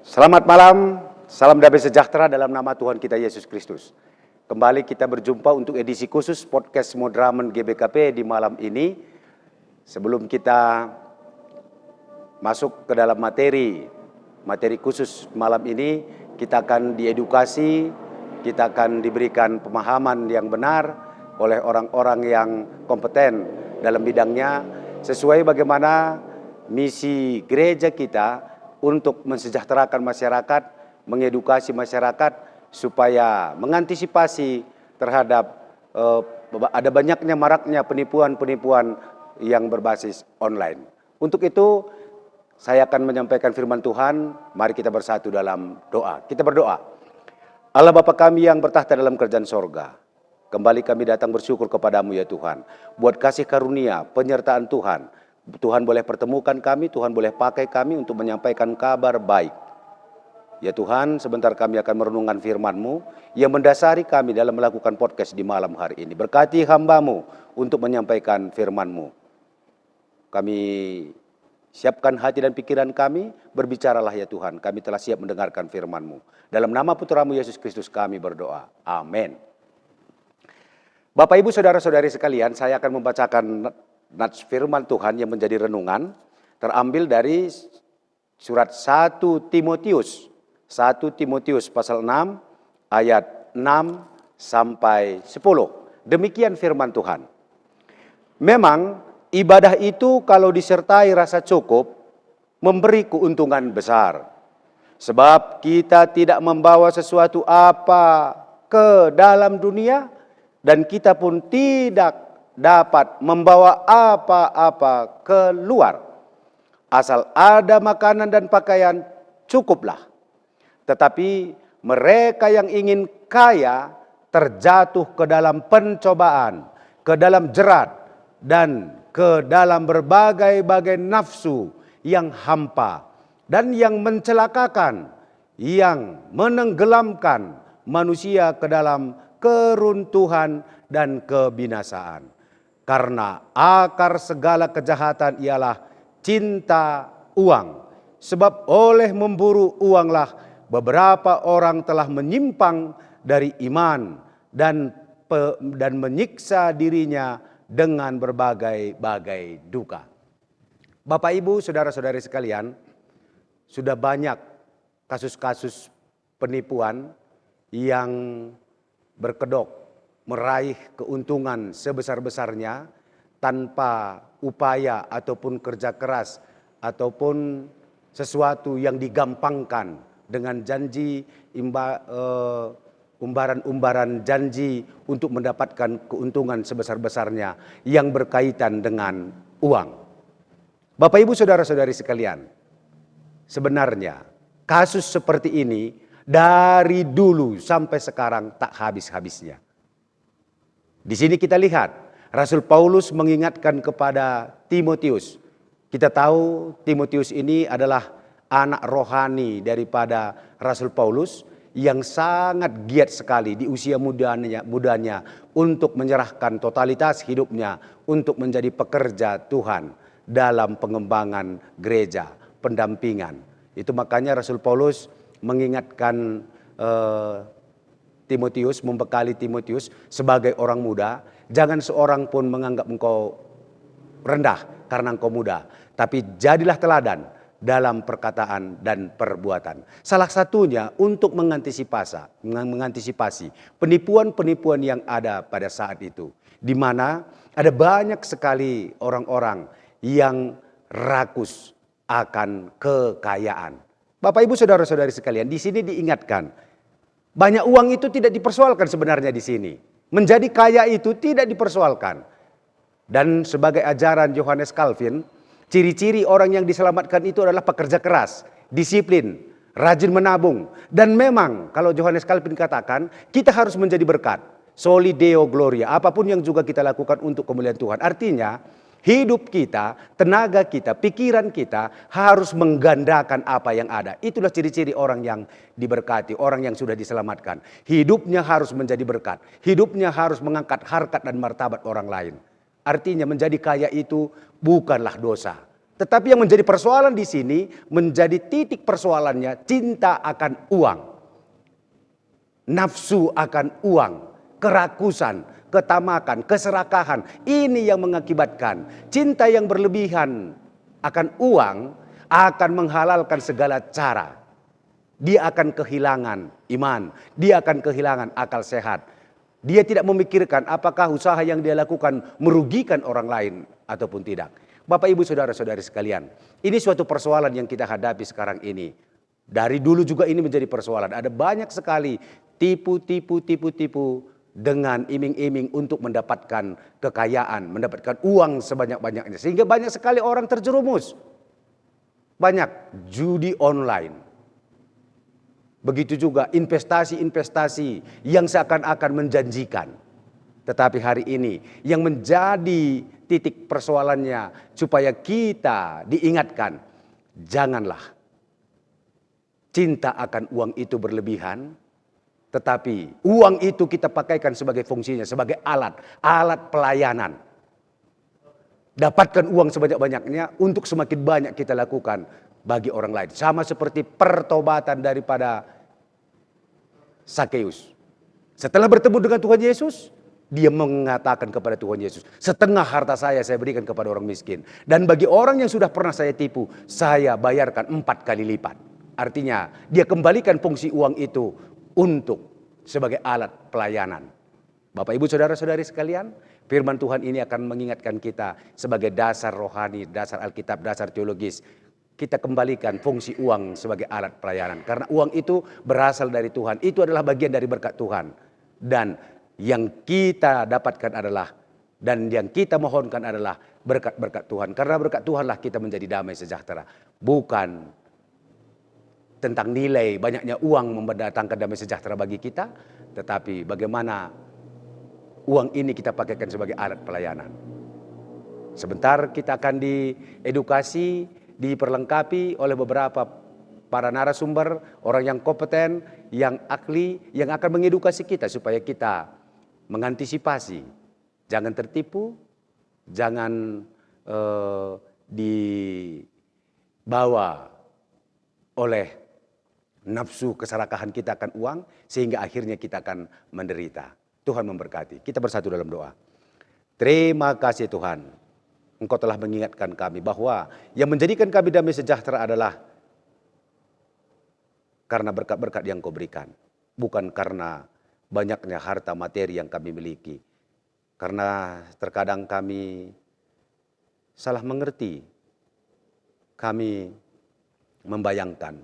Selamat malam, salam damai sejahtera dalam nama Tuhan kita Yesus Kristus. Kembali kita berjumpa untuk edisi khusus podcast Modramen GBKP di malam ini. Sebelum kita masuk ke dalam materi khusus malam ini, kita akan diedukasi, kita akan diberikan pemahaman yang benar oleh orang-orang yang kompeten dalam bidangnya, sesuai bagaimana misi gereja kita untuk mensejahterakan masyarakat, mengedukasi masyarakat supaya mengantisipasi terhadap ada banyaknya maraknya penipuan-penipuan yang berbasis online. Untuk itu saya akan menyampaikan firman Tuhan. Mari kita bersatu dalam doa. Kita berdoa. Allah Bapa kami yang bertahta dalam kerajaan sorga, kembali kami datang bersyukur kepadamu ya Tuhan, buat kasih karunia, penyertaan Tuhan. Tuhan boleh pertemukan kami, Tuhan boleh pakai kami untuk menyampaikan kabar baik. Ya Tuhan, sebentar kami akan merenungkan firman-Mu yang mendasari kami dalam melakukan podcast di malam hari ini. Berkati hamba-Mu untuk menyampaikan firman-Mu. Kami siapkan hati dan pikiran kami, berbicaralah ya Tuhan. Kami telah siap mendengarkan firman-Mu. Dalam nama Putra-Mu Yesus Kristus kami berdoa. Amin. Bapak, Ibu, Saudara-saudari sekalian, saya akan membacakan nats firman Tuhan yang menjadi renungan terambil dari surat 1 Timotius pasal 6 ayat 6 sampai 10. Demikian firman Tuhan. Memang ibadah itu kalau disertai rasa cukup memberi keuntungan besar. Sebab kita tidak membawa sesuatu apa ke dalam dunia dan kita pun tidak dapat membawa apa-apa keluar. Asal ada makanan dan pakaian cukuplah. Tetapi mereka yang ingin kaya terjatuh ke dalam pencobaan, ke dalam jerat, dan ke dalam berbagai-bagai nafsu yang hampa dan yang mencelakakan, yang menenggelamkan manusia ke dalam keruntuhan dan kebinasaan. Karena akar segala kejahatan ialah cinta uang. Sebab oleh memburu uanglah beberapa orang telah menyimpang dari iman dan menyiksa dirinya dengan berbagai-bagai duka. Bapak, Ibu, Saudara-saudari sekalian, sudah banyak kasus-kasus penipuan yang berkedok meraih keuntungan sebesar-besarnya tanpa upaya ataupun kerja keras ataupun sesuatu yang digampangkan dengan janji umbaran-umbaran janji untuk mendapatkan keuntungan sebesar-besarnya yang berkaitan dengan uang. Bapak, Ibu, Saudara-saudari sekalian, sebenarnya kasus seperti ini dari dulu sampai sekarang tak habis-habisnya. Di sini kita lihat Rasul Paulus mengingatkan kepada Timotius. Kita tahu Timotius ini adalah anak rohani daripada Rasul Paulus yang sangat giat sekali di usia mudanya untuk menyerahkan totalitas hidupnya untuk menjadi pekerja Tuhan dalam pengembangan gereja, pendampingan. Itu makanya Rasul Paulus mengingatkan Timotius, membekali Timotius sebagai orang muda, jangan seorang pun menganggap engkau rendah karena engkau muda, tapi jadilah teladan dalam perkataan dan perbuatan. Salah satunya untuk mengantisipasi penipuan-penipuan yang ada pada saat itu, di mana ada banyak sekali orang-orang yang rakus akan kekayaan. Bapak, Ibu, Saudara-saudari sekalian, di sini diingatkan banyak uang itu tidak dipersoalkan sebenarnya di sini. Menjadi kaya itu tidak dipersoalkan. Dan sebagai ajaran Johannes Calvin, ciri-ciri orang yang diselamatkan itu adalah pekerja keras, disiplin, rajin menabung. Dan memang kalau Johannes Calvin katakan, kita harus menjadi berkat. Soli Deo Gloria, apapun yang juga kita lakukan untuk kemuliaan Tuhan. Artinya, hidup kita, tenaga kita, pikiran kita harus menggandakan apa yang ada. Itulah ciri-ciri orang yang diberkati, orang yang sudah diselamatkan. Hidupnya harus menjadi berkat. Hidupnya harus mengangkat harkat dan martabat orang lain. Artinya menjadi kaya itu bukanlah dosa. Tetapi yang menjadi persoalan di sini, menjadi titik persoalannya cinta akan uang. Nafsu akan uang, kerakusan, ketamakan, keserakahan. Ini yang mengakibatkan cinta yang berlebihan akan uang akan menghalalkan segala cara. Dia akan kehilangan iman, dia akan kehilangan akal sehat. Dia tidak memikirkan apakah usaha yang dia lakukan merugikan orang lain ataupun tidak. Bapak, Ibu, Saudara-saudari sekalian, ini suatu persoalan yang kita hadapi sekarang ini. Dari dulu juga ini menjadi persoalan. Ada banyak sekali tipu dengan iming-iming untuk mendapatkan kekayaan, mendapatkan uang sebanyak-banyaknya. Sehingga banyak sekali orang terjerumus. Banyak judi online. Begitu juga investasi-investasi yang seakan-akan menjanjikan. Tetapi hari ini yang menjadi titik persoalannya supaya kita diingatkan, janganlah cinta akan uang itu berlebihan, tetapi uang itu kita pakaikan sebagai fungsinya, sebagai alat pelayanan. Dapatkan uang sebanyak-banyaknya untuk semakin banyak kita lakukan bagi orang lain. Sama seperti pertobatan daripada Sakeus. Setelah bertemu dengan Tuhan Yesus, dia mengatakan kepada Tuhan Yesus, setengah harta saya berikan kepada orang miskin. Dan bagi orang yang sudah pernah saya tipu, saya bayarkan 4 kali lipat. Artinya dia kembalikan fungsi uang itu untuk sebagai alat pelayanan. Bapak, Ibu, Saudara-saudari sekalian, firman Tuhan ini akan mengingatkan kita sebagai dasar rohani, dasar Alkitab, dasar teologis. Kita kembalikan fungsi uang sebagai alat pelayanan. Karena uang itu berasal dari Tuhan. Itu adalah bagian dari berkat Tuhan. Dan yang kita dapatkan adalah, dan yang kita mohonkan adalah berkat-berkat Tuhan. Karena berkat Tuhanlah kita menjadi damai sejahtera. Bukan tentang nilai banyaknya uang mendatangkan damai sejahtera bagi kita. Tetapi bagaimana uang ini kita pakaikan sebagai alat pelayanan. Sebentar kita akan diedukasi, diperlengkapi oleh beberapa para narasumber, orang yang kompeten, yang ahli, yang akan mengedukasi kita supaya kita mengantisipasi. Jangan tertipu, jangan dibawa oleh nafsu keserakahan kita akan uang, sehingga akhirnya kita akan menderita. Tuhan memberkati. Kita bersatu dalam doa. Terima kasih Tuhan. Engkau telah mengingatkan kami bahwa yang menjadikan kami damai sejahtera adalah karena berkat-berkat yang Kau berikan. Bukan karena banyaknya harta materi yang kami miliki. Karena terkadang kami salah mengerti. Kami membayangkan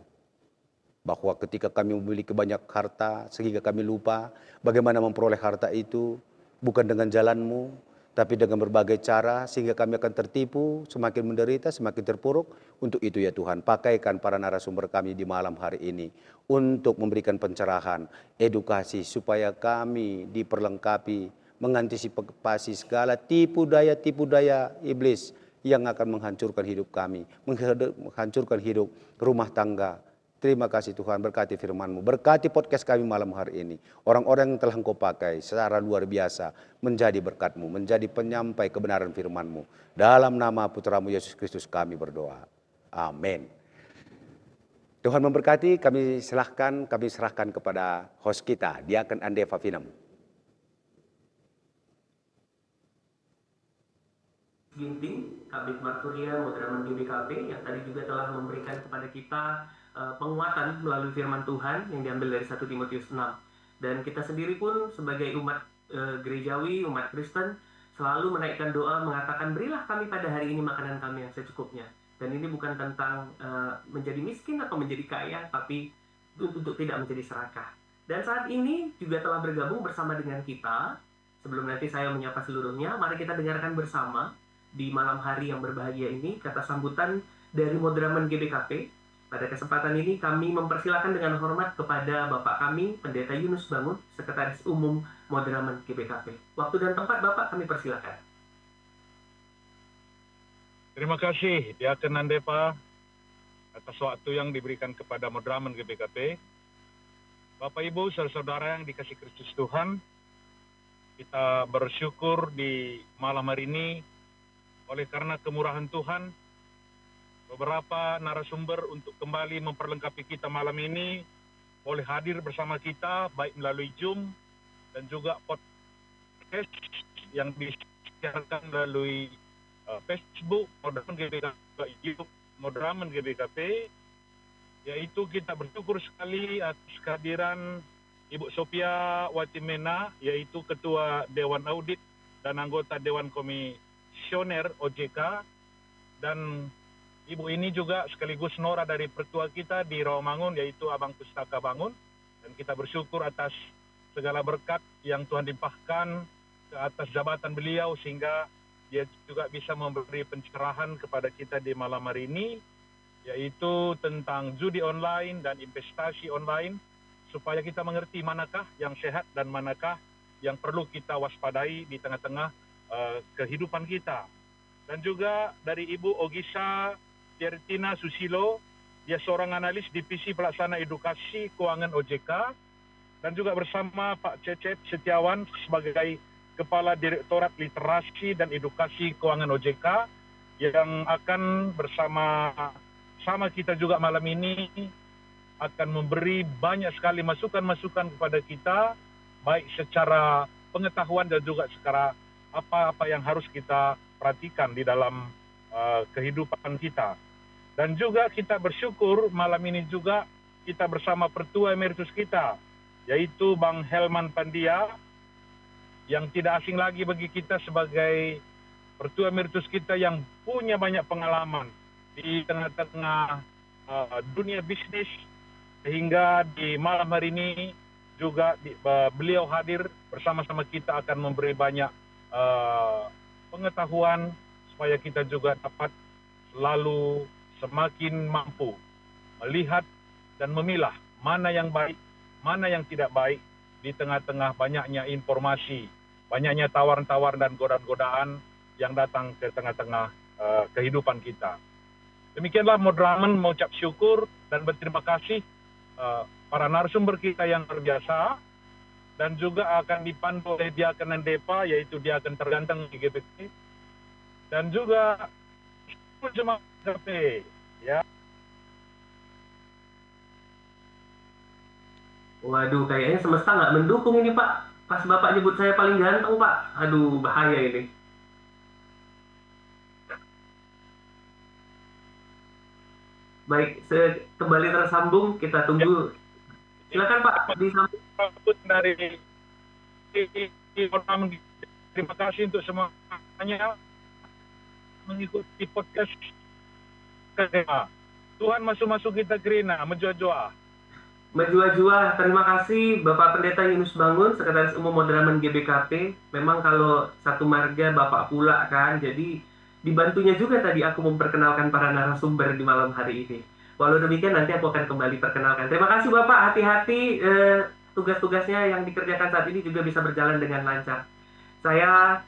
bahwa ketika kami memiliki banyak harta sehingga kami lupa bagaimana memperoleh harta itu bukan dengan jalan-Mu, tapi dengan berbagai cara sehingga kami akan tertipu, semakin menderita, semakin terpuruk. Untuk itu ya Tuhan, pakaikan para narasumber kami di malam hari ini untuk memberikan pencerahan, edukasi supaya kami diperlengkapi, mengantisipasi segala tipu daya iblis yang akan menghancurkan hidup kami, menghancurkan hidup rumah tangga. Terima kasih Tuhan, berkati firman-Mu, berkati podcast kami malam hari ini. Orang-orang yang telah Engkau pakai secara luar biasa menjadi berkat-Mu, menjadi penyampai kebenaran firman-Mu. Dalam nama Putra-Mu Yesus Kristus kami berdoa. Amin. Tuhan memberkati, kami serahkan kepada host kita, Diaken Ande Fafinem. Ginting, Kabid Marturia, Modraman GBKP yang tadi juga telah memberikan kepada kita penguatan melalui firman Tuhan yang diambil dari 1 Timotius 6. Dan kita sendiri pun sebagai umat gerejawi, umat Kristen, selalu menaikkan doa mengatakan, berilah kami pada hari ini makanan kami yang secukupnya. Dan ini bukan tentang menjadi miskin atau menjadi kaya, tapi untuk tidak menjadi serakah. Dan saat ini juga telah bergabung bersama dengan kita. Sebelum nanti saya menyapa seluruhnya, mari kita dengarkan bersama di malam hari yang berbahagia ini kata sambutan dari Modraman GBKP. Pada kesempatan ini kami mempersilakan dengan hormat kepada Bapak kami, Pendeta Yunus Bangun, Sekretaris Umum Modraman GBKP. Waktu dan tempat Bapak kami persilakan. Terima kasih Diaken Andepa atas waktu yang diberikan kepada Modraman GBKP. Bapak Ibu, saudara-saudara yang dikasih Kristus Tuhan, kita bersyukur di malam hari ini oleh karena kemurahan Tuhan, beberapa narasumber untuk kembali memperlengkapi kita malam ini boleh hadir bersama kita baik melalui Zoom dan juga podcast yang disiarkan melalui Facebook Modraman GBKP, YouTube Modraman GBKP. Yaitu kita bersyukur sekali atas kehadiran Ibu Sophia Watimena, yaitu Ketua Dewan Audit dan anggota Dewan Komisioner OJK, dan Ibu ini juga sekaligus Nora dari Pertua kita di Rawamangun, yaitu Abang Pustaka Bangun, dan kita bersyukur atas segala berkat yang Tuhan limpahkan ke atas jabatan beliau sehingga dia juga bisa memberi pencerahan kepada kita di malam hari ini, yaitu tentang judi online dan investasi online, supaya kita mengerti manakah yang sehat dan manakah yang perlu kita waspadai di tengah-tengah kehidupan kita. Dan juga dari Ibu Ogisa Tiertina Susilo, dia seorang analis divisi pelaksana edukasi keuangan OJK, dan juga bersama Pak Cecep Setiawan sebagai Kepala Direktorat Literasi dan Edukasi Keuangan OJK, yang akan bersama kita juga malam ini akan memberi banyak sekali masukan-masukan kepada kita, baik secara pengetahuan dan juga secara apa-apa yang harus kita perhatikan di dalam kehidupan kita. Dan juga kita bersyukur malam ini juga kita bersama Pertua Emeritus kita, yaitu Bang Helman Pandia, yang tidak asing lagi bagi kita sebagai Pertua Emeritus kita yang punya banyak pengalaman di tengah-tengah dunia bisnis, sehingga di malam hari ini juga beliau hadir bersama-sama kita akan memberi banyak pengetahuan supaya kita juga dapat selalu semakin mampu melihat dan memilah mana yang baik, mana yang tidak baik di tengah-tengah banyaknya informasi, banyaknya tawaran-tawaran dan godaan-godaan yang datang ke tengah-tengah kehidupan kita. Demikianlah Modraman mengucap syukur dan berterima kasih para narasumber kita yang luar biasa, dan juga akan dipandu oleh Diaken Nandepa, yaitu Diaken terganteng di GBK, dan juga jemaat GBK, ya. Waduh, kayaknya semesta nggak mendukung ini Pak. Pas Bapak nyebut saya paling ganteng Pak. Aduh, bahaya ini. Baik, kembali tersambung, kita tunggu. Silakan Pak, disambung. Dari terima kasih untuk semuanya mengikuti podcast kita. Tuhan masuk-masuk kita kerina, menjua-jua. Menjua-jua, terima kasih Bapak Pendeta Yunus Bangun, Sekretaris Umum Modraman GBKP. Memang kalau satu marga Bapak pula kan, jadi dibantunya juga tadi aku memperkenalkan para narasumber di malam hari ini. Walau demikian nanti aku akan kembali perkenalkan. Terima kasih Bapak, hati-hati tugas-tugasnya yang dikerjakan saat ini juga bisa berjalan dengan lancar. Saya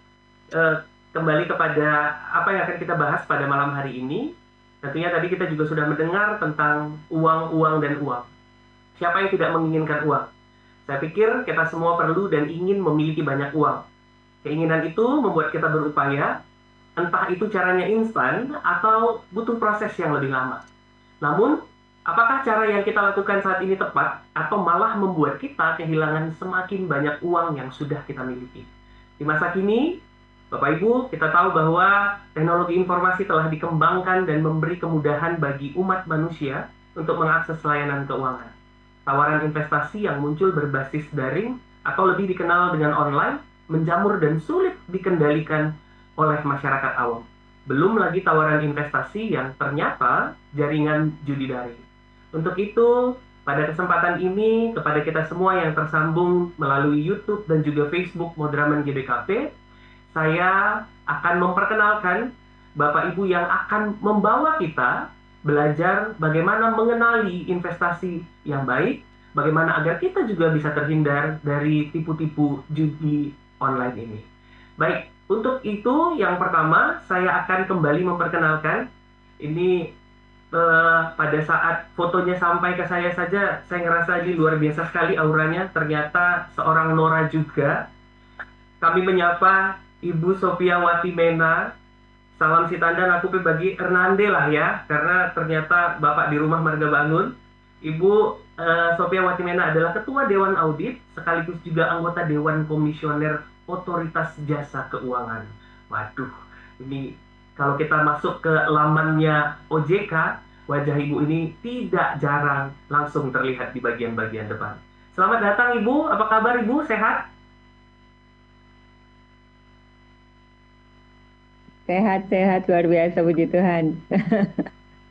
kembali kepada apa yang akan kita bahas pada malam hari ini. Tentunya tadi kita juga sudah mendengar tentang uang, uang, dan uang. Siapa yang tidak menginginkan uang? Saya pikir kita semua perlu dan ingin memiliki banyak uang. Keinginan itu membuat kita berupaya, entah itu caranya instan atau butuh proses yang lebih lama. Namun, apakah cara yang kita lakukan saat ini tepat atau malah membuat kita kehilangan semakin banyak uang yang sudah kita miliki? Di masa kini, Bapak Ibu, kita tahu bahwa teknologi informasi telah dikembangkan dan memberi kemudahan bagi umat manusia untuk mengakses layanan keuangan. Tawaran investasi yang muncul berbasis daring atau lebih dikenal dengan online, menjamur dan sulit dikendalikan oleh masyarakat awam. Belum lagi tawaran investasi yang ternyata jaringan judi daring. Untuk itu, pada kesempatan ini, kepada kita semua yang tersambung melalui YouTube dan juga Facebook Modraman GBKP, saya akan memperkenalkan Bapak Ibu yang akan membawa kita belajar bagaimana mengenali investasi yang baik, bagaimana agar kita juga bisa terhindar dari tipu-tipu judi online ini. Baik, untuk itu yang pertama saya akan kembali memperkenalkan. Ini pada saat fotonya sampai ke saya saja, saya ngerasa ini luar biasa sekali auranya. Ternyata seorang Nora juga. Kami menyapa Ibu Sophia Watimena, salam si tandan aku bagi Ernande lah ya, karena ternyata Bapak di rumah marga bangun. Ibu Sophia Watimena adalah Ketua Dewan Audit, sekaligus juga anggota Dewan Komisioner Otoritas Jasa Keuangan. Waduh, ini kalau kita masuk ke lamannya OJK, wajah Ibu ini tidak jarang langsung terlihat di bagian-bagian depan. Selamat datang Ibu, apa kabar Ibu? Sehat? Sehat-sehat luar biasa, puji Tuhan.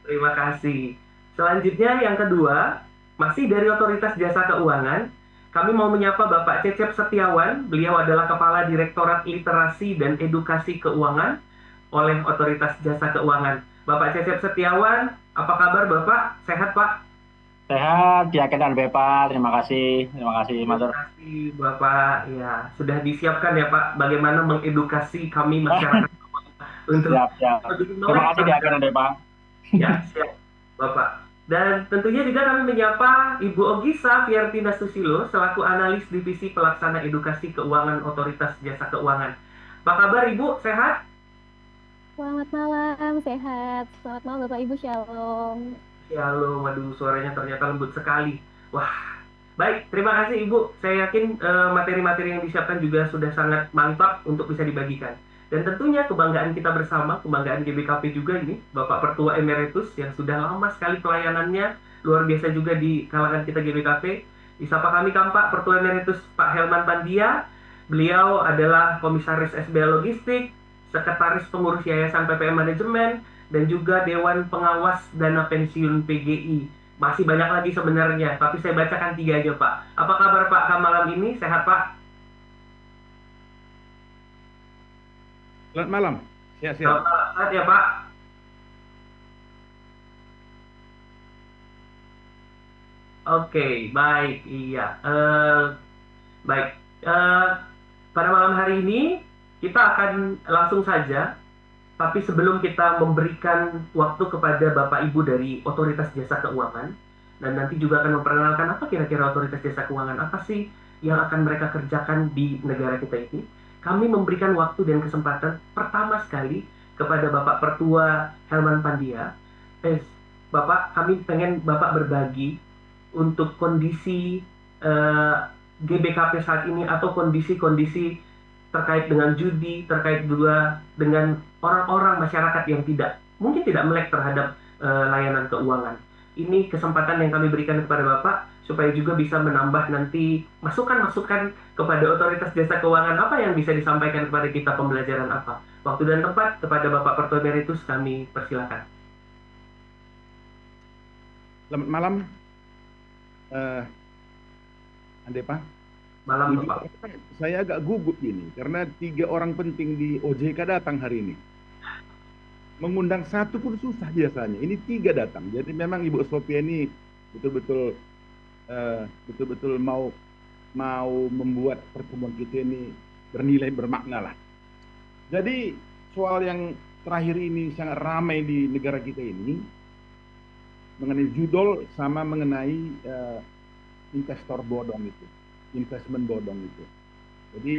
Terima kasih. Selanjutnya yang kedua, masih dari Otoritas Jasa Keuangan, kami mau menyapa Bapak Cecep Setiawan. Beliau adalah Kepala Direktorat Literasi dan Edukasi Keuangan oleh Otoritas Jasa Keuangan. Bapak Cecep Setiawan, apa kabar Bapak? Sehat Pak? Sehat, yakin dan Bapak. Terima kasih Mas. Terima kasih Bapak. Ya, sudah disiapkan ya Pak, bagaimana mengedukasi kami masyarakat untuk Siap. Terima kasih yakin dan Bapak. Ya, siap Bapak. Dan tentunya juga kami menyapa Ibu Ogisa Fiartina Susilo selaku analis Divisi Pelaksana Edukasi Keuangan Otoritas Jasa Keuangan. Apa kabar Ibu? Sehat? Selamat malam, sehat. Selamat malam Bapak Ibu, Shalom. Shalom, waduh suaranya ternyata lembut sekali. Wah, baik, terima kasih Ibu. Saya yakin materi-materi yang disiapkan juga sudah sangat mantap untuk bisa dibagikan. Dan tentunya kebanggaan kita bersama, kebanggaan GBKP juga ini, Bapak Pertua Emeritus yang sudah lama sekali pelayanannya, luar biasa juga di kalangan kita GBKP. Disapa kami Pak Pertua Emeritus Pak Helman Pandia. Beliau adalah Komisaris SBA Logistik, Sekretaris Pengurus Yayasan PPM Manajemen, dan juga Dewan Pengawas Dana Pensiun PGI. Masih banyak lagi sebenarnya, tapi saya bacakan 3 aja Pak. Apa kabar Pak malam ini? Sehat Pak? Selamat malam. Sehat. Selamat malam. Sehat ya Pak? Oke, baik. Iya. Baik. Pada malam hari ini, kita akan langsung saja. Tapi sebelum kita memberikan waktu kepada Bapak Ibu dari Otoritas Jasa Keuangan, dan nanti juga akan memperkenalkan apa kira-kira Otoritas Jasa Keuangan, apa sih yang akan mereka kerjakan di negara kita ini, kami memberikan waktu dan kesempatan pertama sekali kepada Bapak Pertua Helman Pandia. Bapak, kami pengen Bapak berbagi untuk kondisi GBKP saat ini atau kondisi-kondisi terkait dengan judi, terkait juga dengan orang-orang masyarakat yang mungkin tidak melek terhadap layanan keuangan. Ini kesempatan yang kami berikan kepada Bapak supaya juga bisa menambah nanti masukan-masukan kepada Otoritas Jasa Keuangan apa yang bisa disampaikan kepada kita, pembelajaran apa. Waktu dan tempat kepada Bapak Pertua Emeritus kami persilakan. Selamat malam, Pak. Malam Bapak. Saya agak gugup ini karena 3 orang penting di OJK datang hari ini. Mengundang 1 pun susah biasanya. Ini 3 datang. Jadi memang Ibu Sophia ini betul-betul mau membuat pertemuan kita ini bernilai, bermakna lah. Jadi soal yang terakhir ini sangat ramai di negara kita ini mengenai judol sama mengenai investor bodong itu, investment bodong itu. Jadi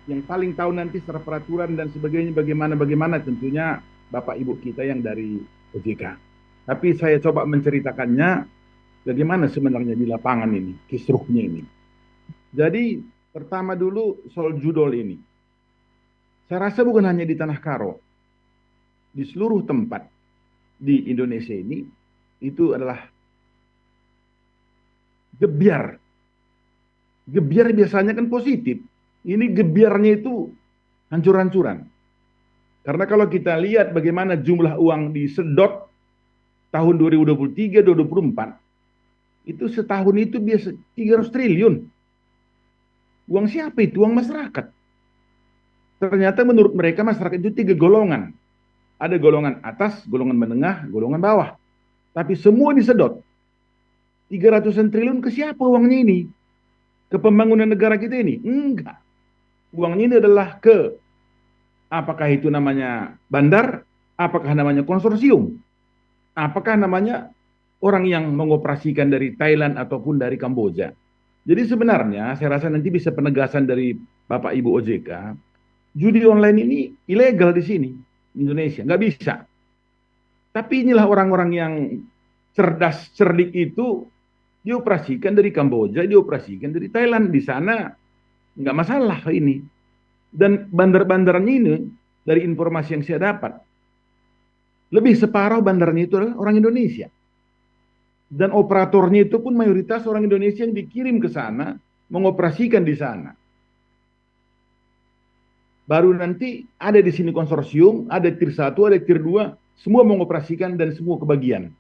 yang paling tahu nanti secara peraturan dan sebagainya bagaimana tentunya Bapak Ibu kita yang dari OJK. Tapi saya coba menceritakannya bagaimana sebenarnya di lapangan ini, kisruhnya ini. Jadi pertama dulu soal judol ini. Saya rasa bukan hanya di Tanah Karo, di seluruh tempat di Indonesia ini itu adalah gebiar. Gebiar biasanya kan positif. Ini gebiarnya itu hancur-hancuran. Karena kalau kita lihat bagaimana jumlah uang disedot tahun 2023-2024, itu setahun itu biasa 300 triliun. Uang siapa itu? Uang masyarakat. Ternyata menurut mereka masyarakat itu 3 golongan. Ada golongan atas, golongan menengah, golongan bawah. Tapi semua disedot. 300-an triliun ke siapa uangnya ini? Ke pembangunan negara kita ini? Enggak. Uangnya ini adalah ke, apakah itu namanya bandar? Apakah namanya konsorsium? Apakah namanya orang yang mengoperasikan dari Thailand ataupun dari Kamboja? Jadi sebenarnya saya rasa nanti bisa penegasan dari Bapak Ibu OJK, judi online ini ilegal di sini. Indonesia, nggak bisa. Tapi inilah orang-orang yang cerdas, cerdik itu dioperasikan dari Kamboja, dioperasikan dari Thailand. Di sana nggak masalah ini. Dan bandar-bandarnya ini, dari informasi yang saya dapat, lebih separuh bandarnya itu adalah orang Indonesia. Dan operatornya itu pun mayoritas orang Indonesia yang dikirim ke sana, mengoperasikan di sana. Baru nanti ada di sini konsorsium, ada tier 1, ada tier 2, semua mengoperasikan dan semua kebagian.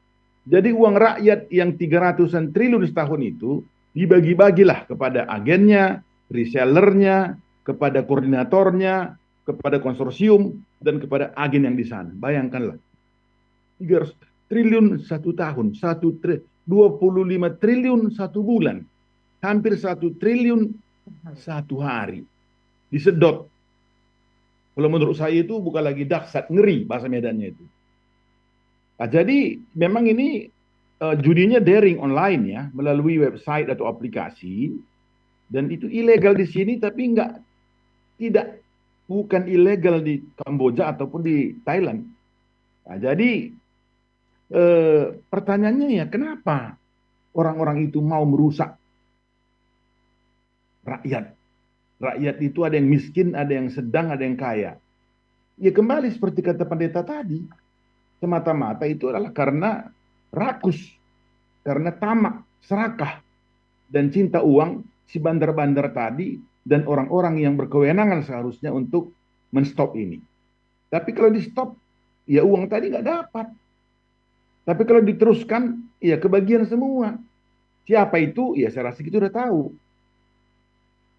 Jadi uang rakyat yang 300-an triliun setahun itu dibagi-bagilah kepada agennya, resellernya, kepada koordinatornya, kepada konsorsium, dan kepada agen yang di sana. Bayangkanlah. 300 triliun satu tahun, 25 triliun satu bulan, hampir 1 triliun satu hari. Disedot. Kalau menurut saya itu bukan lagi dahsyat, ngeri bahasa Medannya itu. Nah, jadi memang ini judinya daring online ya, melalui website atau aplikasi, dan itu ilegal di sini, tapi bukan ilegal di Kamboja ataupun di Thailand. Nah, jadi pertanyaannya ya, kenapa orang-orang itu mau merusak rakyat? Rakyat itu ada yang miskin, ada yang sedang, ada yang kaya. Ya kembali seperti kata pendeta tadi, semata-mata itu adalah karena rakus, karena tamak, serakah, dan cinta uang si bandar-bandar tadi dan orang-orang yang berkewenangan seharusnya untuk menstop ini. Tapi kalau di stop, ya uang tadi nggak dapat. Tapi kalau diteruskan, ya kebagian semua. Siapa itu? Ya saya rasa kita udah tahu.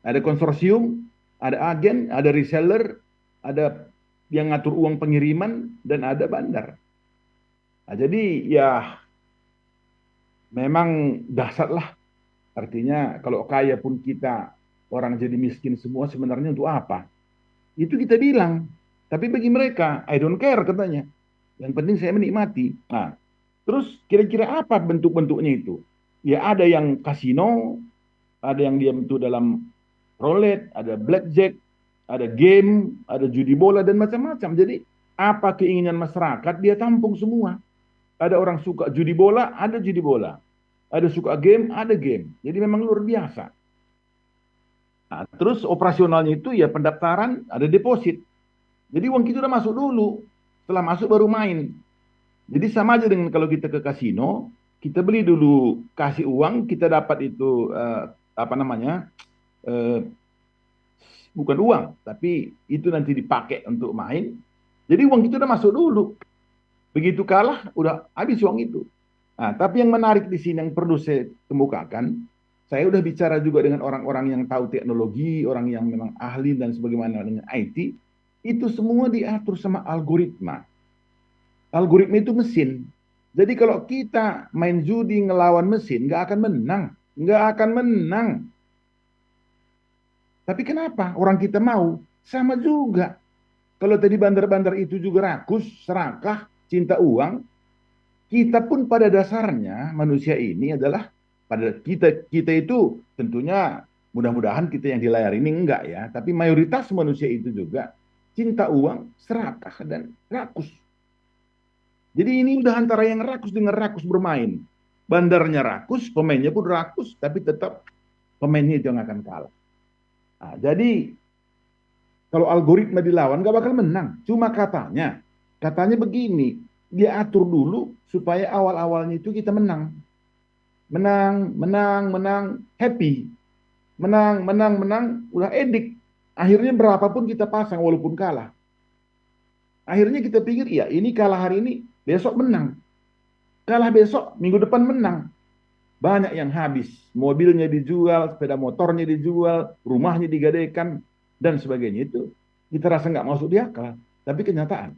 Ada konsorsium, ada agen, ada reseller, ada yang ngatur uang pengiriman, dan ada bandar. Nah, jadi ya memang dahsyat lah. Artinya kalau kaya pun kita, orang jadi miskin semua, sebenarnya untuk apa? Itu kita bilang. Tapi bagi mereka, I don't care katanya. Yang penting saya menikmati. Nah, terus kira-kira apa bentuk-bentuknya itu? Ya ada yang kasino, ada yang dia bentuk dalam roulette, ada blackjack, ada game, ada judi bola, dan macam-macam. Jadi apa keinginan masyarakat, dia tampung semua. Ada orang suka judi bola, ada judi bola. Ada suka game, ada game. Jadi memang luar biasa. Nah, terus operasionalnya itu ya pendaftaran, ada deposit. Jadi uang kita udah masuk dulu. Setelah masuk baru main. Jadi sama aja dengan kalau kita ke kasino, kita beli dulu, kasih uang, kita dapat itu bukan uang, tapi itu nanti dipakai untuk main. Jadi uang kita udah masuk dulu. Begitu kalah, udah habis uang itu. Nah, tapi yang menarik di sini yang perlu saya kemukakan, saya udah bicara juga dengan orang-orang yang tahu teknologi, orang yang memang ahli dan sebagaimana dengan IT, itu semua diatur sama algoritma. Algoritma itu mesin. Jadi kalau kita main judi ngelawan mesin, nggak akan menang. Nggak akan menang. Tapi kenapa orang kita mau? Sama juga. Kalau tadi bandar-bandar itu juga rakus, serakah, cinta uang, kita pun pada dasarnya manusia ini adalah pada kita itu tentunya mudah-mudahan kita yang di layar ini enggak ya, tapi mayoritas manusia itu juga cinta uang, serakah dan rakus. Jadi ini udah antara yang rakus dengan rakus bermain. Bandarnya rakus, pemainnya pun rakus, tapi tetap pemainnya itu yang akan kalah. Nah, jadi kalau algoritma dilawan nggak bakal menang. Cuma katanya begini, dia atur dulu supaya awal-awalnya itu kita menang. Menang, happy. Menang, udah edik. Akhirnya berapapun kita pasang walaupun kalah. Akhirnya kita pikir, ya ini kalah hari ini, besok menang. Kalah besok, minggu depan menang. Banyak yang habis. Mobilnya dijual, sepeda motornya dijual, rumahnya digadaikan, dan sebagainya itu. Kita rasa nggak masuk di akal. Tapi kenyataan.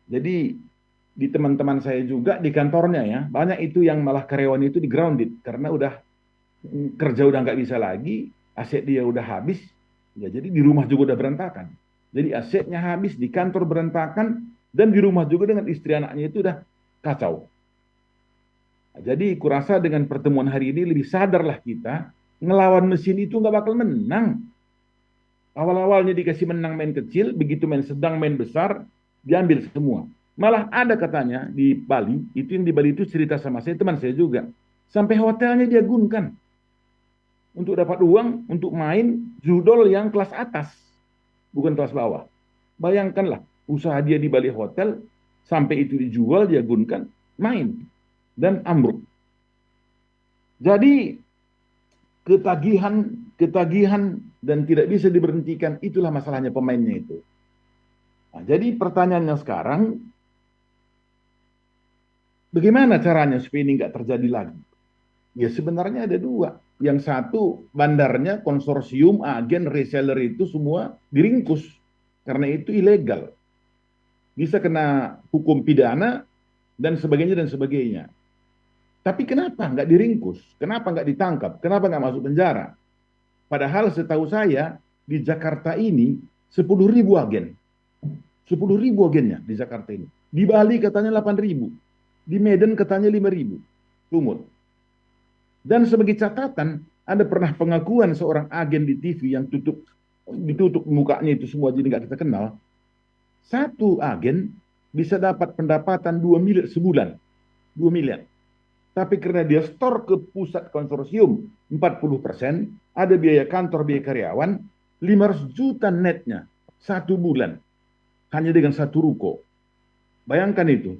Jadi di teman-teman saya juga di kantornya ya, banyak itu yang malah karyawan itu di grounded. Karena udah kerja udah nggak bisa lagi, aset dia udah habis. Ya, jadi di rumah juga udah berantakan. Jadi asetnya habis, di kantor berantakan, dan di rumah juga dengan istri anaknya itu udah kacau. Jadi kurasa dengan pertemuan hari ini lebih sadarlah kita, ngelawan mesin itu nggak bakal menang. Awal-awalnya dikasih menang main kecil, begitu main sedang, main besar, diambil semua. Malah ada katanya di Bali, yang di Bali itu cerita sama saya, teman saya juga. Sampai hotelnya diagunkan untuk dapat uang untuk main judol yang kelas atas, bukan kelas bawah. Bayangkanlah, usaha dia di Bali hotel, sampai itu dijual, diagunkan, main. Dan ambruk. Jadi, ketagihan dan tidak bisa diberhentikan, itulah masalahnya pemainnya itu. Nah, jadi pertanyaannya sekarang, bagaimana caranya supaya ini nggak terjadi lagi? Ya sebenarnya ada dua. Yang satu, bandarnya, konsorsium, agen, reseller itu semua diringkus. Karena itu ilegal. Bisa kena hukum pidana dan sebagainya dan sebagainya. Tapi kenapa nggak diringkus? Kenapa nggak ditangkap? Kenapa nggak masuk penjara? Padahal setahu saya di Jakarta ini 10.000 agen. 10.000 agennya di Jakarta ini. Di Bali katanya 8.000. Di Medan katanya 5.000. Sumut. Dan sebagai catatan, ada pernah pengakuan seorang agen di TV yang ditutup mukanya itu semua jadi nggak kita kenal. Satu agen bisa dapat pendapatan 2 miliar sebulan. 2 miliar. Tapi karena dia store ke pusat konsorsium 40%, ada biaya kantor, biaya karyawan, 500 juta netnya satu bulan. Hanya dengan satu ruko. Bayangkan itu.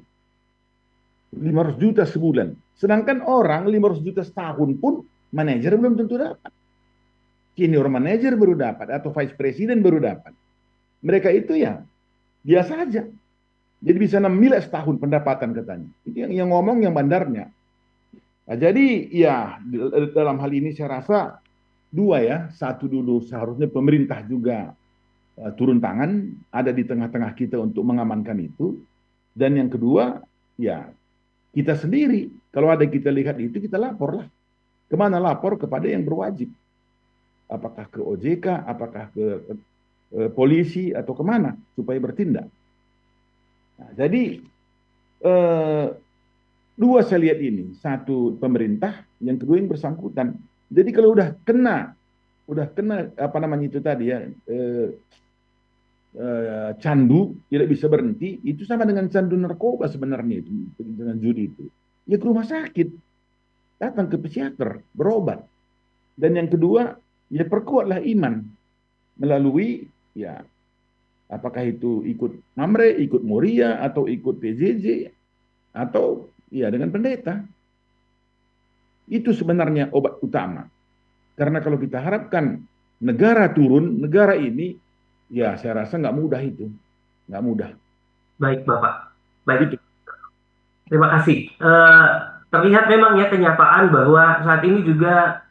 500 juta sebulan. Sedangkan orang 500 juta setahun pun manajer belum tentu dapat. Senior manajer baru dapat atau vice president baru dapat. Mereka itu ya biasa aja. Jadi bisa 6 miliar setahun pendapatan katanya. Itu yang ngomong yang bandarnya. Nah, jadi ya dalam hal ini saya rasa dua ya. Satu dulu seharusnya pemerintah juga turun tangan, ada di tengah-tengah kita untuk mengamankan itu. Dan yang kedua ya kita sendiri. Kalau ada kita lihat itu kita lapor lah. Kemana lapor? Kepada yang berwajib. Apakah ke OJK, apakah ke polisi atau kemana supaya bertindak. Nah, jadi dua saya lihat ini, satu pemerintah, yang kedua yang bersangkutan. Jadi kalau udah kena apa namanya itu tadi ya, candu tidak bisa berhenti, itu sama dengan candu narkoba sebenarnya itu, dengan judi itu. Ya ke rumah sakit, datang ke psikiater, berobat. Dan yang kedua, ya perkuatlah iman melalui ya apakah itu ikut Mamre, ikut Moria, atau ikut PJJ, atau ya dengan pendeta. Itu sebenarnya obat utama. Karena kalau kita harapkan negara turun, negara ini, ya saya rasa nggak mudah itu. Nggak mudah. Baik, Bapak. Baik. Gitu. Terima kasih. Terlihat memang ya kenyataan bahwa saat ini juga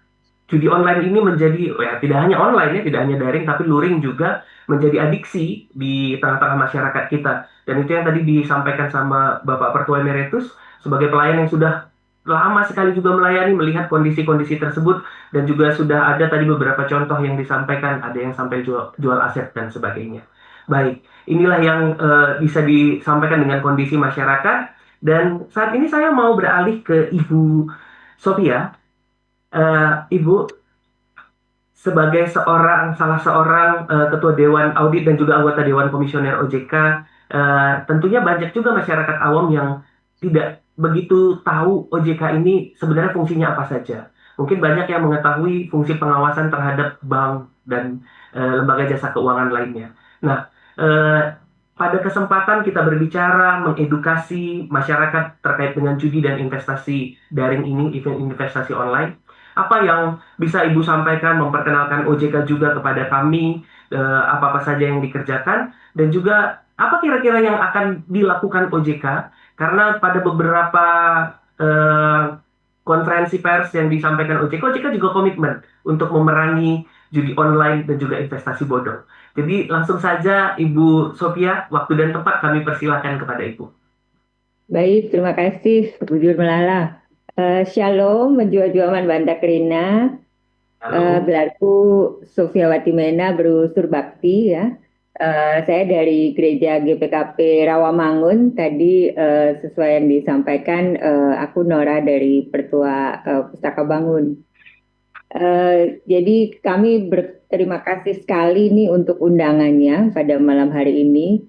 judi online ini menjadi, ya tidak hanya online ya, tidak hanya daring, tapi luring juga menjadi adiksi di tengah-tengah masyarakat kita. Dan itu yang tadi disampaikan sama Bapak Pertua Emeritus, sebagai pelayan yang sudah lama sekali juga melayani, melihat kondisi-kondisi tersebut, dan juga sudah ada tadi beberapa contoh yang disampaikan, ada yang sampai jual aset dan sebagainya. Baik, inilah yang bisa disampaikan dengan kondisi masyarakat. Dan saat ini saya mau beralih ke Ibu Sophia. Ibu, sebagai salah seorang ketua Dewan Audit dan juga anggota Dewan Komisioner OJK, tentunya banyak juga masyarakat awam yang tidak begitu tahu OJK ini sebenarnya fungsinya apa saja. Mungkin banyak yang mengetahui fungsi pengawasan terhadap bank dan lembaga jasa keuangan lainnya. Nah, pada kesempatan kita berbicara mengedukasi masyarakat terkait dengan judi dan investasi daring ini, investasi online, apa yang bisa Ibu sampaikan, memperkenalkan OJK juga kepada kami, apa-apa saja yang dikerjakan, dan juga apa kira-kira yang akan dilakukan OJK, karena pada beberapa konferensi pers yang disampaikan OJK juga komitmen untuk memerangi judi online dan juga investasi bodong. Jadi langsung saja Ibu Sophia, waktu dan tempat kami persilakan kepada Ibu. Baik, terima kasih Bu Jur Melala. Shalom, menjual-jualan Banda Krina. Gelarku Sophia Watimena berusur bakti ya. Saya dari Gereja GPKP Rawamangun. Tadi sesuai yang disampaikan, aku Nora dari Pertua Pustaka Bangun. Jadi kami berterima kasih sekali nih untuk undangannya pada malam hari ini,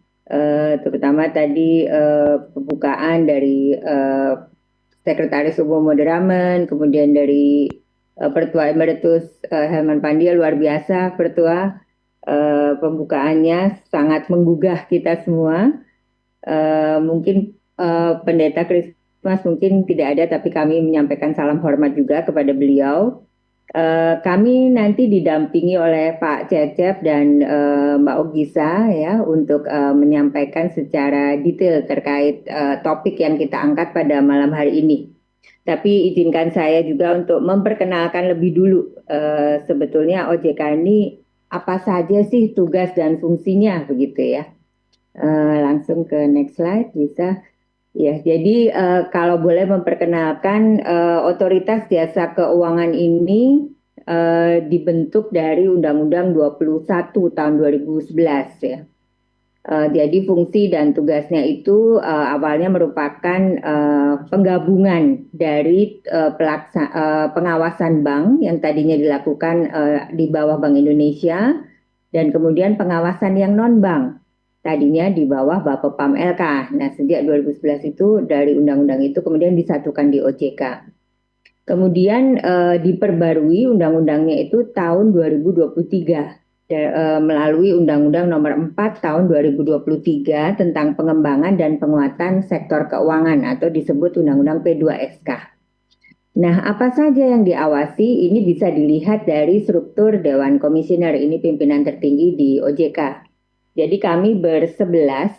terutama tadi pembukaan dari Sekretaris Umum Modramen, kemudian dari Pertua Emeritus Helman Pandia, luar biasa Pertua, pembukaannya sangat menggugah kita semua. Mungkin Pendeta Christmas mungkin tidak ada, tapi kami menyampaikan salam hormat juga kepada beliau. Kami nanti didampingi oleh Pak Cecep dan Mbak Ogisa ya untuk menyampaikan secara detail terkait topik yang kita angkat pada malam hari ini. Tapi izinkan saya juga untuk memperkenalkan lebih dulu sebetulnya OJK ini apa saja sih tugas dan fungsinya begitu ya. Langsung ke next slide bisa. Ya, jadi kalau boleh memperkenalkan Otoritas Jasa Keuangan ini dibentuk dari Undang-Undang 21 tahun 2011 ya. Jadi fungsi dan tugasnya itu awalnya merupakan penggabungan dari pengawasan bank yang tadinya dilakukan di bawah Bank Indonesia dan kemudian pengawasan yang non-bank. Tadinya di bawah Bapepam LK. Nah, sejak 2011 itu dari undang-undang itu kemudian disatukan di OJK. Kemudian diperbarui undang-undangnya itu tahun 2023 melalui Undang-Undang Nomor 4 tahun 2023 tentang pengembangan dan penguatan sektor keuangan atau disebut Undang-Undang P2SK. Nah, apa saja yang diawasi ini bisa dilihat dari struktur Dewan Komisioner, ini pimpinan tertinggi di OJK. Jadi kami bersebelas,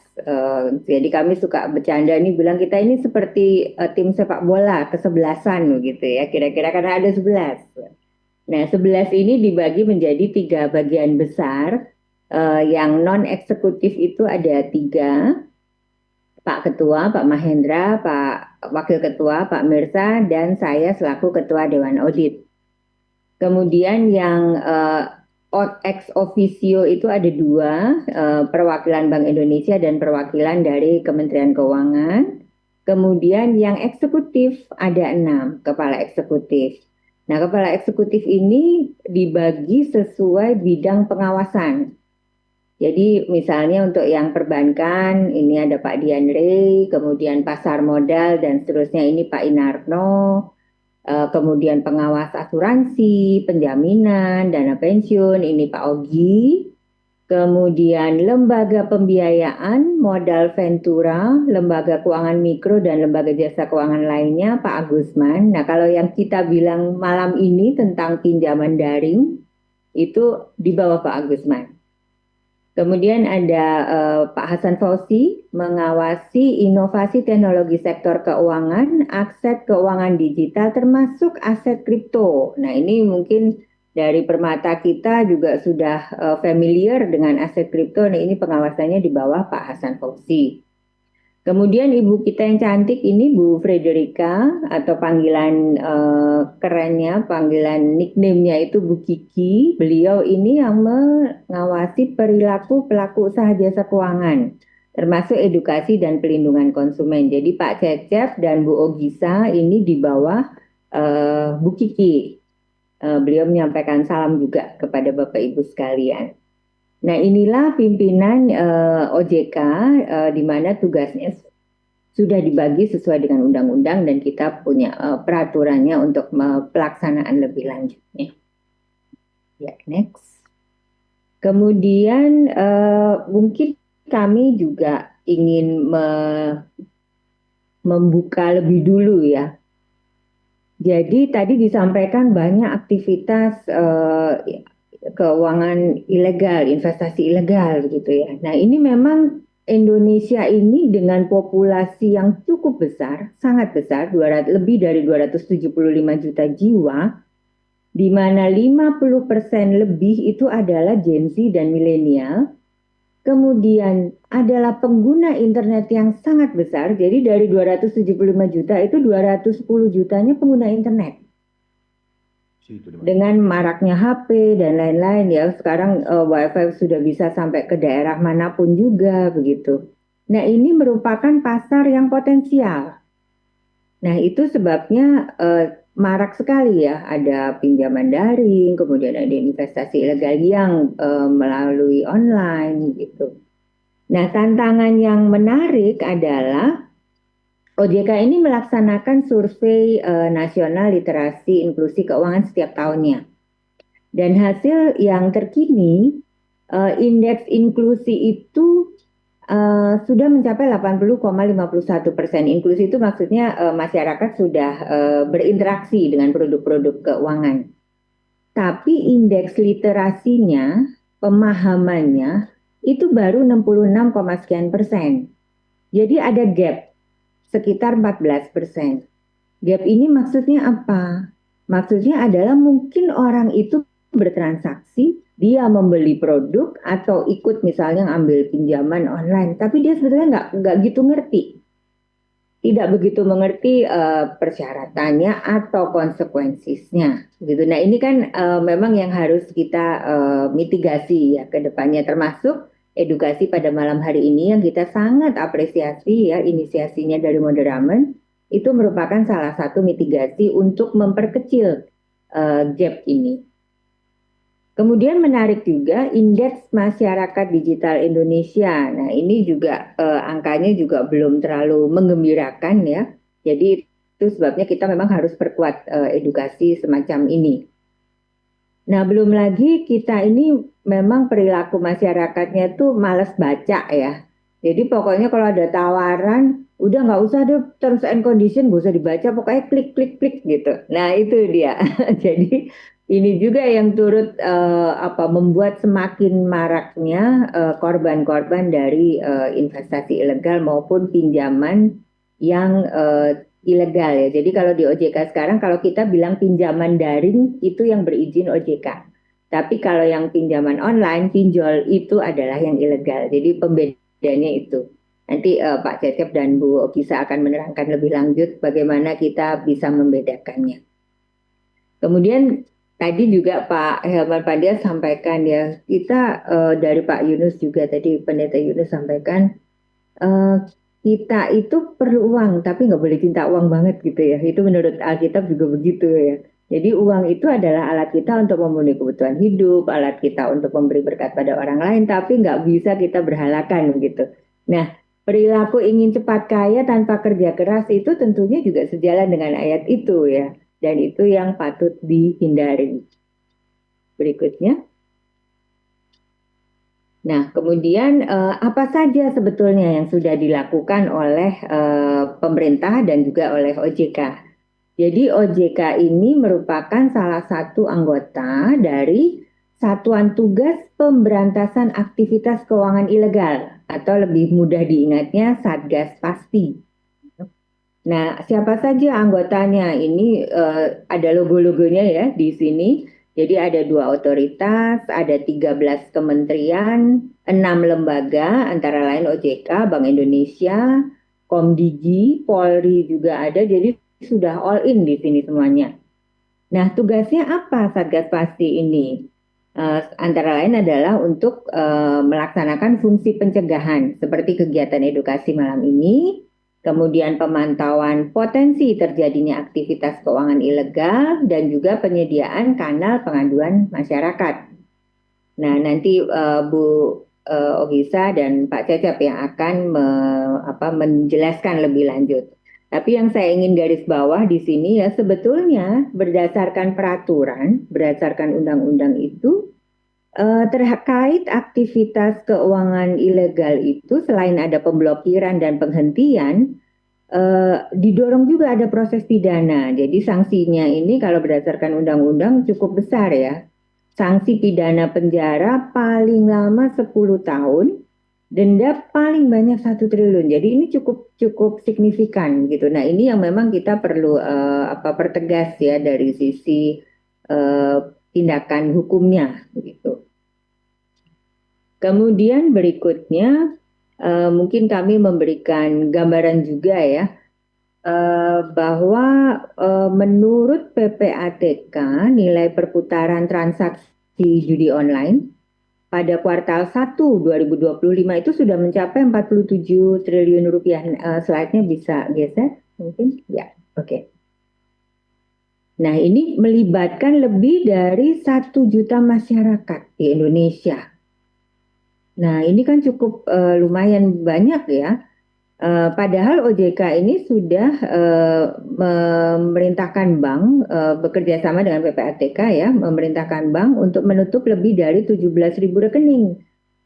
jadi kami suka bercanda nih bilang kita ini seperti tim sepak bola kesebelasan gitu ya, kira-kira karena ada 11. Nah 11 ini dibagi menjadi 3 bagian besar, yang non-eksekutif itu ada 3, Pak Ketua, Pak Mahendra, Pak Wakil Ketua, Pak Mirsa, dan saya selaku Ketua Dewan Audit. Kemudian yang ex officio itu ada 2, perwakilan Bank Indonesia dan perwakilan dari Kementerian Keuangan. Kemudian yang eksekutif ada 6 kepala eksekutif. Nah, kepala eksekutif ini dibagi sesuai bidang pengawasan. Jadi misalnya untuk yang perbankan ini ada Pak Dian Rey, kemudian pasar modal dan seterusnya ini Pak Inarno. Kemudian pengawas asuransi, penjaminan, dana pensiun, ini Pak Ogi. Kemudian lembaga pembiayaan, modal Ventura, lembaga keuangan mikro, dan lembaga jasa keuangan lainnya Pak Agusman. Nah, kalau yang kita bilang malam ini tentang pinjaman daring, itu di bawah Pak Agusman. Kemudian ada Pak Hasan Fauzi mengawasi inovasi teknologi sektor keuangan, aset keuangan digital termasuk aset kripto. Nah ini mungkin dari Permata kita juga sudah familiar dengan aset kripto. Nah ini pengawasannya di bawah Pak Hasan Fauzi. Kemudian ibu kita yang cantik ini Bu Frederica atau panggilan kerennya, panggilan nickname-nya itu Bu Kiki. Beliau ini yang mengawasi perilaku pelaku usaha jasa keuangan, termasuk edukasi dan pelindungan konsumen. Jadi Pak Cecep dan Bu Ogisa ini di bawah Bu Kiki. Beliau menyampaikan salam juga kepada Bapak Ibu sekalian. Nah inilah pimpinan OJK di mana tugasnya sudah dibagi sesuai dengan undang-undang dan kita punya peraturannya untuk pelaksanaan lebih lanjutnya. Ya, next. Kemudian mungkin kami juga ingin membuka lebih dulu ya. Jadi tadi disampaikan banyak aktivitas keuangan ilegal, investasi ilegal gitu ya. Nah ini memang Indonesia ini dengan populasi yang cukup besar, sangat besar, lebih dari 275 juta jiwa, di mana 50% lebih itu adalah Gen Z dan milenial. Kemudian adalah pengguna internet yang sangat besar, jadi dari 275 juta itu 210 jutanya pengguna internet. Dengan maraknya HP dan lain-lain ya, sekarang WiFi sudah bisa sampai ke daerah manapun juga begitu. Nah ini merupakan pasar yang potensial. Nah itu sebabnya marak sekali ya, ada pinjaman daring, kemudian ada investasi ilegal yang melalui online gitu. Nah, tantangan yang menarik adalah OJK ini melaksanakan survei nasional literasi inklusi keuangan setiap tahunnya. Dan hasil yang terkini, indeks inklusi itu sudah mencapai 80,51%. Inklusi itu maksudnya masyarakat sudah berinteraksi dengan produk-produk keuangan. Tapi indeks literasinya, pemahamannya itu baru 66, sekian persen. Jadi ada gap sekitar 14%. Gap ini maksudnya apa? Maksudnya adalah mungkin orang itu bertransaksi, dia membeli produk atau ikut misalnya ngambil pinjaman online, tapi dia sebetulnya nggak gitu ngerti, tidak begitu mengerti persyaratannya atau konsekuensinya, gitu. Nah ini kan memang yang harus kita mitigasi ya ke depannya, termasuk edukasi pada malam hari ini yang kita sangat apresiasi ya inisiasinya dari Moderamen. Itu merupakan salah satu mitigasi untuk memperkecil gap ini. Kemudian menarik juga indeks masyarakat digital Indonesia. Nah ini juga angkanya juga belum terlalu menggembirakan ya. Jadi itu sebabnya kita memang harus perkuat edukasi semacam ini. Nah belum lagi kita ini memang perilaku masyarakatnya tuh males baca ya. Jadi pokoknya kalau ada tawaran, udah nggak usah deh terms and condition, nggak usah dibaca, pokoknya klik klik klik gitu. Nah itu dia. Jadi ini juga yang turut membuat semakin maraknya korban-korban dari investasi ilegal maupun pinjaman yang ilegal ya. Jadi kalau di OJK sekarang kalau kita bilang pinjaman daring itu yang berizin OJK. Tapi kalau yang pinjaman online, pinjol itu adalah yang ilegal. Jadi pembedanya itu. Nanti Pak Cecep dan Bu Ogisa akan menerangkan lebih lanjut bagaimana kita bisa membedakannya. Kemudian tadi juga Pak Helman Pandia sampaikan ya, kita dari Pak Yunus juga tadi Pendeta Yunus sampaikan, kita itu perlu uang, tapi nggak boleh cinta uang banget gitu ya. Itu menurut Alkitab juga begitu ya. Jadi uang itu adalah alat kita untuk memenuhi kebutuhan hidup, alat kita untuk memberi berkat pada orang lain, tapi nggak bisa kita berhalakan begitu. Nah, perilaku ingin cepat kaya tanpa kerja keras itu tentunya juga sejalan dengan ayat itu ya. Dan itu yang patut dihindari. Berikutnya. Nah, kemudian apa saja sebetulnya yang sudah dilakukan oleh pemerintah dan juga oleh OJK? Jadi OJK ini merupakan salah satu anggota dari Satuan Tugas Pemberantasan Aktivitas Keuangan Ilegal atau lebih mudah diingatnya Satgas Pasti. Nah, siapa saja anggotanya? Ini ada logo-logonya ya di sini. Jadi ada 2 otoritas, ada 13 kementerian, 6 lembaga, antara lain OJK, Bank Indonesia, Komdigi, Polri juga ada. Jadi sudah all in di sini semuanya. Nah, tugasnya apa Satgas Pasti ini? Antara lain adalah untuk melaksanakan fungsi pencegahan seperti kegiatan edukasi malam ini, kemudian pemantauan potensi terjadinya aktivitas keuangan ilegal, dan juga penyediaan kanal pengaduan masyarakat. Nah, nanti Bu Ogisa dan Pak Cecep yang akan menjelaskan lebih lanjut. Tapi yang saya ingin garis bawah di sini ya sebetulnya berdasarkan peraturan, berdasarkan undang-undang itu terkait aktivitas keuangan ilegal itu selain ada pemblokiran dan penghentian, didorong juga ada proses pidana. Jadi sanksinya ini kalau berdasarkan undang-undang cukup besar ya. Sanksi pidana penjara paling lama 10 tahun, denda paling banyak 1 triliun. Jadi ini cukup signifikan gitu. Nah ini yang memang kita perlu pertegas ya dari sisi tindakan hukumnya gitu. Kemudian berikutnya mungkin kami memberikan gambaran juga ya bahwa menurut PPATK nilai perputaran transaksi judi online pada kuartal 1 2025 itu sudah mencapai 47 triliun rupiah. Slide-nya bisa geser mungkin? Ya, oke. Nah, ini melibatkan lebih dari 1 juta masyarakat di Indonesia. Nah, ini kan cukup lumayan banyak ya. Padahal OJK ini sudah memerintahkan bank bekerja sama dengan PPATK ya, memerintahkan bank untuk menutup lebih dari 17.000 rekening.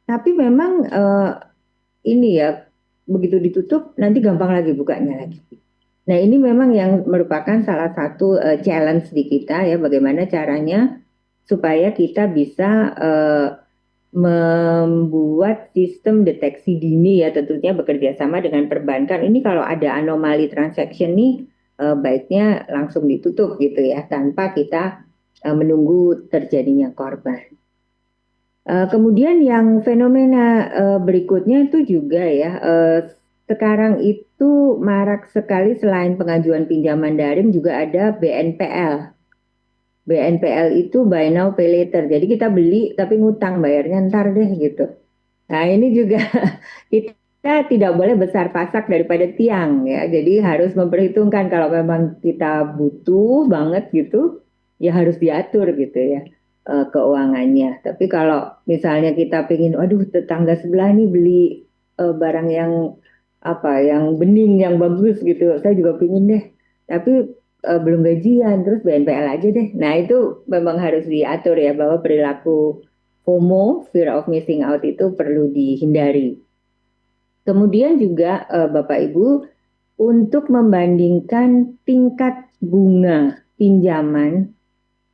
Tapi memang ini ya, begitu ditutup nanti gampang lagi bukanya lagi. Nah, ini memang yang merupakan salah satu challenge di kita ya, bagaimana caranya supaya kita bisa membuat sistem deteksi dini ya, tentunya bekerja sama dengan perbankan. Ini kalau ada anomali transaction nih, baiknya langsung ditutup gitu ya, tanpa kita menunggu terjadinya korban. Kemudian yang fenomena berikutnya itu juga ya, sekarang itu marak sekali selain pengajuan pinjaman daring juga ada BNPL. BNPL itu buy now pay later. Jadi kita beli tapi ngutang, bayarnya ntar deh gitu. Nah, ini juga kita tidak boleh besar pasak daripada tiang ya. Jadi harus memperhitungkan kalau memang kita butuh banget gitu, ya harus diatur gitu ya keuangannya. Tapi kalau misalnya kita pengen, aduh tetangga sebelah nih beli barang yang apa, yang bening, yang bagus gitu, saya juga pengen deh. Tapi belum gajian, terus BNPL aja deh. Nah, itu memang harus diatur ya, bahwa perilaku FOMO, fear of missing out, itu perlu dihindari. Kemudian juga Bapak Ibu, untuk membandingkan tingkat bunga pinjaman,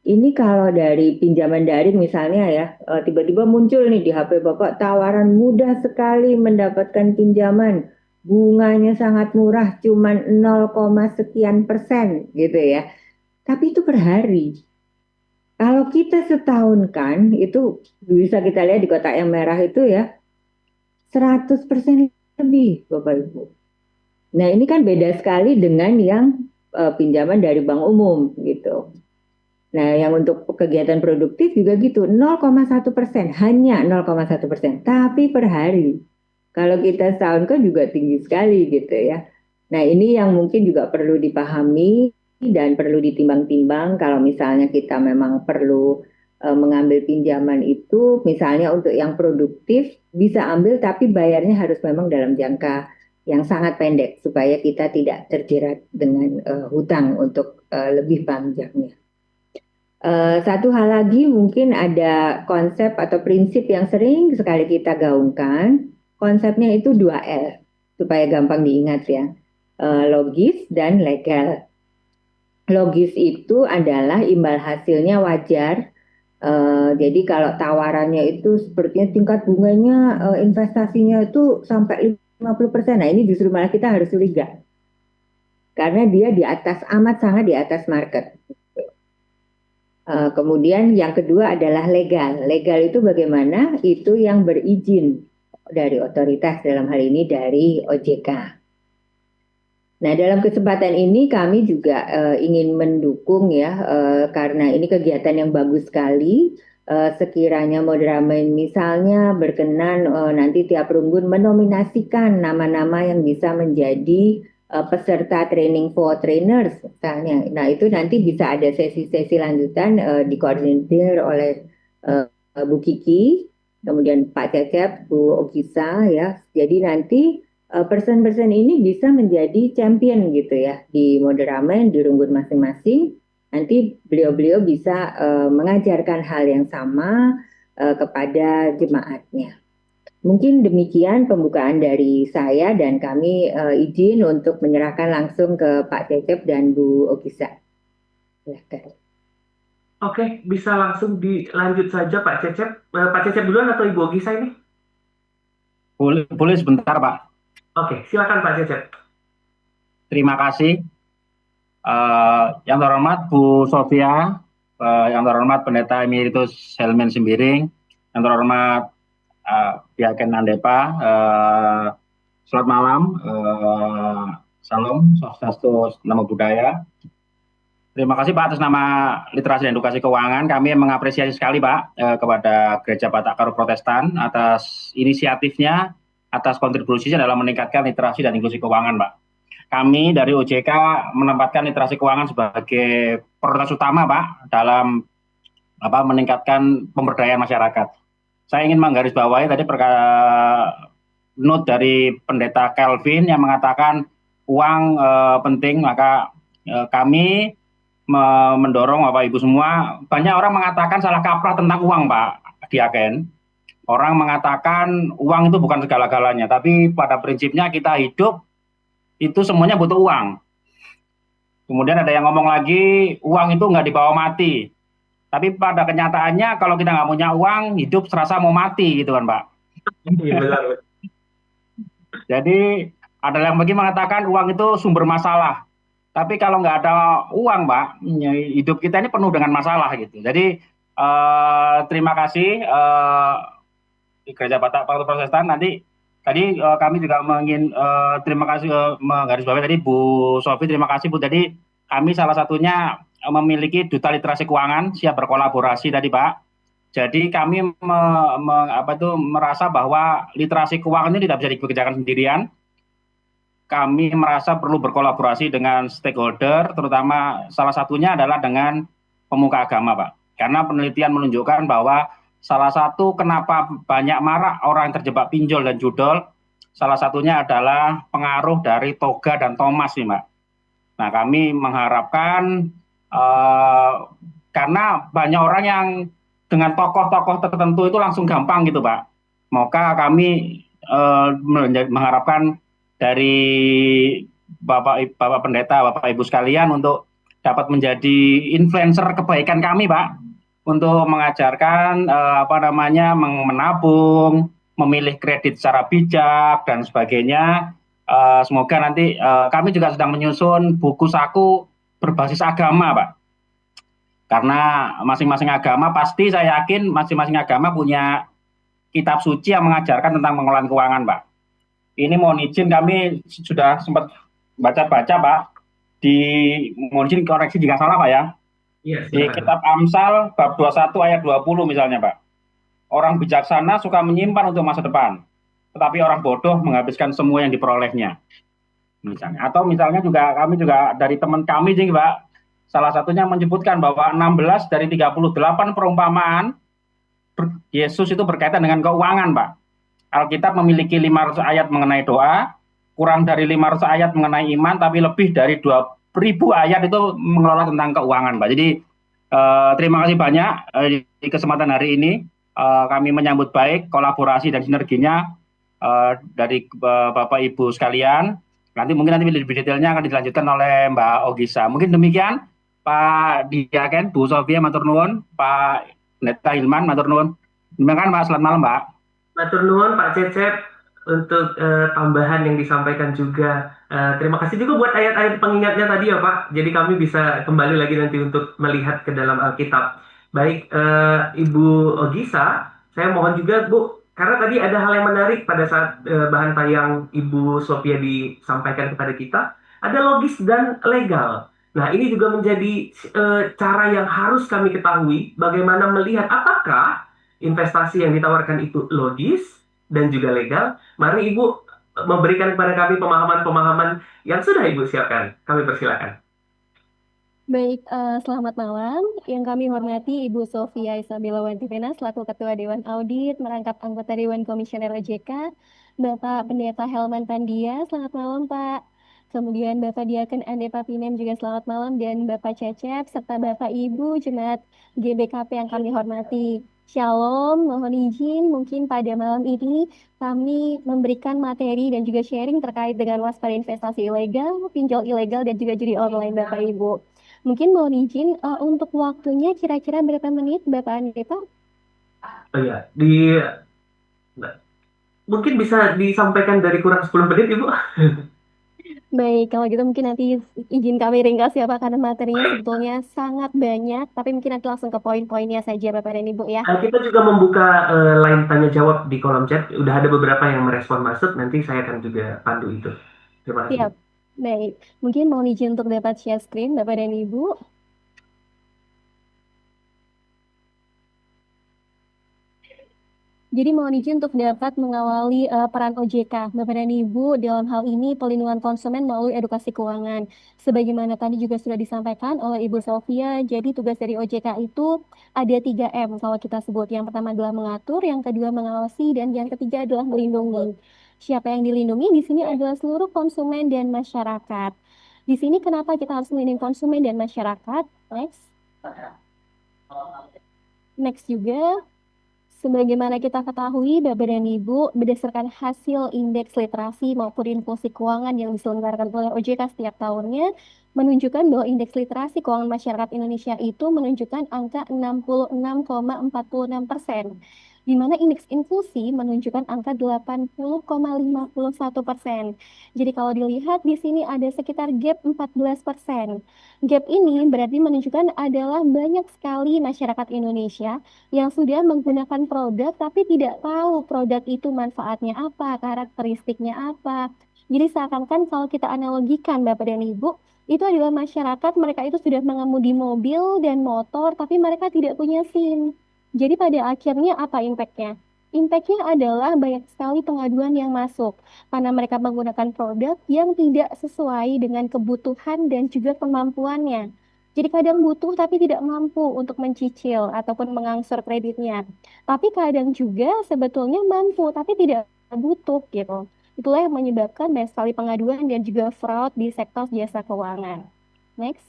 ini kalau dari pinjaman daring misalnya ya, tiba-tiba muncul nih di HP Bapak tawaran mudah sekali mendapatkan pinjaman, bunganya sangat murah, cuman 0, sekian persen gitu ya. Tapi itu per hari. Kalau kita setahun kan, itu bisa kita lihat di kotak yang merah itu ya, 100% lebih Bapak Ibu. Nah, ini kan beda sekali dengan yang pinjaman dari bank umum gitu. Nah, yang untuk kegiatan produktif juga gitu, 0,1%, hanya 0,1%, tapi per hari. Kalau kita setahun kan juga tinggi sekali gitu ya. Nah, ini yang mungkin juga perlu dipahami dan perlu ditimbang-timbang kalau misalnya kita memang perlu mengambil pinjaman itu, misalnya untuk yang produktif bisa ambil tapi bayarnya harus memang dalam jangka yang sangat pendek supaya kita tidak terjerat dengan hutang untuk lebih panjangnya. Satu hal lagi mungkin ada konsep atau prinsip yang sering sekali kita gaungkan. Konsepnya itu 2L supaya gampang diingat ya. Logis dan legal. Logis itu adalah imbal hasilnya wajar. Jadi kalau tawarannya itu sepertinya tingkat bunganya investasinya itu sampai 50%. Nah, ini justru malah kita harus curiga. Karena dia di atas, amat sangat di atas market. Kemudian yang kedua adalah legal. Legal itu bagaimana? Itu yang berizin dari otoritas, dalam hal ini dari OJK. Nah, dalam kesempatan ini kami juga ingin mendukung ya, karena ini kegiatan yang bagus sekali. Sekiranya Modramen misalnya berkenan nanti tiap runggun menominasikan nama-nama yang bisa menjadi peserta training for trainers misalnya. Nah, itu nanti bisa ada sesi-sesi lanjutan dikoordinir oleh Bu Kiki, kemudian Pak Cecep, Bu Ogisa ya. Jadi nanti person-person ini bisa menjadi champion gitu ya di Modramen, di runggun masing-masing. Nanti beliau-beliau bisa mengajarkan hal yang sama kepada jemaatnya. Mungkin demikian pembukaan dari saya dan kami izin untuk menyerahkan langsung ke Pak Cecep dan Bu Ogisa. Silahkan. Oke, bisa langsung dilanjut saja Pak Cecep. Pak Cecep duluan atau Ibu Ogisa ini? Boleh sebentar, Pak. Oke, silakan Pak Cecep. Terima kasih. Yang terhormat Bu Sofia, yang terhormat Pendeta Emeritus Helmen Simbiring, yang terhormat pihak Nandepa, selamat malam, salam, swastiastu, namo buddhaya. Terima kasih Pak atas nama Literasi dan Edukasi Keuangan. Kami mengapresiasi sekali Pak kepada Gereja Batak Karo Protestan atas inisiatifnya, atas kontribusinya dalam meningkatkan literasi dan inklusi keuangan Pak. kami dari OJK menempatkan literasi keuangan sebagai prioritas utama, Pak, dalam meningkatkan pemberdayaan masyarakat. Saya ingin menggarisbawahi tadi note dari Pendeta Kelvin yang mengatakan uang penting, maka kami mendorong Bapak Ibu semua. Banyak orang mengatakan salah kaprah tentang uang, Pak Diaken. Orang mengatakan uang itu bukan segala-galanya, tapi pada prinsipnya kita hidup itu semuanya butuh uang. Kemudian ada yang ngomong lagi, uang itu nggak dibawa mati. Tapi pada kenyataannya kalau kita nggak punya uang, hidup serasa mau mati gitu kan, Pak. Iya, benar. Jadi ada yang lagi mengatakan uang itu sumber masalah. Tapi kalau nggak ada uang, Pak, hidup kita ini penuh dengan masalah gitu. Jadi terima kasih di Gereja Batak Karo Protestan. Tadi kami juga ingin terima kasih menggarisbawahi tadi Bu Sofi, terima kasih Bu. Jadi kami salah satunya memiliki duta literasi keuangan, siap berkolaborasi tadi Pak. Jadi kami merasa bahwa literasi keuangan ini tidak bisa dikerjakan sendirian. Kami merasa perlu berkolaborasi dengan stakeholder, terutama salah satunya adalah dengan pemuka agama, Pak. Karena penelitian menunjukkan bahwa salah satu kenapa banyak marak orang yang terjebak pinjol dan judol, salah satunya adalah pengaruh dari toga dan Thomas nih, Mbak. Nah, kami mengharapkan karena banyak orang yang dengan tokoh-tokoh tertentu itu langsung gampang gitu, Pak. Maka kami mengharapkan dari Bapak Pendeta, Bapak Ibu sekalian untuk dapat menjadi influencer kebaikan kami, Pak. Untuk mengajarkan menabung, memilih kredit secara bijak dan sebagainya. Semoga nanti kami juga sedang menyusun buku saku berbasis agama, Pak. Karena masing-masing agama pasti saya yakin masing-masing agama punya kitab suci yang mengajarkan tentang pengelolaan keuangan, Pak. Ini mohon izin kami sudah sempat baca-baca, Pak. Mohon izin koreksi jika salah, Pak ya. Yes, di kitab Amsal bab 21 ayat 20 misalnya, Pak. Orang bijaksana suka menyimpan untuk masa depan, tetapi orang bodoh menghabiskan semua yang diperolehnya. Misalnya. Atau misalnya juga kami juga dari teman kami sih, Pak. Salah satunya menyebutkan bahwa 16 dari 38 perumpamaan Yesus itu berkaitan dengan keuangan, Pak. Alkitab memiliki 500 ayat mengenai doa, kurang dari 500 ayat mengenai iman, tapi lebih dari 2.000 ayat itu mengelola tentang keuangan, Pak. Jadi terima kasih banyak di kesempatan hari ini. Kami menyambut baik kolaborasi dan sinerginya dari Bapak Ibu sekalian. Mungkin lebih detailnya akan dilanjutkan oleh Mbak Ogisa. Mungkin demikian, Pak Diaken, Bu Sofia, matur nuwun, Pak Pendeta Hilman, matur nuwun. Demikian, Pak. Selamat malam, Pak. Matur nuwun Pak Cecep untuk tambahan yang disampaikan juga. Terima kasih juga buat ayat-ayat pengingatnya tadi ya Pak. Jadi kami bisa kembali lagi nanti untuk melihat ke dalam Alkitab. Baik, Ibu Ogisa, saya mohon juga Bu, karena tadi ada hal yang menarik pada saat bahan tayang Ibu Sophia disampaikan kepada kita, ada logis dan legal. Nah, ini juga menjadi cara yang harus kami ketahui, bagaimana melihat apakah investasi yang ditawarkan itu logis dan juga legal. Mari Ibu memberikan kepada kami pemahaman-pemahaman yang sudah Ibu siapkan. Kami persilakan. Baik, selamat malam. Yang kami hormati Ibu Sofia Isabella Wantivena selaku Ketua Dewan Audit, merangkap anggota Dewan Komisioner OJK, Bapak Pendeta Helman Pandia, selamat malam Pak. Kemudian Bapak Diaken Ande Papinem juga selamat malam, dan Bapak Cecep, serta Bapak Ibu Jemaat GBKP yang kami hormati. Shalom, mohon izin mungkin pada malam ini kami memberikan materi dan juga sharing terkait dengan waspada investasi ilegal, pinjol ilegal, dan juga judi online Bapak Ibu. Mungkin mohon izin untuk waktunya kira-kira berapa menit Bapak Ande Pak? Oh ya, mungkin bisa disampaikan dari kurang 10 menit Ibu. Baik, kalau gitu mungkin nanti izin kami ringkas ya Pak, karena materinya sebetulnya sangat banyak, tapi mungkin nanti langsung ke poin-poinnya saja Bapak dan Ibu ya. Kita juga membuka line tanya jawab di kolom chat. Udah ada beberapa yang merespon masuk, nanti saya akan juga pandu itu. Terima kasih. Siap. Baik, mungkin mohon izin untuk dapat share screen Bapak dan Ibu. Jadi mohon izin untuk dapat mengawali peran OJK, Bapak dan Ibu, dalam hal ini pelindungan konsumen melalui edukasi keuangan. Sebagaimana tadi juga sudah disampaikan oleh Ibu Sofia, jadi tugas dari OJK itu ada 3M kalau kita sebut. Yang pertama adalah mengatur, yang kedua mengawasi, dan yang ketiga adalah melindungi. Siapa yang dilindungi di sini adalah seluruh konsumen dan masyarakat. Di sini kenapa kita harus melindungi konsumen dan masyarakat? Next. Next juga. Sebagaimana kita ketahui, Bapak dan Ibu, berdasarkan hasil indeks literasi maupun inklusi keuangan yang diselenggarakan oleh OJK setiap tahunnya, menunjukkan bahwa indeks literasi keuangan masyarakat Indonesia itu menunjukkan angka 66,46%, di mana indeks inklusi menunjukkan angka 80,51%. Jadi kalau dilihat di sini ada sekitar gap 14%. Gap ini berarti menunjukkan adalah banyak sekali masyarakat Indonesia yang sudah menggunakan produk tapi tidak tahu produk itu manfaatnya apa, karakteristiknya apa. Jadi seakan-akan kalau kita analogikan Bapak dan Ibu, itu adalah masyarakat mereka itu sudah mengemudi mobil dan motor tapi mereka tidak punya SIM. Jadi pada akhirnya apa impactnya? Impactnya adalah banyak sekali pengaduan yang masuk karena mereka menggunakan produk yang tidak sesuai dengan kebutuhan dan juga kemampuannya. Jadi kadang butuh tapi tidak mampu untuk mencicil ataupun mengangsur kreditnya. Tapi kadang juga sebetulnya mampu tapi tidak butuh gitu. Itulah yang menyebabkan banyak sekali pengaduan dan juga fraud di sektor jasa keuangan. Next.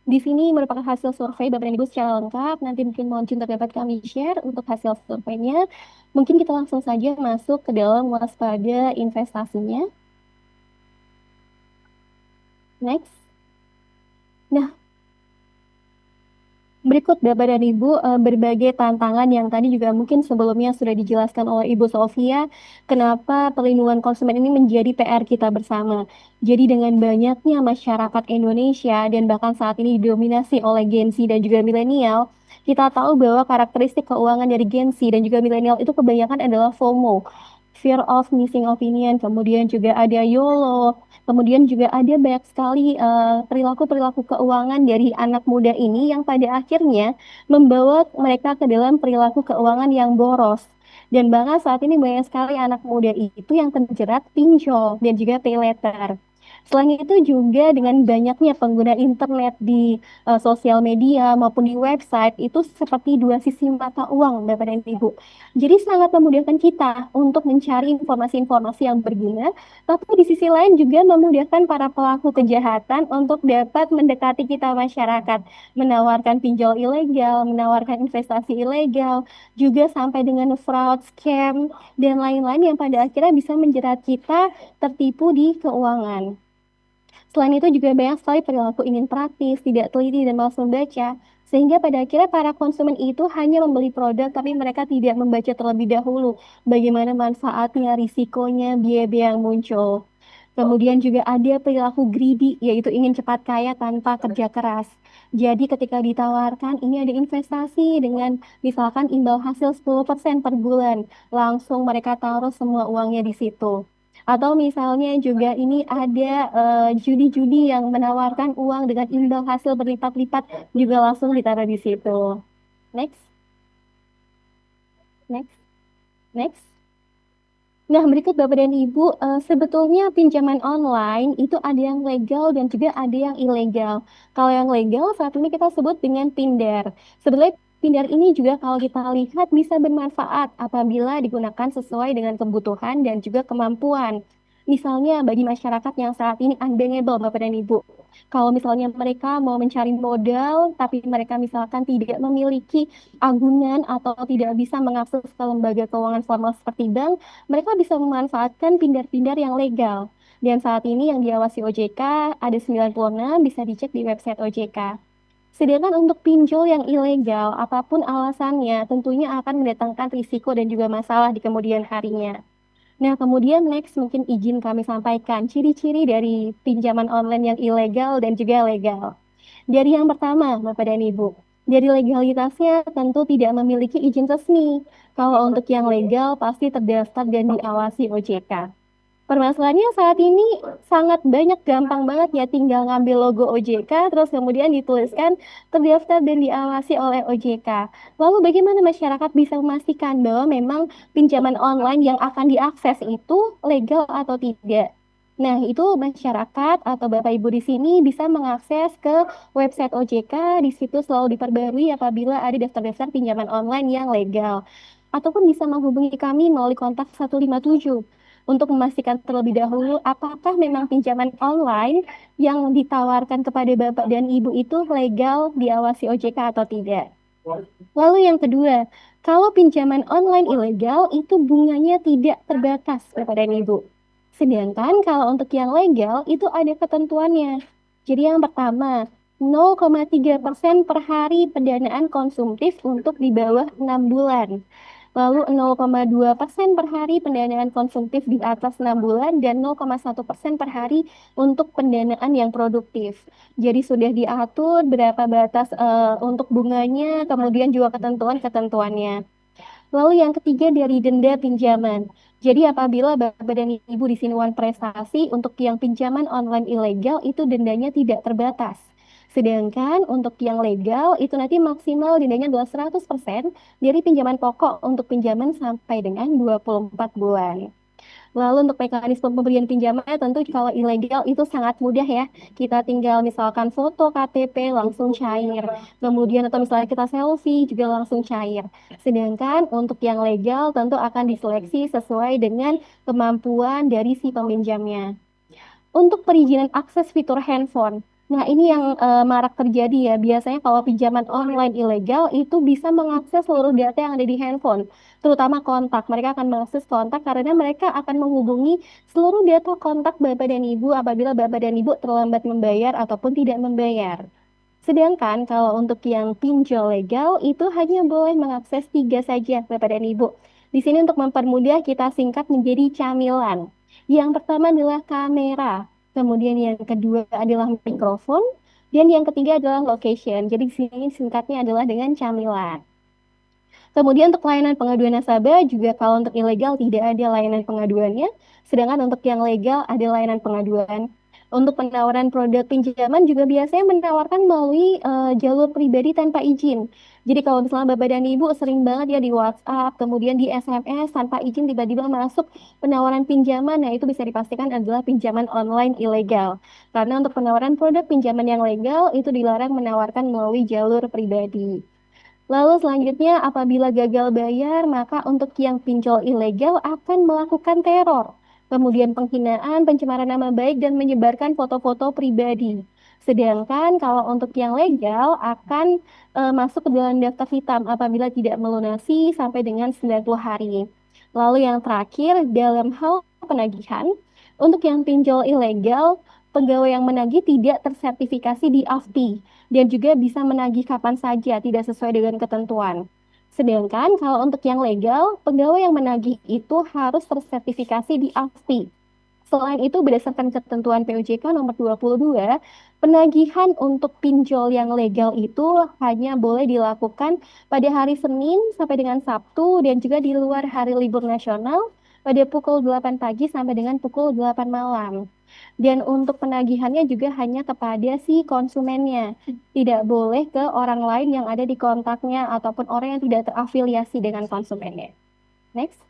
Di sini merupakan hasil survei Bapak dan Ibu secara lengkap. Nanti mungkin mohon izin dapat kami share untuk hasil surveinya. Mungkin kita langsung saja masuk ke dalam waspada investasinya. Next. Nah, berikut Bapak dan Ibu berbagai tantangan yang tadi juga mungkin sebelumnya sudah dijelaskan oleh Ibu Sofia, kenapa perlindungan konsumen ini menjadi PR kita bersama. Jadi dengan banyaknya masyarakat Indonesia dan bahkan saat ini didominasi oleh Gen Z dan juga milenial, kita tahu bahwa karakteristik keuangan dari Gen Z dan juga milenial itu kebanyakan adalah FOMO, fear of missing opinion, kemudian juga ada YOLO, kemudian juga ada banyak sekali perilaku-perilaku keuangan dari anak muda ini yang pada akhirnya membawa mereka ke dalam perilaku keuangan yang boros. Dan bahkan saat ini banyak sekali anak muda itu yang terjerat pinjol dan juga pay later. Selain itu juga dengan banyaknya pengguna internet di sosial media maupun di website itu seperti dua sisi mata uang Bapak dan Ibu. Jadi sangat memudahkan kita untuk mencari informasi-informasi yang berguna, tapi di sisi lain juga memudahkan para pelaku kejahatan untuk dapat mendekati kita masyarakat, menawarkan pinjol ilegal, menawarkan investasi ilegal, juga sampai dengan fraud, scam, dan lain-lain yang pada akhirnya bisa menjerat kita tertipu di keuangan. Selain itu juga banyak sekali perilaku ingin praktis, tidak teliti, dan malas membaca, sehingga pada akhirnya para konsumen itu hanya membeli produk tapi mereka tidak membaca terlebih dahulu bagaimana manfaatnya, risikonya, biaya-biaya yang muncul. Kemudian juga ada perilaku greedy, yaitu ingin cepat kaya tanpa kerja keras. Jadi ketika ditawarkan ini ada investasi dengan misalkan imbal hasil 10% per bulan, langsung mereka taruh semua uangnya di situ. Atau misalnya juga ini ada judi-judi yang menawarkan uang dengan imbal hasil berlipat-lipat juga langsung ditaruh di situ. Next. Next. Next. Nah, berikut Bapak dan Ibu, sebetulnya pinjaman online itu ada yang legal dan juga ada yang ilegal. Kalau yang legal saat ini kita sebut dengan Pindar. Sebetulnya Pindar ini juga kalau kita lihat bisa bermanfaat apabila digunakan sesuai dengan kebutuhan dan juga kemampuan. Misalnya bagi masyarakat yang saat ini unbankable Bapak dan Ibu. Kalau misalnya mereka mau mencari modal tapi mereka misalkan tidak memiliki agunan atau tidak bisa mengakses ke lembaga keuangan formal seperti bank, mereka bisa memanfaatkan pindar-pindar yang legal. Dan saat ini yang diawasi OJK ada 96, bisa dicek di website OJK. Sedangkan untuk pinjol yang ilegal, apapun alasannya, tentunya akan mendatangkan risiko dan juga masalah di kemudian harinya. Nah, kemudian next mungkin izin kami sampaikan ciri-ciri dari pinjaman online yang ilegal dan juga legal. Dari yang pertama, Bapak dan Ibu, dari legalitasnya tentu tidak memiliki izin resmi. Kalau untuk yang legal pasti terdaftar dan diawasi OJK. Permasalahannya saat ini sangat banyak, gampang banget ya, tinggal ngambil logo OJK, terus kemudian dituliskan terdaftar dan diawasi oleh OJK. Lalu bagaimana masyarakat bisa memastikan bahwa memang pinjaman online yang akan diakses itu legal atau tidak? Nah, itu masyarakat atau Bapak Ibu di sini bisa mengakses ke website OJK, di situ selalu diperbarui apabila ada daftar-daftar pinjaman online yang legal. Ataupun bisa menghubungi kami melalui kontak 157 untuk memastikan terlebih dahulu apakah memang pinjaman online yang ditawarkan kepada Bapak dan Ibu itu legal diawasi OJK atau tidak. Lalu yang kedua, kalau pinjaman online ilegal itu bunganya tidak terbatas Bapak dan Ibu. Sedangkan kalau untuk yang legal itu ada ketentuannya. Jadi yang pertama, 0,3% per hari pendanaan konsumtif untuk di bawah 6 bulan. Lalu 0,2% per hari pendanaan konsumtif di atas 6 bulan dan 0,1% per hari untuk pendanaan yang produktif. Jadi sudah diatur berapa batas untuk bunganya, kemudian juga ketentuan-ketentuannya. Lalu yang ketiga dari denda pinjaman. Jadi apabila Bapak dan Ibu di Sinuan Prestasi untuk yang pinjaman online ilegal itu dendanya tidak terbatas. Sedangkan untuk yang legal itu nanti maksimal dendanya adalah 100% dari pinjaman pokok untuk pinjaman sampai dengan 24 bulan. Lalu untuk mekanisme pemberian pinjamannya tentu kalau ilegal itu sangat mudah ya. Kita tinggal misalkan foto KTP langsung cair. Kemudian atau misalnya kita selfie juga langsung cair. Sedangkan untuk yang legal tentu akan diseleksi sesuai dengan kemampuan dari si peminjamnya. Untuk perizinan akses fitur handphone. Nah, ini yang marak terjadi ya. Biasanya kalau pinjaman online ilegal itu bisa mengakses seluruh data yang ada di handphone, terutama kontak. Mereka akan mengakses kontak karena mereka akan menghubungi seluruh data kontak Bapak dan Ibu apabila Bapak dan Ibu terlambat membayar ataupun tidak membayar. Sedangkan kalau untuk yang pinjol legal itu hanya boleh mengakses 3 saja Bapak dan Ibu. Di sini untuk mempermudah kita singkat menjadi camilan. Yang pertama adalah kamera, kemudian yang kedua adalah mikrofon, dan yang ketiga adalah location. Jadi di sini singkatnya adalah dengan camilan. Kemudian untuk layanan pengaduan nasabah juga kalau untuk ilegal tidak ada layanan pengaduannya, sedangkan untuk yang legal ada layanan pengaduan. Untuk penawaran produk pinjaman juga biasanya menawarkan melalui jalur pribadi tanpa izin. Jadi kalau misalnya Bapak dan Ibu sering banget ya di WhatsApp, kemudian di SMS tanpa izin tiba-tiba masuk penawaran pinjaman, nah itu bisa dipastikan adalah pinjaman online ilegal. Karena untuk penawaran produk pinjaman yang legal itu dilarang menawarkan melalui jalur pribadi. Lalu selanjutnya apabila gagal bayar, maka untuk yang pinjol ilegal akan melakukan teror, kemudian penghinaan, pencemaran nama baik, dan menyebarkan foto-foto pribadi. Sedangkan kalau untuk yang legal akan masuk ke dalam daftar hitam apabila tidak melunasi sampai dengan 90 hari. Lalu yang terakhir dalam hal penagihan, untuk yang pinjol ilegal, pegawai yang menagih tidak tersertifikasi di AFPI dan juga bisa menagih kapan saja tidak sesuai dengan ketentuan. Sedangkan kalau untuk yang legal, pegawai yang menagih itu harus tersertifikasi di AFPI. Selain itu, berdasarkan ketentuan POJK nomor 22, penagihan untuk pinjol yang legal itu hanya boleh dilakukan pada hari Senin sampai dengan Sabtu dan juga di luar hari libur nasional pada pukul 8 pagi sampai dengan pukul 8 malam. Dan untuk penagihannya juga hanya kepada si konsumennya. Tidak boleh ke orang lain yang ada di kontaknya ataupun orang yang tidak terafiliasi dengan konsumennya. Next.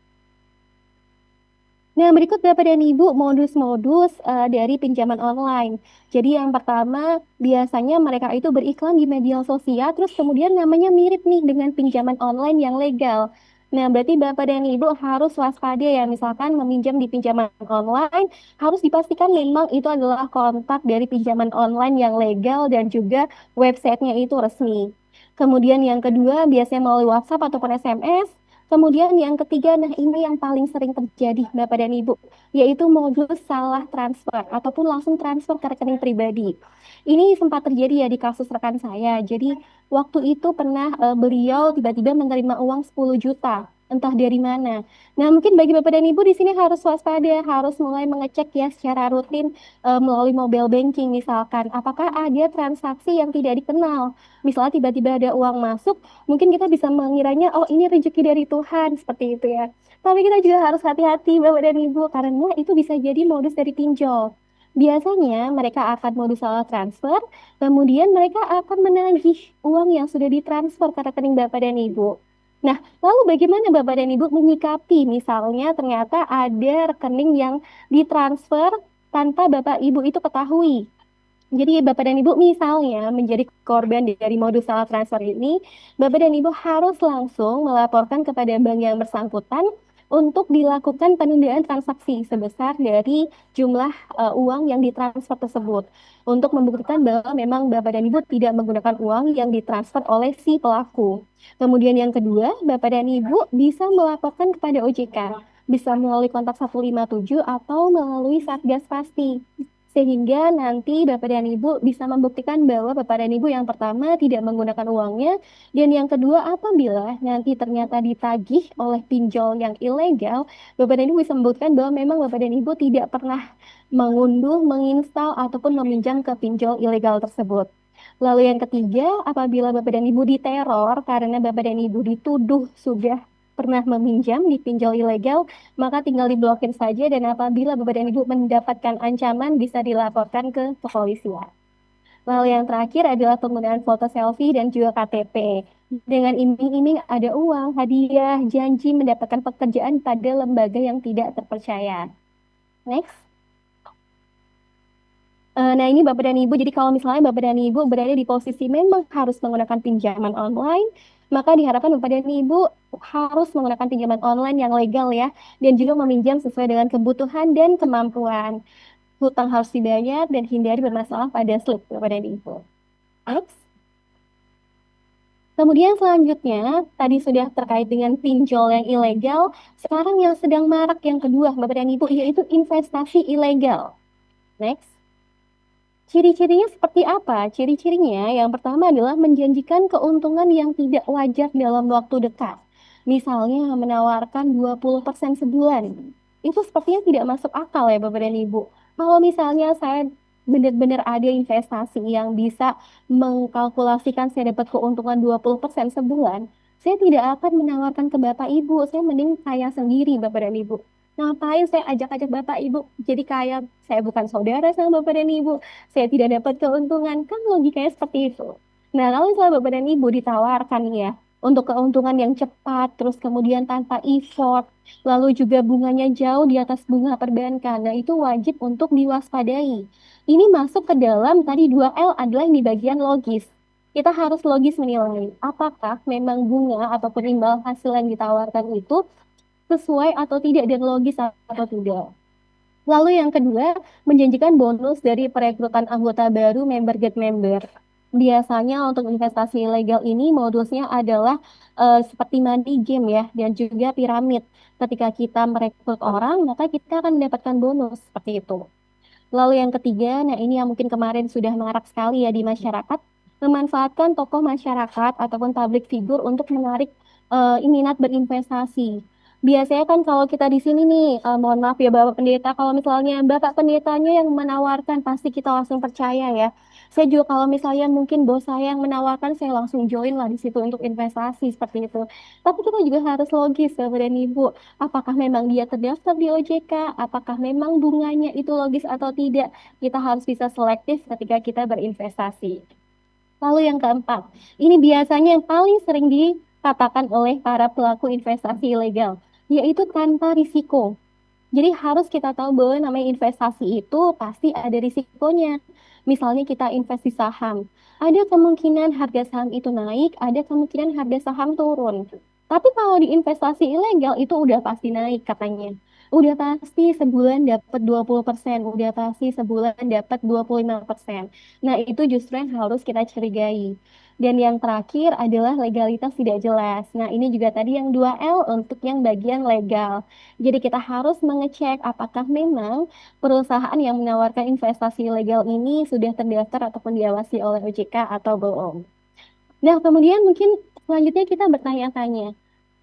Nah, berikut Bapak dan Ibu modus-modus dari pinjaman online. Jadi yang pertama, biasanya mereka itu beriklan di media sosial, terus kemudian namanya mirip nih dengan pinjaman online yang legal. Nah, berarti Bapak dan Ibu harus waspada ya, misalkan meminjam di pinjaman online, harus dipastikan memang itu adalah kontak dari pinjaman online yang legal dan juga websitenya itu resmi. Kemudian yang kedua, biasanya melalui WhatsApp ataupun SMS. Kemudian yang ketiga, nah ini yang paling sering terjadi Bapak dan Ibu, yaitu modus salah transfer ataupun langsung transfer ke rekening pribadi. Ini sempat terjadi ya di kasus rekan saya. Jadi waktu itu pernah beliau tiba-tiba menerima uang 10 juta. entah dari mana. Nah, mungkin bagi Bapak dan Ibu di sini harus waspada, harus mulai mengecek ya secara rutin melalui mobile banking misalkan, apakah ada transaksi yang tidak dikenal. Misalnya tiba-tiba ada uang masuk, mungkin kita bisa mengiranya, oh ini rezeki dari Tuhan, seperti itu ya. Tapi kita juga harus hati-hati Bapak dan Ibu, karena itu bisa jadi modus dari pinjol. Biasanya mereka akan modus salah transfer, kemudian mereka akan menagih uang yang sudah ditransfer ke rekening Bapak dan Ibu. Nah, lalu bagaimana Bapak dan Ibu menyikapi misalnya ternyata ada rekening yang ditransfer tanpa Bapak Ibu itu ketahui? Jadi Bapak dan Ibu misalnya menjadi korban dari modus salah transfer ini, Bapak dan Ibu harus langsung melaporkan kepada bank yang bersangkutan untuk dilakukan penundaan transaksi sebesar dari jumlah uang yang ditransfer tersebut untuk membuktikan bahwa memang Bapak dan Ibu tidak menggunakan uang yang ditransfer oleh si pelaku. Kemudian yang kedua, Bapak dan Ibu bisa melaporkan kepada OJK, bisa melalui kontak 157 atau melalui Satgas Pasti. Sehingga nanti Bapak dan Ibu bisa membuktikan bahwa Bapak dan Ibu yang pertama tidak menggunakan uangnya, dan yang kedua apabila nanti ternyata ditagih oleh pinjol yang ilegal, Bapak dan Ibu bisa membuktikan bahwa memang Bapak dan Ibu tidak pernah mengunduh, menginstal, ataupun meminjam ke pinjol ilegal tersebut. Lalu yang ketiga, apabila Bapak dan Ibu diteror karena Bapak dan Ibu dituduh sudah pernah meminjam di pinjol ilegal, maka tinggal diblokir saja dan apabila Bapak dan Ibu mendapatkan ancaman bisa dilaporkan ke kepolisian. Lalu yang terakhir adalah penggunaan foto selfie dan juga KTP. Dengan iming-iming ada uang, hadiah, janji mendapatkan pekerjaan pada lembaga yang tidak terpercaya. Next. Nah ini Bapak dan Ibu, jadi kalau misalnya Bapak dan Ibu berada di posisi memang harus menggunakan pinjaman online, maka diharapkan Bapak dan Ibu harus menggunakan pinjaman online yang legal ya, dan juga meminjam sesuai dengan kebutuhan dan kemampuan. Hutang harus dibayar dan hindari bermasalah pada slip Bapak dan Ibu. Next. Kemudian selanjutnya, tadi sudah terkait dengan pinjol yang ilegal, sekarang yang sedang marak yang kedua Bapak dan Ibu, yaitu investasi ilegal. Next. Ciri-cirinya seperti apa? Ciri-cirinya yang pertama adalah menjanjikan keuntungan yang tidak wajar dalam waktu dekat. Misalnya menawarkan 20% sebulan. Itu sepertinya tidak masuk akal ya Bapak dan Ibu. Kalau misalnya saya benar-benar ada investasi yang bisa mengkalkulasikan saya dapat keuntungan 20% sebulan, saya tidak akan menawarkan ke Bapak Ibu. Saya mending kaya sendiri Bapak dan Ibu. Ngapain saya ajak-ajak Bapak Ibu jadi kaya? Saya bukan saudara sama Bapak dan Ibu, saya tidak dapat keuntungan, kan logikanya seperti itu. Nah, kalau misalnya Bapak dan Ibu ditawarkan ya, untuk keuntungan yang cepat, terus kemudian tanpa effort, lalu juga bunganya jauh di atas bunga perbankan, nah itu wajib untuk diwaspadai. Ini masuk ke dalam tadi 2L adalah yang di bagian logis. Kita harus logis menilai apakah memang bunga ataupun imbal hasil yang ditawarkan itu sesuai atau tidak dan logis atau tidak. Lalu yang kedua, menjanjikan bonus dari perekrutan anggota baru member get member. Biasanya untuk investasi ilegal ini modusnya adalah seperti money game ya dan juga piramid. Ketika kita merekrut orang, maka kita akan mendapatkan bonus seperti itu. Lalu yang ketiga, nah ini yang mungkin kemarin sudah marak sekali ya di masyarakat, memanfaatkan tokoh masyarakat ataupun public figure untuk menarik minat berinvestasi. Biasanya kan kalau kita di sini nih, mohon maaf ya Bapak Pendeta, kalau misalnya Bapak Pendetanya yang menawarkan, pasti kita langsung percaya ya. Saya juga kalau misalnya mungkin bos saya yang menawarkan, saya langsung join lah di situ untuk investasi seperti itu. Tapi kita juga harus logis Bapak dan Ibu. Apakah memang dia terdaftar di OJK? Apakah memang bunganya itu logis atau tidak? Kita harus bisa selektif ketika kita berinvestasi. Lalu yang keempat, ini biasanya yang paling sering dikatakan oleh para pelaku investasi ilegal, yaitu tanpa risiko. Jadi harus kita tahu bahwa namanya investasi itu pasti ada risikonya. Misalnya kita invest di saham, ada kemungkinan harga saham itu naik, ada kemungkinan harga saham turun. Tapi kalau di investasi ilegal itu udah pasti naik katanya. Udah pasti sebulan dapat 20%, udah pasti sebulan dapat 25%. Nah, itu justru yang harus kita curigai. Dan yang terakhir adalah legalitas tidak jelas. Nah, ini juga tadi yang 2L untuk yang bagian legal. Jadi kita harus mengecek apakah memang perusahaan yang menawarkan investasi ilegal ini sudah terdaftar ataupun diawasi oleh OJK atau belum. Nah, kemudian mungkin selanjutnya kita bertanya-tanya,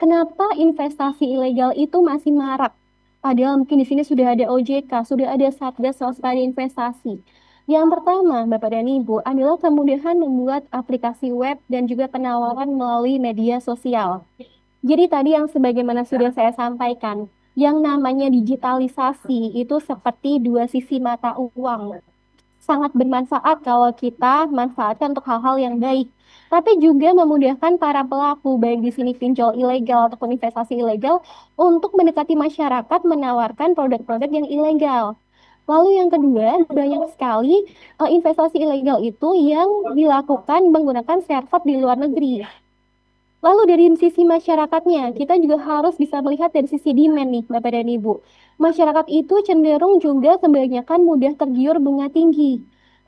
kenapa investasi ilegal itu masih marak? Padahal mungkin di sini sudah ada OJK, sudah ada Satgas Waspada Investasi. Yang pertama, Bapak dan Ibu, adalah kemudahan membuat aplikasi web dan juga penawaran melalui media sosial. Jadi tadi yang sebagaimana sudah saya sampaikan, yang namanya digitalisasi itu seperti dua sisi mata uang. Sangat bermanfaat kalau kita manfaatkan untuk hal-hal yang baik. Tapi juga memudahkan para pelaku, baik di sini pinjol ilegal ataupun investasi ilegal, untuk mendekati masyarakat menawarkan produk-produk yang ilegal. Lalu yang kedua, banyak sekali investasi ilegal itu yang dilakukan menggunakan server di luar negeri. Lalu dari sisi masyarakatnya, kita juga harus bisa melihat dari sisi demand nih, Bapak dan Ibu. Masyarakat itu cenderung juga kebanyakan mudah tergiur bunga tinggi.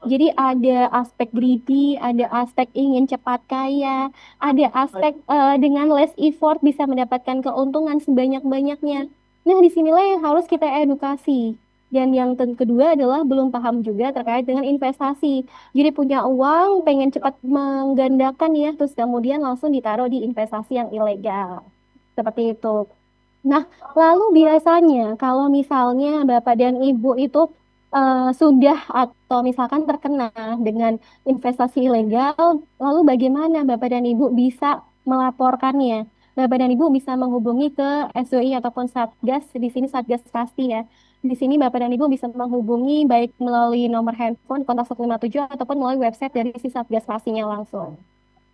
Jadi ada aspek greedy, ada aspek ingin cepat kaya, ada aspek dengan less effort bisa mendapatkan keuntungan sebanyak-banyaknya. Nah, disinilah yang harus kita edukasi. Dan yang kedua adalah belum paham juga terkait dengan investasi. Jadi punya uang, pengen cepat menggandakan ya, terus kemudian langsung ditaruh di investasi yang ilegal. Seperti itu. Nah, lalu biasanya kalau misalnya Bapak dan Ibu itu sudah atau misalkan terkena dengan investasi ilegal, lalu bagaimana Bapak dan Ibu bisa melaporkannya? Bapak dan Ibu bisa menghubungi ke SWI ataupun Satgas, di sini Satgas pasti ya. Di sini Bapak dan Ibu bisa menghubungi baik melalui nomor handphone kontak 157 ataupun melalui website dari si Satgas pastinya langsung.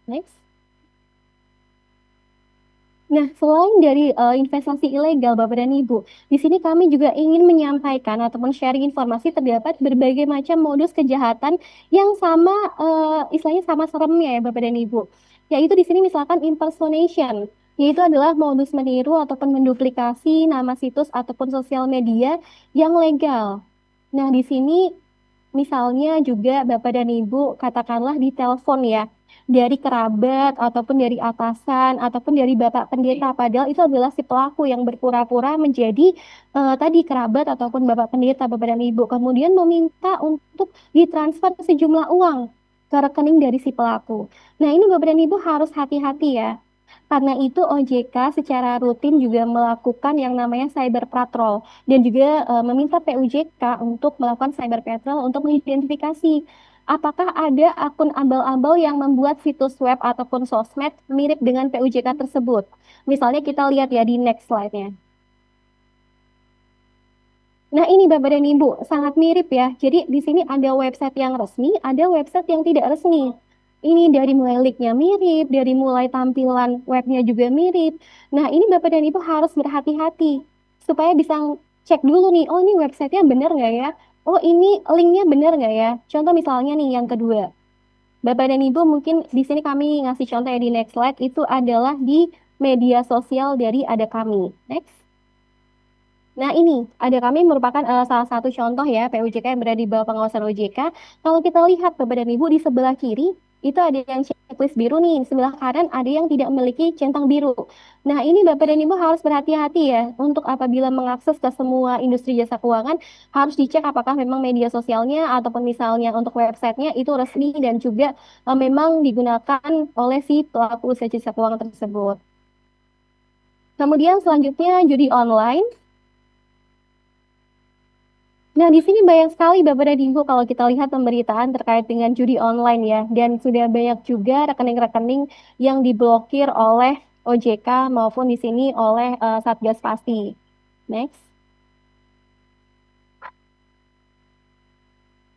Next. Nah, selain dari investasi ilegal, Bapak dan Ibu, di sini kami juga ingin menyampaikan ataupun sharing informasi terdapat berbagai macam modus kejahatan yang sama, istilahnya sama seremnya ya, Bapak dan Ibu. Yaitu di sini misalkan impersonation, yaitu adalah modus meniru ataupun menduplikasi nama situs ataupun sosial media yang legal. Nah, di sini misalnya juga Bapak dan Ibu katakanlah di telepon ya, dari kerabat ataupun dari atasan ataupun dari Bapak Pendeta, padahal itu adalah si pelaku yang berpura-pura menjadi tadi kerabat ataupun Bapak Pendeta, Bapak dan Ibu, kemudian meminta untuk ditransfer sejumlah uang ke rekening dari si pelaku. Nah, ini Bapak dan Ibu harus hati-hati ya. Karena itu OJK secara rutin juga melakukan yang namanya cyber patrol dan juga meminta PUJK untuk melakukan cyber patrol untuk mengidentifikasi apakah ada akun abal-abal yang membuat situs web ataupun sosmed mirip dengan PUJK tersebut. Misalnya kita lihat ya di next slide-nya. Nah, ini Bapak dan Ibu, sangat mirip ya. Jadi di sini ada website yang resmi, ada website yang tidak resmi. Ini dari mulai link-nya mirip, dari mulai tampilan webnya juga mirip. Nah, ini Bapak dan Ibu harus berhati-hati supaya bisa cek dulu nih, oh ini websitenya benar nggak ya? Oh ini linknya benar nggak ya? Contoh misalnya nih yang kedua. Bapak dan Ibu mungkin di sini kami ngasih contoh ya di next slide, itu adalah di media sosial dari Ada Kami. Next. Nah ini, Ada Kami merupakan salah satu contoh ya PUJK yang berada di bawah pengawasan OJK. Kalau kita lihat Bapak dan Ibu di sebelah kiri, itu ada yang checklist biru nih, sebelah kanan ada yang tidak memiliki centang biru. Nah ini Bapak dan Ibu harus berhati-hati ya, untuk apabila mengakses ke semua industri jasa keuangan, harus dicek apakah memang media sosialnya ataupun misalnya untuk websitenya itu resmi dan juga memang digunakan oleh si pelaku usaha jasa keuangan tersebut. Kemudian selanjutnya judi online. Nah, di sini banyak sekali Bapak dan Ibu kalau kita lihat pemberitaan terkait dengan judi online ya. Dan sudah banyak juga rekening-rekening yang diblokir oleh OJK maupun di sini oleh Satgas Pasti. Next.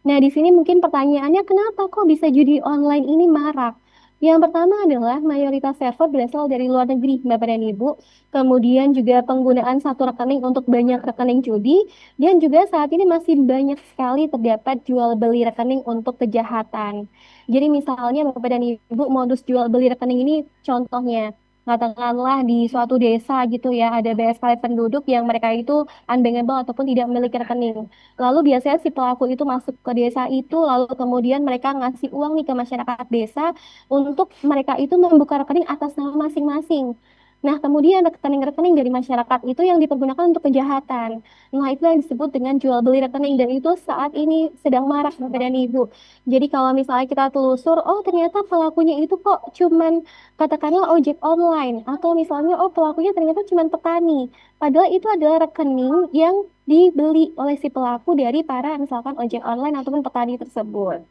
Nah, di sini mungkin pertanyaannya kenapa kok bisa judi online ini marak? Yang pertama adalah mayoritas server berasal dari luar negeri, Bapak dan Ibu. Kemudian juga penggunaan satu rekening untuk banyak rekening judi. Dan juga saat ini masih banyak sekali terdapat jual beli rekening untuk kejahatan. Jadi misalnya Bapak dan Ibu modus jual beli rekening ini contohnya. Katakanlah di suatu desa gitu ya, ada banyak sekali penduduk yang mereka itu unbankable ataupun tidak memiliki rekening. Lalu biasanya si pelaku itu masuk ke desa itu, lalu kemudian mereka ngasih uang nih ke masyarakat desa untuk mereka itu membuka rekening atas nama masing-masing. Nah, kemudian rekening-rekening dari masyarakat itu yang dipergunakan untuk kejahatan. Nah, itu yang disebut dengan jual beli rekening dan itu saat ini sedang marak Bapak dan Ibu. Jadi kalau misalnya kita telusur, oh ternyata pelakunya itu kok cuman katakanlah ojek online atau misalnya oh pelakunya ternyata cuman petani. Padahal itu adalah rekening yang dibeli oleh si pelaku dari para misalkan ojek online ataupun petani tersebut.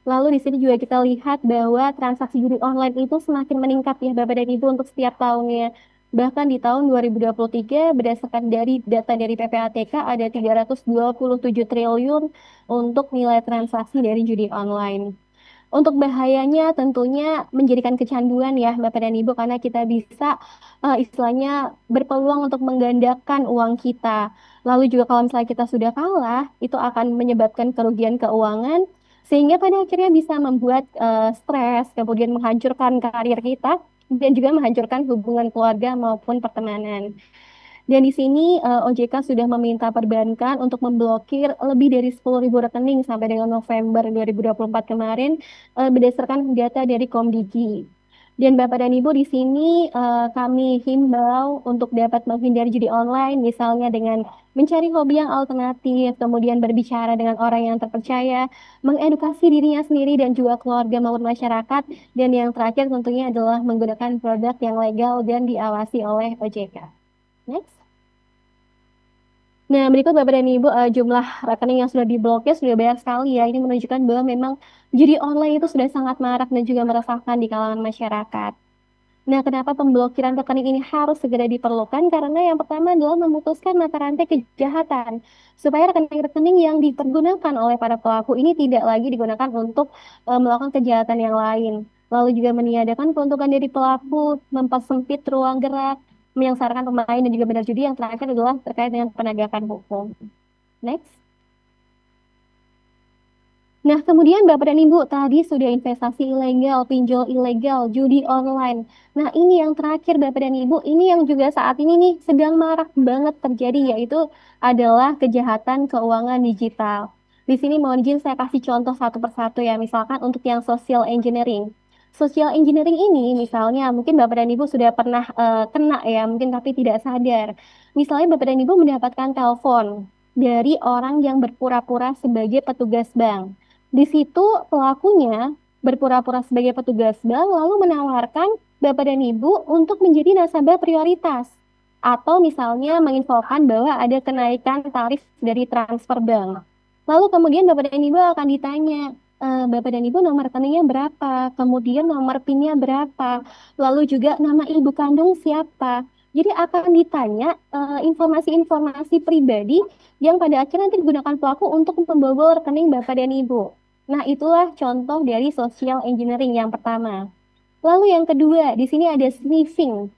Lalu di sini juga kita lihat bahwa transaksi judi online itu semakin meningkat ya Bapak dan Ibu untuk setiap tahunnya. Bahkan di tahun 2023 berdasarkan dari data dari PPATK ada 327 triliun untuk nilai transaksi dari judi online. Untuk bahayanya tentunya menjadikan kecanduan ya Bapak dan Ibu karena kita bisa istilahnya berpeluang untuk menggandakan uang kita. Lalu juga kalau misalnya kita sudah kalah, itu akan menyebabkan kerugian keuangan sehingga pada akhirnya bisa membuat stres, kemudian menghancurkan karir kita dan juga menghancurkan hubungan keluarga maupun pertemanan. Dan di sini OJK sudah meminta perbankan untuk memblokir lebih dari 10.000 rekening sampai dengan November 2024 kemarin berdasarkan data dari Komdigi. Dan Bapak dan Ibu di sini kami himbau untuk dapat menghindari judi online misalnya dengan mencari hobi yang alternatif, kemudian berbicara dengan orang yang terpercaya, mengedukasi dirinya sendiri dan juga keluarga maupun masyarakat, dan yang terakhir tentunya adalah menggunakan produk yang legal dan diawasi oleh OJK. Next. Nah, berikut Bapak dan Ibu jumlah rekening yang sudah diblokir sudah banyak sekali ya. Ini menunjukkan bahwa memang judi online itu sudah sangat marak dan juga meresahkan di kalangan masyarakat. Nah, kenapa pemblokiran rekening ini harus segera diperlukan? Karena yang pertama adalah memutuskan mata rantai kejahatan, supaya rekening-rekening yang dipergunakan oleh para pelaku ini tidak lagi digunakan untuk melakukan kejahatan yang lain. Lalu juga meniadakan keuntungan dari pelaku, mempersempit ruang gerak, menyengsarakan pemain dan juga bandar judi. Yang terakhir adalah terkait dengan penegakan hukum. Next. Nah, kemudian Bapak dan Ibu tadi sudah investasi ilegal, pinjol ilegal, judi online. Nah, ini yang terakhir Bapak dan Ibu, ini yang juga saat ini nih sedang marak banget terjadi yaitu adalah kejahatan keuangan digital. Di sini mohon izin saya kasih contoh satu persatu ya, misalkan untuk yang social engineering. Social engineering ini misalnya mungkin Bapak dan Ibu sudah pernah kena ya, mungkin tapi tidak sadar. Misalnya Bapak dan Ibu mendapatkan telepon dari orang yang berpura-pura sebagai petugas bank. Di situ pelakunya berpura-pura sebagai petugas bank lalu menawarkan Bapak dan Ibu untuk menjadi nasabah prioritas. Atau misalnya menginfokan bahwa ada kenaikan tarif dari transfer bank. Lalu kemudian Bapak dan Ibu akan ditanya, Bapak dan Ibu nomor rekeningnya berapa, kemudian nomor PIN-nya berapa, lalu juga nama ibu kandung siapa. Jadi akan ditanya informasi-informasi pribadi yang pada akhirnya nanti digunakan pelaku untuk membobol rekening Bapak dan Ibu. Nah, itulah contoh dari social engineering yang pertama. Lalu yang kedua, di sini ada sniffing.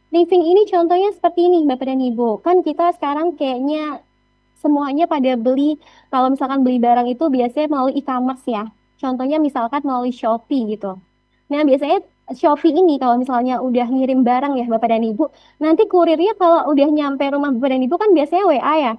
Sniffing ini contohnya seperti ini, Bapak dan Ibu. Kan kita sekarang kayaknya semuanya pada beli, kalau misalkan beli barang itu biasanya melalui e-commerce ya. Contohnya misalkan melalui Shopee gitu. Nah, biasanya Shopee ini kalau misalnya udah ngirim barang ya Bapak dan Ibu, nanti kurirnya kalau udah nyampe rumah Bapak dan Ibu kan biasanya WA ya.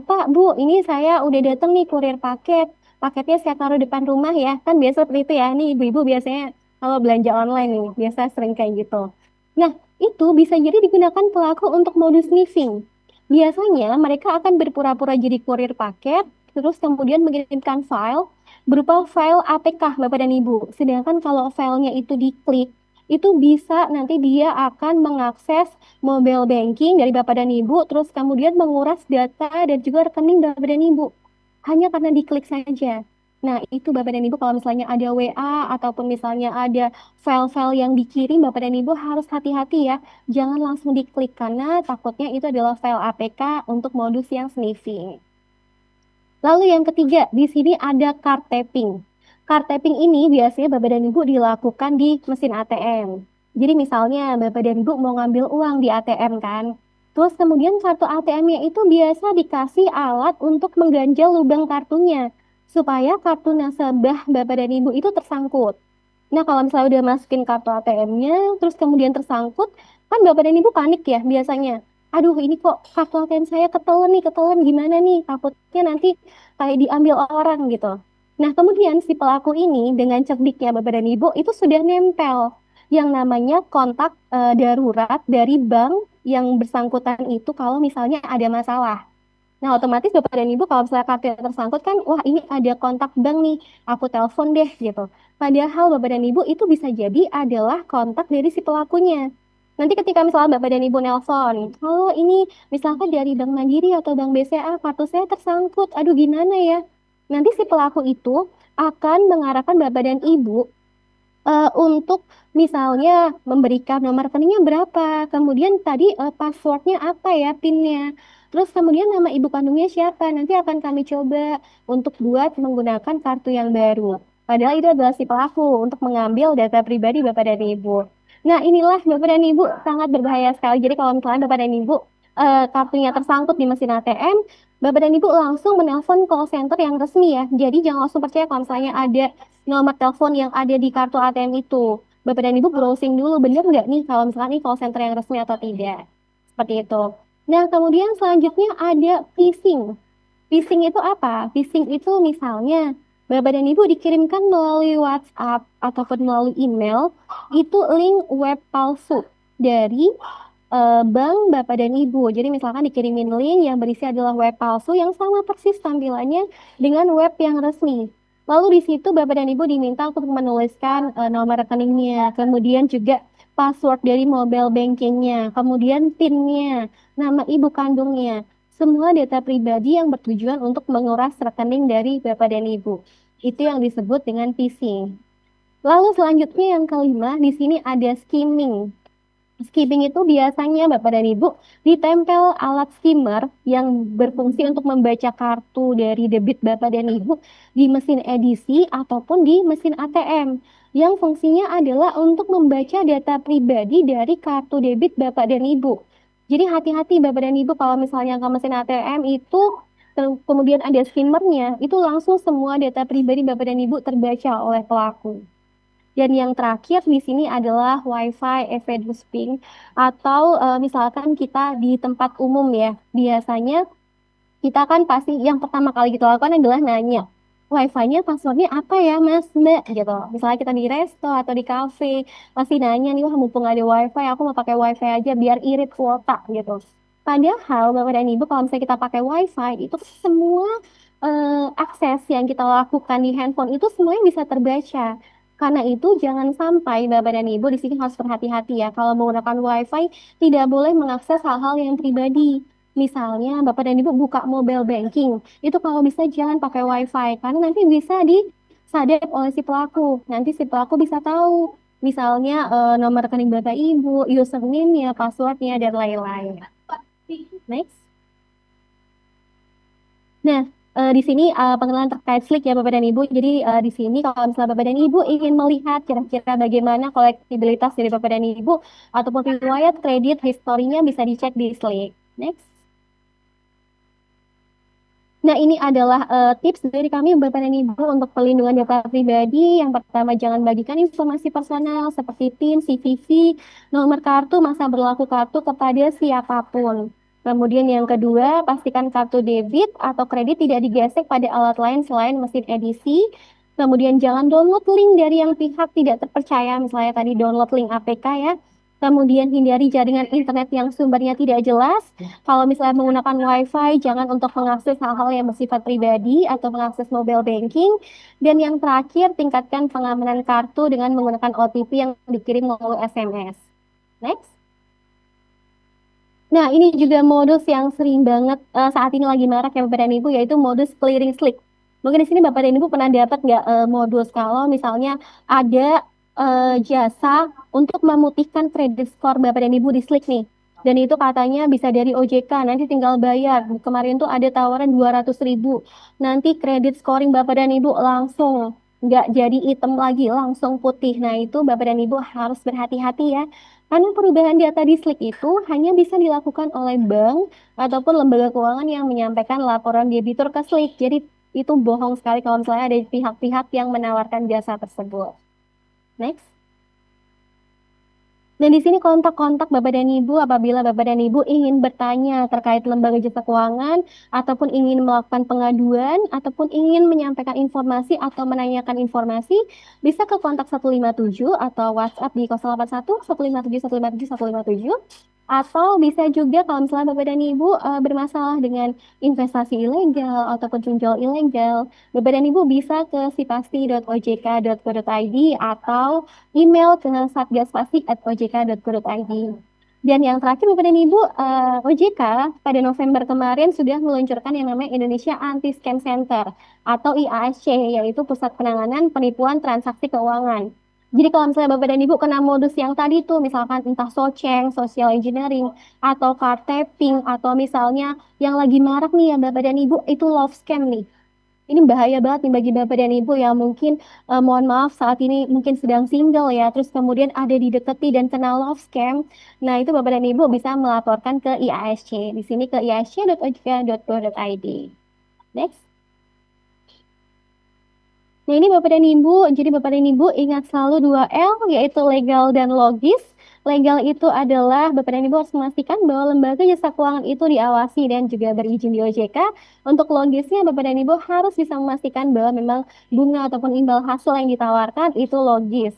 Pak, Bu, ini saya udah datang nih kurir paket. Paketnya saya taruh depan rumah ya. Kan biasa seperti itu ya. Nih ibu-ibu biasanya kalau belanja online nih, biasa sering kayak gitu. Nah, itu bisa jadi digunakan pelaku untuk modus sniffing. Biasanya mereka akan berpura-pura jadi kurir paket, terus kemudian mengirimkan file berupa file APK Bapak dan Ibu. Sedangkan kalau filenya itu diklik, itu bisa nanti dia akan mengakses mobile banking dari Bapak dan Ibu, terus kemudian menguras data dan juga rekening Bapak dan Ibu. Hanya karena diklik saja. Nah, itu Bapak dan Ibu kalau misalnya ada WA ataupun misalnya ada file-file yang dikirim, Bapak dan Ibu harus hati-hati ya. Jangan langsung diklik karena takutnya itu adalah file APK untuk modus yang sniffing. Lalu yang ketiga, di sini ada card tapping. Card tapping ini biasanya Bapak dan Ibu dilakukan di mesin ATM. Jadi misalnya Bapak dan Ibu mau ngambil uang di ATM kan. Terus kemudian kartu ATM-nya itu biasa dikasih alat untuk mengganjal lubang kartunya. Supaya kartu nasabah Bapak dan Ibu itu tersangkut. Nah, kalau misalnya udah masukin kartu ATM-nya, terus kemudian tersangkut, kan Bapak dan Ibu panik ya biasanya. Aduh, ini kok kartu ATM saya ketelan gimana nih? Takutnya nanti kayak diambil orang gitu. Nah, kemudian si pelaku ini dengan cerdiknya Bapak dan Ibu itu sudah nempel yang namanya kontak darurat dari bank yang bersangkutan itu kalau misalnya ada masalah. Nah, otomatis Bapak dan Ibu kalau misalnya kartunya tersangkut kan, wah ini ada kontak bank nih, aku telepon deh gitu. Padahal Bapak dan Ibu itu bisa jadi adalah kontak dari si pelakunya. Nanti ketika misalnya Bapak dan Ibu nelpon, halo ini misalkan dari Bank Mandiri atau Bank BCA, kartu saya tersangkut, aduh gimana ya? Nanti si pelaku itu akan mengarahkan Bapak dan Ibu untuk misalnya memberikan nomor rekeningnya berapa, kemudian tadi passwordnya apa ya, PIN-nya, terus kemudian nama ibu kandungnya siapa, nanti akan kami coba untuk buat menggunakan kartu yang baru. Padahal itu adalah si pelaku untuk mengambil data pribadi Bapak dan Ibu. Nah, inilah Bapak dan Ibu sangat berbahaya sekali. Jadi kalau misalnya Bapak dan Ibu kartunya tersangkut di mesin ATM, Bapak dan Ibu langsung menelpon call center yang resmi ya. Jadi jangan langsung percaya kalau misalnya ada nomor telepon yang ada di kartu ATM itu. Bapak dan Ibu browsing dulu, bener nggak nih kalau misalkan ini call center yang resmi atau tidak. Seperti itu. Nah, kemudian selanjutnya ada phishing. Phishing itu apa? Phishing itu misalnya Bapak dan Ibu dikirimkan melalui WhatsApp ataupun melalui email, itu link web palsu dari bank Bapak dan Ibu. Jadi misalkan dikirimin link yang berisi adalah web palsu yang sama persis tampilannya dengan web yang resmi. Lalu di situ Bapak dan Ibu diminta untuk menuliskan nomor rekeningnya, kemudian juga password dari mobile bankingnya, kemudian PIN-nya, nama ibu kandungnya, semua data pribadi yang bertujuan untuk menguras rekening dari Bapak dan Ibu. Itu yang disebut dengan phishing. Lalu selanjutnya yang kelima, di sini ada skimming. Skimming itu biasanya Bapak dan Ibu ditempel alat skimmer yang berfungsi untuk membaca kartu dari debit Bapak dan Ibu di mesin edisi ataupun di mesin ATM yang fungsinya adalah untuk membaca data pribadi dari kartu debit Bapak dan Ibu. Jadi hati-hati Bapak dan Ibu kalau misalnya ke mesin ATM itu kemudian ada skimmernya, itu langsung semua data pribadi Bapak dan Ibu terbaca oleh pelaku. Dan yang terakhir di sini adalah WiFi eavesdropping atau misalkan kita di tempat umum ya. Biasanya kita kan pasti yang pertama kali kita lakukan adalah nanya, WiFi-nya passwordnya apa ya Mas Mbak gitu. Misalnya kita di resto atau di cafe, pasti nanya nih, wah mumpung ada WiFi, aku mau pakai WiFi aja biar irit kuota gitu. Padahal Bapak dan Ibu kalau misalnya kita pakai WiFi itu semua akses yang kita lakukan di handphone itu semuanya bisa terbaca. Karena itu jangan sampai Bapak dan Ibu di sini harus berhati-hati ya. Kalau menggunakan WiFi tidak boleh mengakses hal-hal yang pribadi. Misalnya Bapak dan Ibu buka mobile banking, itu kalau bisa jangan pakai WiFi karena nanti bisa disadap oleh si pelaku. Nanti si pelaku bisa tahu misalnya nomor rekening Bapak Ibu, username-nya, password-nya dan lain-lain. Next. Nah, di sini pengenalan terkait Slick ya Bapak dan Ibu. Jadi di sini kalau misalnya Bapak dan Ibu ingin melihat kira-kira bagaimana kolektibilitas dari Bapak dan Ibu ataupun riwayat kredit historinya bisa dicek di Slick. Next. Nah, ini adalah tips dari kami Bapak dan Ibu untuk pelindungan data pribadi. Yang pertama, jangan bagikan informasi personal seperti PIN, CVV, nomor kartu, masa berlaku kartu kepada siapapun. Kemudian yang kedua, pastikan kartu debit atau kredit tidak digesek pada alat lain selain mesin edisi. Kemudian jangan download link dari yang pihak tidak terpercaya, misalnya tadi download link APK ya. Kemudian hindari jaringan internet yang sumbernya tidak jelas. Kalau misalnya menggunakan WiFi, jangan untuk mengakses hal-hal yang bersifat pribadi atau mengakses mobile banking. Dan yang terakhir, tingkatkan pengamanan kartu dengan menggunakan OTP yang dikirim melalui SMS. Next. Nah, ini juga modus yang sering banget saat ini lagi marak ya Bapak dan Ibu, yaitu modus clearing slick. Mungkin di sini Bapak dan Ibu pernah dapat nggak modus kalau misalnya ada jasa untuk memutihkan kredit skor Bapak dan Ibu di Slick nih. Dan itu katanya bisa dari OJK, nanti tinggal bayar. Kemarin tuh ada tawaran 200.000. Nanti kredit scoring Bapak dan Ibu langsung nggak jadi hitam lagi, langsung putih. Nah itu Bapak dan Ibu harus berhati-hati ya. Karena perubahan data di Slick itu hanya bisa dilakukan oleh bank ataupun lembaga keuangan yang menyampaikan laporan debitur ke Slick. Jadi itu bohong sekali kalau misalnya ada pihak-pihak yang menawarkan jasa tersebut. Next. Dan di sini kontak-kontak Bapak dan Ibu apabila Bapak dan Ibu ingin bertanya terkait lembaga jasa keuangan, ataupun ingin melakukan pengaduan, ataupun ingin menyampaikan informasi atau menanyakan informasi, bisa ke kontak 157 atau WhatsApp di 081 157 157 157. Atau bisa juga kalau misalnya Bapak dan Ibu bermasalah dengan investasi ilegal ataupun pinjol ilegal, Bapak dan Ibu bisa ke sipasti.ojk.go.id atau email ke satgaspasti@ojk.go.id. Dan yang terakhir Bapak dan Ibu, OJK pada November kemarin sudah meluncurkan yang namanya Indonesia Anti Scam Center atau IASC, yaitu Pusat Penanganan Penipuan Transaksi Keuangan. Jadi kalau misalnya Bapak dan Ibu kena modus yang tadi tuh, misalkan entah soceng, social engineering, atau card tapping, atau misalnya yang lagi marak nih ya Bapak dan Ibu, itu love scam nih. Ini bahaya banget nih bagi Bapak dan Ibu yang mungkin mohon maaf saat ini mungkin sedang single ya, terus kemudian ada didekati dan kena love scam. Nah, itu Bapak dan Ibu bisa melaporkan ke IASC. Di sini ke iasc.ojk.go.id. Next. Nah, ini Bapak dan Ibu, jadi Bapak dan Ibu ingat selalu 2L, yaitu legal dan logis. Legal itu adalah Bapak dan Ibu harus memastikan bahwa lembaga jasa keuangan itu diawasi dan juga berizin di OJK. Untuk logisnya, Bapak dan Ibu harus bisa memastikan bahwa memang bunga ataupun imbal hasil yang ditawarkan itu logis.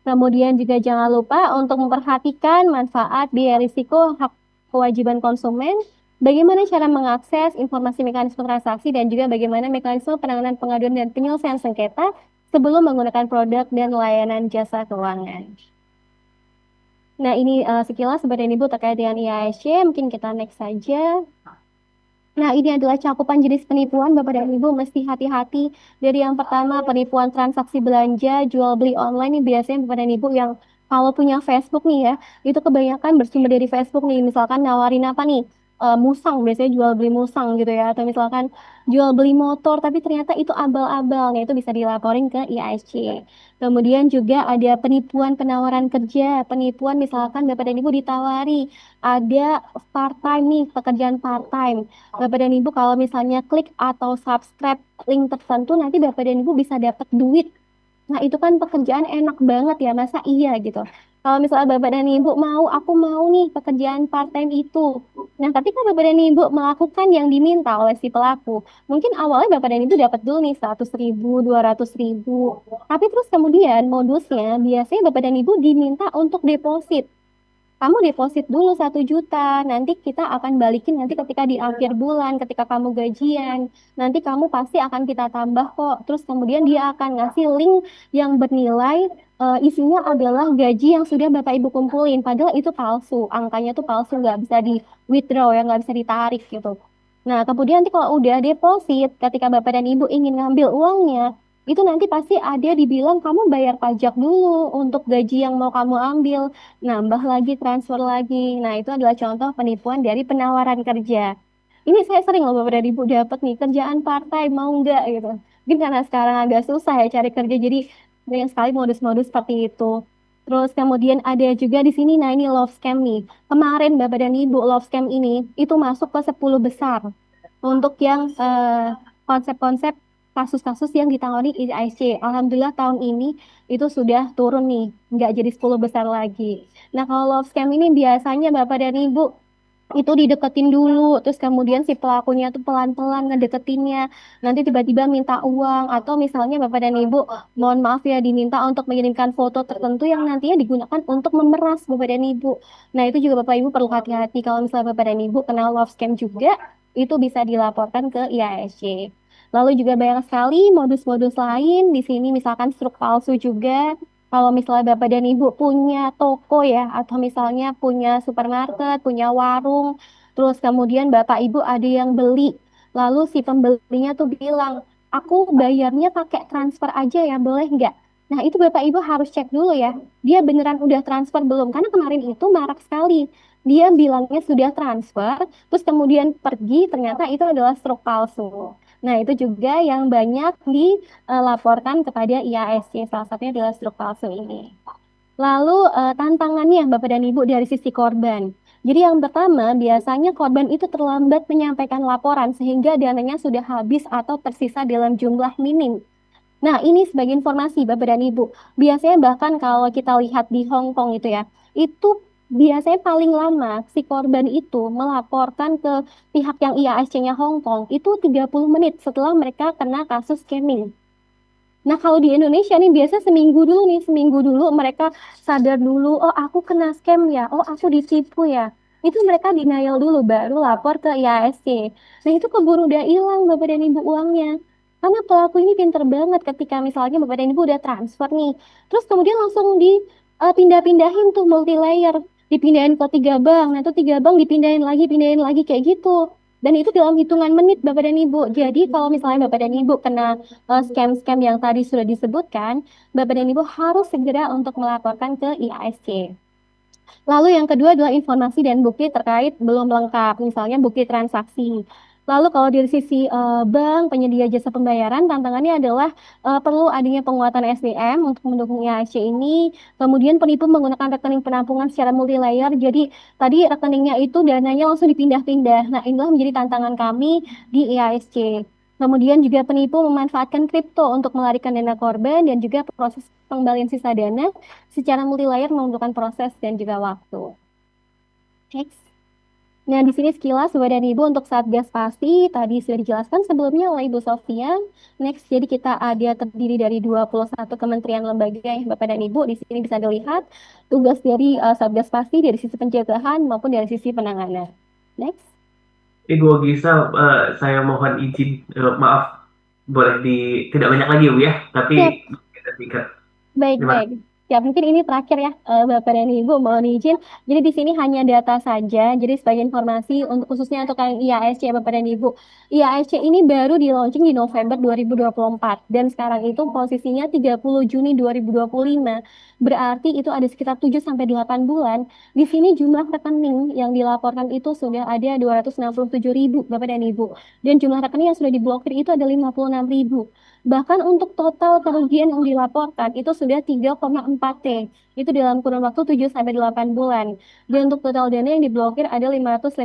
Kemudian juga jangan lupa untuk memperhatikan manfaat, biaya risiko, hak kewajiban konsumen, bagaimana cara mengakses informasi mekanisme transaksi, dan juga bagaimana mekanisme penanganan pengaduan dan penyelesaian sengketa sebelum menggunakan produk dan layanan jasa keuangan. Nah, ini sekilas Bapak dan Ibu terkait dengan IASC. Mungkin kita next saja. Nah, ini adalah cakupan jenis penipuan. Bapak dan Ibu mesti hati-hati. Dari yang pertama, penipuan transaksi belanja, jual beli online. Ini biasanya Bapak dan Ibu yang kalau punya Facebook nih ya, itu kebanyakan bersumber dari Facebook nih. Misalkan nawarin apa nih? Musang, biasanya jual beli musang gitu ya. Atau misalkan jual beli motor, tapi ternyata itu abal-abal. Nah, itu bisa dilaporin ke IASC. Kemudian juga ada penipuan penawaran kerja. Penipuan misalkan Bapak dan Ibu ditawari ada part-time nih, pekerjaan part-time. Bapak dan Ibu kalau misalnya klik atau subscribe link tertentu, nanti Bapak dan Ibu bisa dapat duit. Nah, itu kan pekerjaan enak banget ya, masa iya gitu. Kalau misalnya Bapak dan Ibu mau, aku mau nih pekerjaan part-time itu. Nah, ketika Bapak dan Ibu melakukan yang diminta oleh si pelaku, mungkin awalnya Bapak dan Ibu dapat dulu nih 100.000, 200.000. Tapi terus kemudian modusnya biasanya Bapak dan Ibu diminta untuk deposit. Kamu deposit dulu 1 juta, nanti kita akan balikin nanti ketika di akhir bulan, ketika kamu gajian, nanti kamu pasti akan kita tambah kok. Terus kemudian dia akan ngasih link yang bernilai isinya adalah gaji yang sudah Bapak Ibu kumpulin, padahal itu palsu, angkanya tuh palsu, nggak bisa di withdraw ya, nggak bisa ditarik gitu. Nah, kemudian nanti kalau udah deposit, ketika Bapak dan Ibu ingin ngambil uangnya, itu nanti pasti ada dibilang kamu bayar pajak dulu untuk gaji yang mau kamu ambil, nambah lagi, transfer lagi. Nah, itu adalah contoh penipuan dari penawaran kerja. Ini saya sering loh Bapak dan Ibu dapat nih kerjaan part-time, mau nggak gitu. Mungkin karena sekarang agak susah ya cari kerja, jadi banyak sekali modus-modus seperti itu. Terus kemudian ada juga di sini, nah ini love scam nih. Kemarin Bapak dan Ibu love scam ini itu masuk ke 10 besar untuk yang konsep-konsep kasus-kasus yang ditangani IASC. Alhamdulillah tahun ini itu sudah turun nih, nggak jadi 10 besar lagi. Nah, kalau love scam ini biasanya Bapak dan Ibu itu dideketin dulu, terus kemudian si pelakunya tuh pelan-pelan ngedeketinnya, nanti tiba-tiba minta uang, atau misalnya Bapak dan Ibu, mohon maaf ya, diminta untuk mengirimkan foto tertentu yang nantinya digunakan untuk memeras Bapak dan Ibu. Nah, itu juga Bapak Ibu perlu hati-hati kalau misalnya Bapak dan Ibu kena love scam juga, itu bisa dilaporkan ke IASC. Lalu juga banyak sekali modus-modus lain di sini, misalkan struk palsu juga. Kalau misalnya Bapak dan Ibu punya toko ya, atau misalnya punya supermarket, punya warung, terus kemudian Bapak Ibu ada yang beli, lalu si pembelinya tuh bilang, aku bayarnya pakai transfer aja ya, boleh nggak? Nah, itu Bapak Ibu harus cek dulu ya, dia beneran udah transfer belum? Karena kemarin itu marak sekali. Dia bilangnya sudah transfer, terus kemudian pergi, ternyata itu adalah struk palsu. Nah, itu juga yang banyak dilaporkan kepada IASC, salah satunya adalah struk palsu ini. Lalu tantangannya Bapak dan Ibu dari sisi korban. Jadi yang pertama, biasanya korban itu terlambat menyampaikan laporan sehingga dananya sudah habis atau tersisa dalam jumlah minim. Nah, ini sebagai informasi Bapak dan Ibu. Biasanya bahkan kalau kita lihat di Hong Kong itu ya, itu biasanya paling lama si korban itu melaporkan ke pihak yang IASC-nya Hong Kong itu 30 menit setelah mereka kena kasus scamming. Nah, kalau di Indonesia nih biasa seminggu dulu mereka sadar dulu, oh aku kena scam ya, oh aku ditipu ya. Itu mereka denial dulu baru lapor ke IASC. Nah, itu keburu udah hilang Bapak dan Ibu uangnya. Karena pelaku ini pinter banget ketika misalnya Bapak dan Ibu udah transfer nih. Terus kemudian langsung dipindah-pindahin tuh multi layer, dipindahin ke 3 bank. Nah, itu 3 bank pindahin lagi kayak gitu. Dan itu dalam hitungan menit Bapak dan Ibu. Jadi kalau misalnya Bapak dan Ibu kena scam-scam yang tadi sudah disebutkan, Bapak dan Ibu harus segera untuk melaporkan ke IASC. Lalu yang kedua adalah informasi dan bukti terkait belum lengkap, misalnya bukti transaksi. Lalu kalau dari sisi bank penyedia jasa pembayaran, tantangannya adalah perlu adanya penguatan SDM untuk mendukung IASC ini. Kemudian penipu menggunakan rekening penampungan secara multi layer. Jadi tadi rekeningnya itu dananya langsung dipindah-pindah. Nah, inilah menjadi tantangan kami di IASC. Kemudian juga penipu memanfaatkan kripto untuk melarikan dana korban dan juga proses pengembalian sisa dana secara multi layer membutuhkan proses dan juga waktu. Next. Nah, di sini sekilas Bapak dan Ibu untuk Satgas Pasti tadi sudah dijelaskan sebelumnya oleh Ibu Sofia. Next, jadi kita ada terdiri dari 21 kementerian lembaga ya Bapak dan Ibu. Di sini bisa dilihat tugas dari Satgas Pasti dari sisi pencegahan maupun dari sisi penanganan. Next. Ibu Gisel, saya mohon izin, maaf, boleh tidak banyak lagi Bu ya, tapi Siap. kita singkat. Terima Baik-baik. Ya, mungkin ini terakhir ya, Bapak dan Ibu, mohon izin. Jadi di sini hanya data saja. Jadi sebagai informasi untuk khususnya untuk yang IASC ya, Bapak dan Ibu. IASC ini baru di launching di November 2024 dan sekarang itu posisinya 30 Juni 2025. Berarti itu ada sekitar 7 sampai 8 bulan. Di sini jumlah rekening yang dilaporkan itu sudah ada 267.000 Bapak dan Ibu. Dan jumlah rekening yang sudah diblokir itu ada 56.000. Bahkan untuk total kerugian yang dilaporkan itu sudah 3,4 T. Itu dalam kurun waktu 7 sampai 8 bulan. Dan untuk total dana yang diblokir ada 558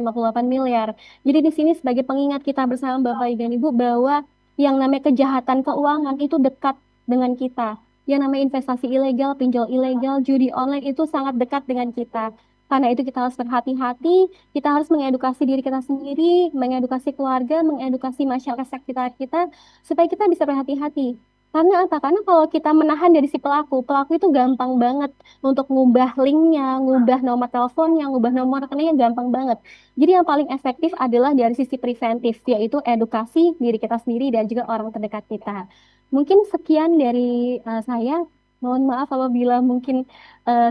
miliar. Jadi di sini sebagai pengingat kita bersama Bapak Ibu dan Ibu bahwa yang namanya kejahatan keuangan itu dekat dengan kita. Yang namanya investasi ilegal, pinjol ilegal, judi online itu sangat dekat dengan kita. Karena itu kita harus berhati-hati, kita harus mengedukasi diri kita sendiri, mengedukasi keluarga, mengedukasi masyarakat sekitar kita, supaya kita bisa berhati-hati. Karena apa? Karena kalau kita menahan dari si pelaku, pelaku itu gampang banget untuk ngubah linknya, ngubah nomor teleponnya, ngubah nomor rekeningnya gampang banget. Jadi yang paling efektif adalah dari sisi preventif, yaitu edukasi diri kita sendiri dan juga orang terdekat kita. Mungkin sekian dari saya. Mohon maaf apabila mungkin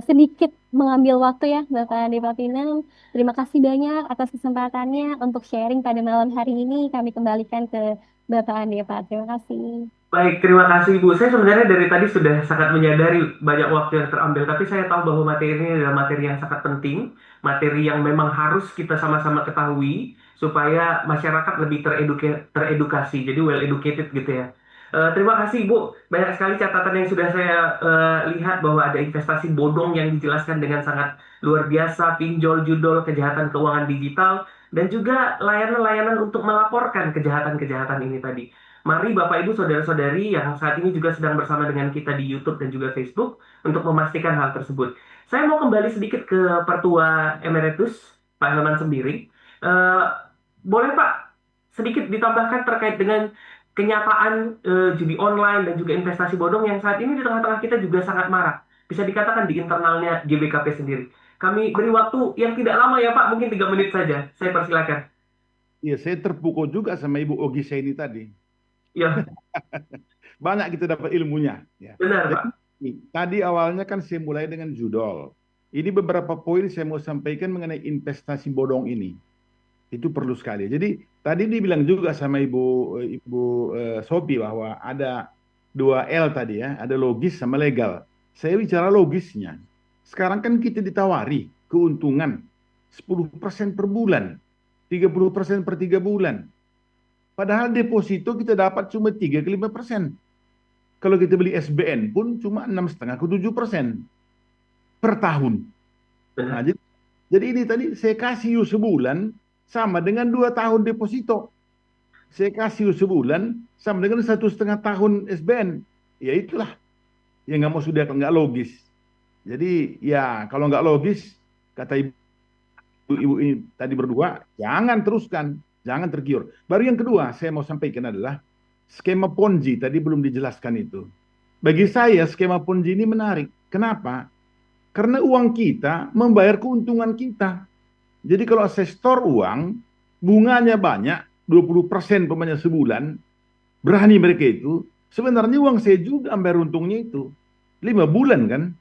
sedikit mengambil waktu ya, Bapak Andi Papinem. Terima kasih banyak atas kesempatannya untuk sharing pada malam hari ini. Kami kembalikan ke Bapak Andi, Pak. Terima kasih. Baik, terima kasih Ibu. Saya sebenarnya dari tadi sudah sangat menyadari banyak waktu yang terambil, tapi saya tahu bahwa materi ini adalah materi yang sangat penting, materi yang memang harus kita sama-sama ketahui supaya masyarakat lebih teredukasi, jadi well educated gitu ya. Terima kasih Ibu. Banyak sekali catatan yang sudah saya lihat bahwa ada investasi bodong yang dijelaskan dengan sangat luar biasa, pinjol, judol, kejahatan keuangan digital, dan juga layanan-layanan untuk melaporkan kejahatan-kejahatan ini tadi. Mari Bapak Ibu Saudara-saudari yang saat ini juga sedang bersama dengan kita di YouTube dan juga Facebook untuk memastikan hal tersebut. Saya mau kembali sedikit ke Pertua Emeritus Pak Helman sendiri. Boleh Pak sedikit ditambahkan terkait dengan kenyataan judi online dan juga investasi bodong yang saat ini di tengah-tengah kita juga sangat marak. Bisa dikatakan di internalnya GBKP sendiri. Kami beri waktu yang tidak lama ya Pak, mungkin 3 menit saja. Saya persilakan. Iya, saya terpukul juga sama Ibu Ogisa ini tadi. Ya, Banyak kita dapat ilmunya. Ya. benar Pak. Tadi awalnya kan saya mulai dengan judol. Ini beberapa poin saya mau sampaikan mengenai investasi bodong ini. Itu perlu sekali. Jadi tadi dibilang juga sama Ibu Sophie bahwa ada 2L tadi ya, ada logis sama legal. Saya bicara logisnya. Sekarang kan kita ditawari keuntungan 10% per bulan, 30% per 3 bulan. Padahal deposito kita dapat cuma 3 ke 5%. Kalau kita beli SBN pun cuma 6,5 ke 7% per tahun. Nah, jadi ini tadi saya kasih sebulan sama dengan 2 tahun deposito. Saya kasih sebulan sama dengan 1,5 tahun SBN. Ya itulah yang nggak mau sudah nggak logis. Jadi ya kalau nggak logis, kata ibu ini tadi berdua, jangan teruskan, jangan tergiur. Baru yang kedua saya mau sampaikan adalah skema Ponzi tadi belum dijelaskan itu. Bagi saya skema Ponzi ini menarik. Kenapa? Karena uang kita membayar keuntungan kita. Jadi kalau saya store uang, bunganya banyak, 20% pemanya sebulan, berani mereka itu, sebenarnya uang saya juga ambil untungnya itu. 5 bulan kan?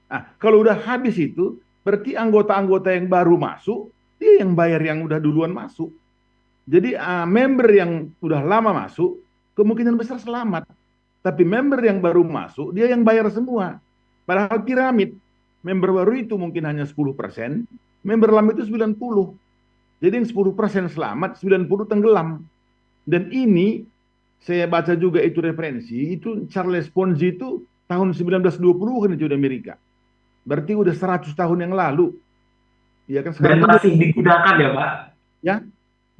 Nah, kalau udah habis itu, berarti anggota-anggota yang baru masuk, dia yang bayar yang udah duluan masuk. Jadi member yang udah lama masuk, kemungkinan besar selamat. Tapi member yang baru masuk, dia yang bayar semua. Padahal piramid, member baru itu mungkin hanya 10%, member lama itu 90%. Jadi yang 10% selamat, 90% tenggelam. Dan ini, saya baca juga itu referensi, itu Charles Ponzi itu tahun 1920-an itu di Amerika. Berarti udah 100 tahun yang lalu. Ya kan Dan sekarang masih digunakan ya Pak? ya,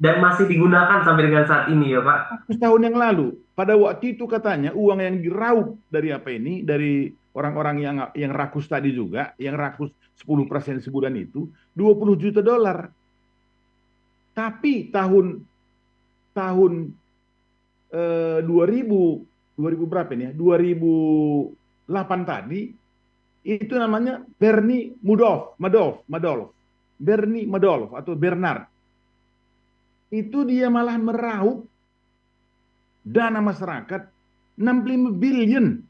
Dan masih digunakan sampai dengan saat ini ya Pak? 100 tahun yang lalu. Pada waktu itu katanya uang yang diraup dari apa ini, dari orang-orang yang rakus tadi juga, yang rakus 10% sebulan itu, $20 juta. Tapi tahun 2000 berapa ini ya? 2008 tadi itu namanya Bernie Madoff. Bernie Madoff atau Bernard. Itu dia malah meraup dana masyarakat 65 billion.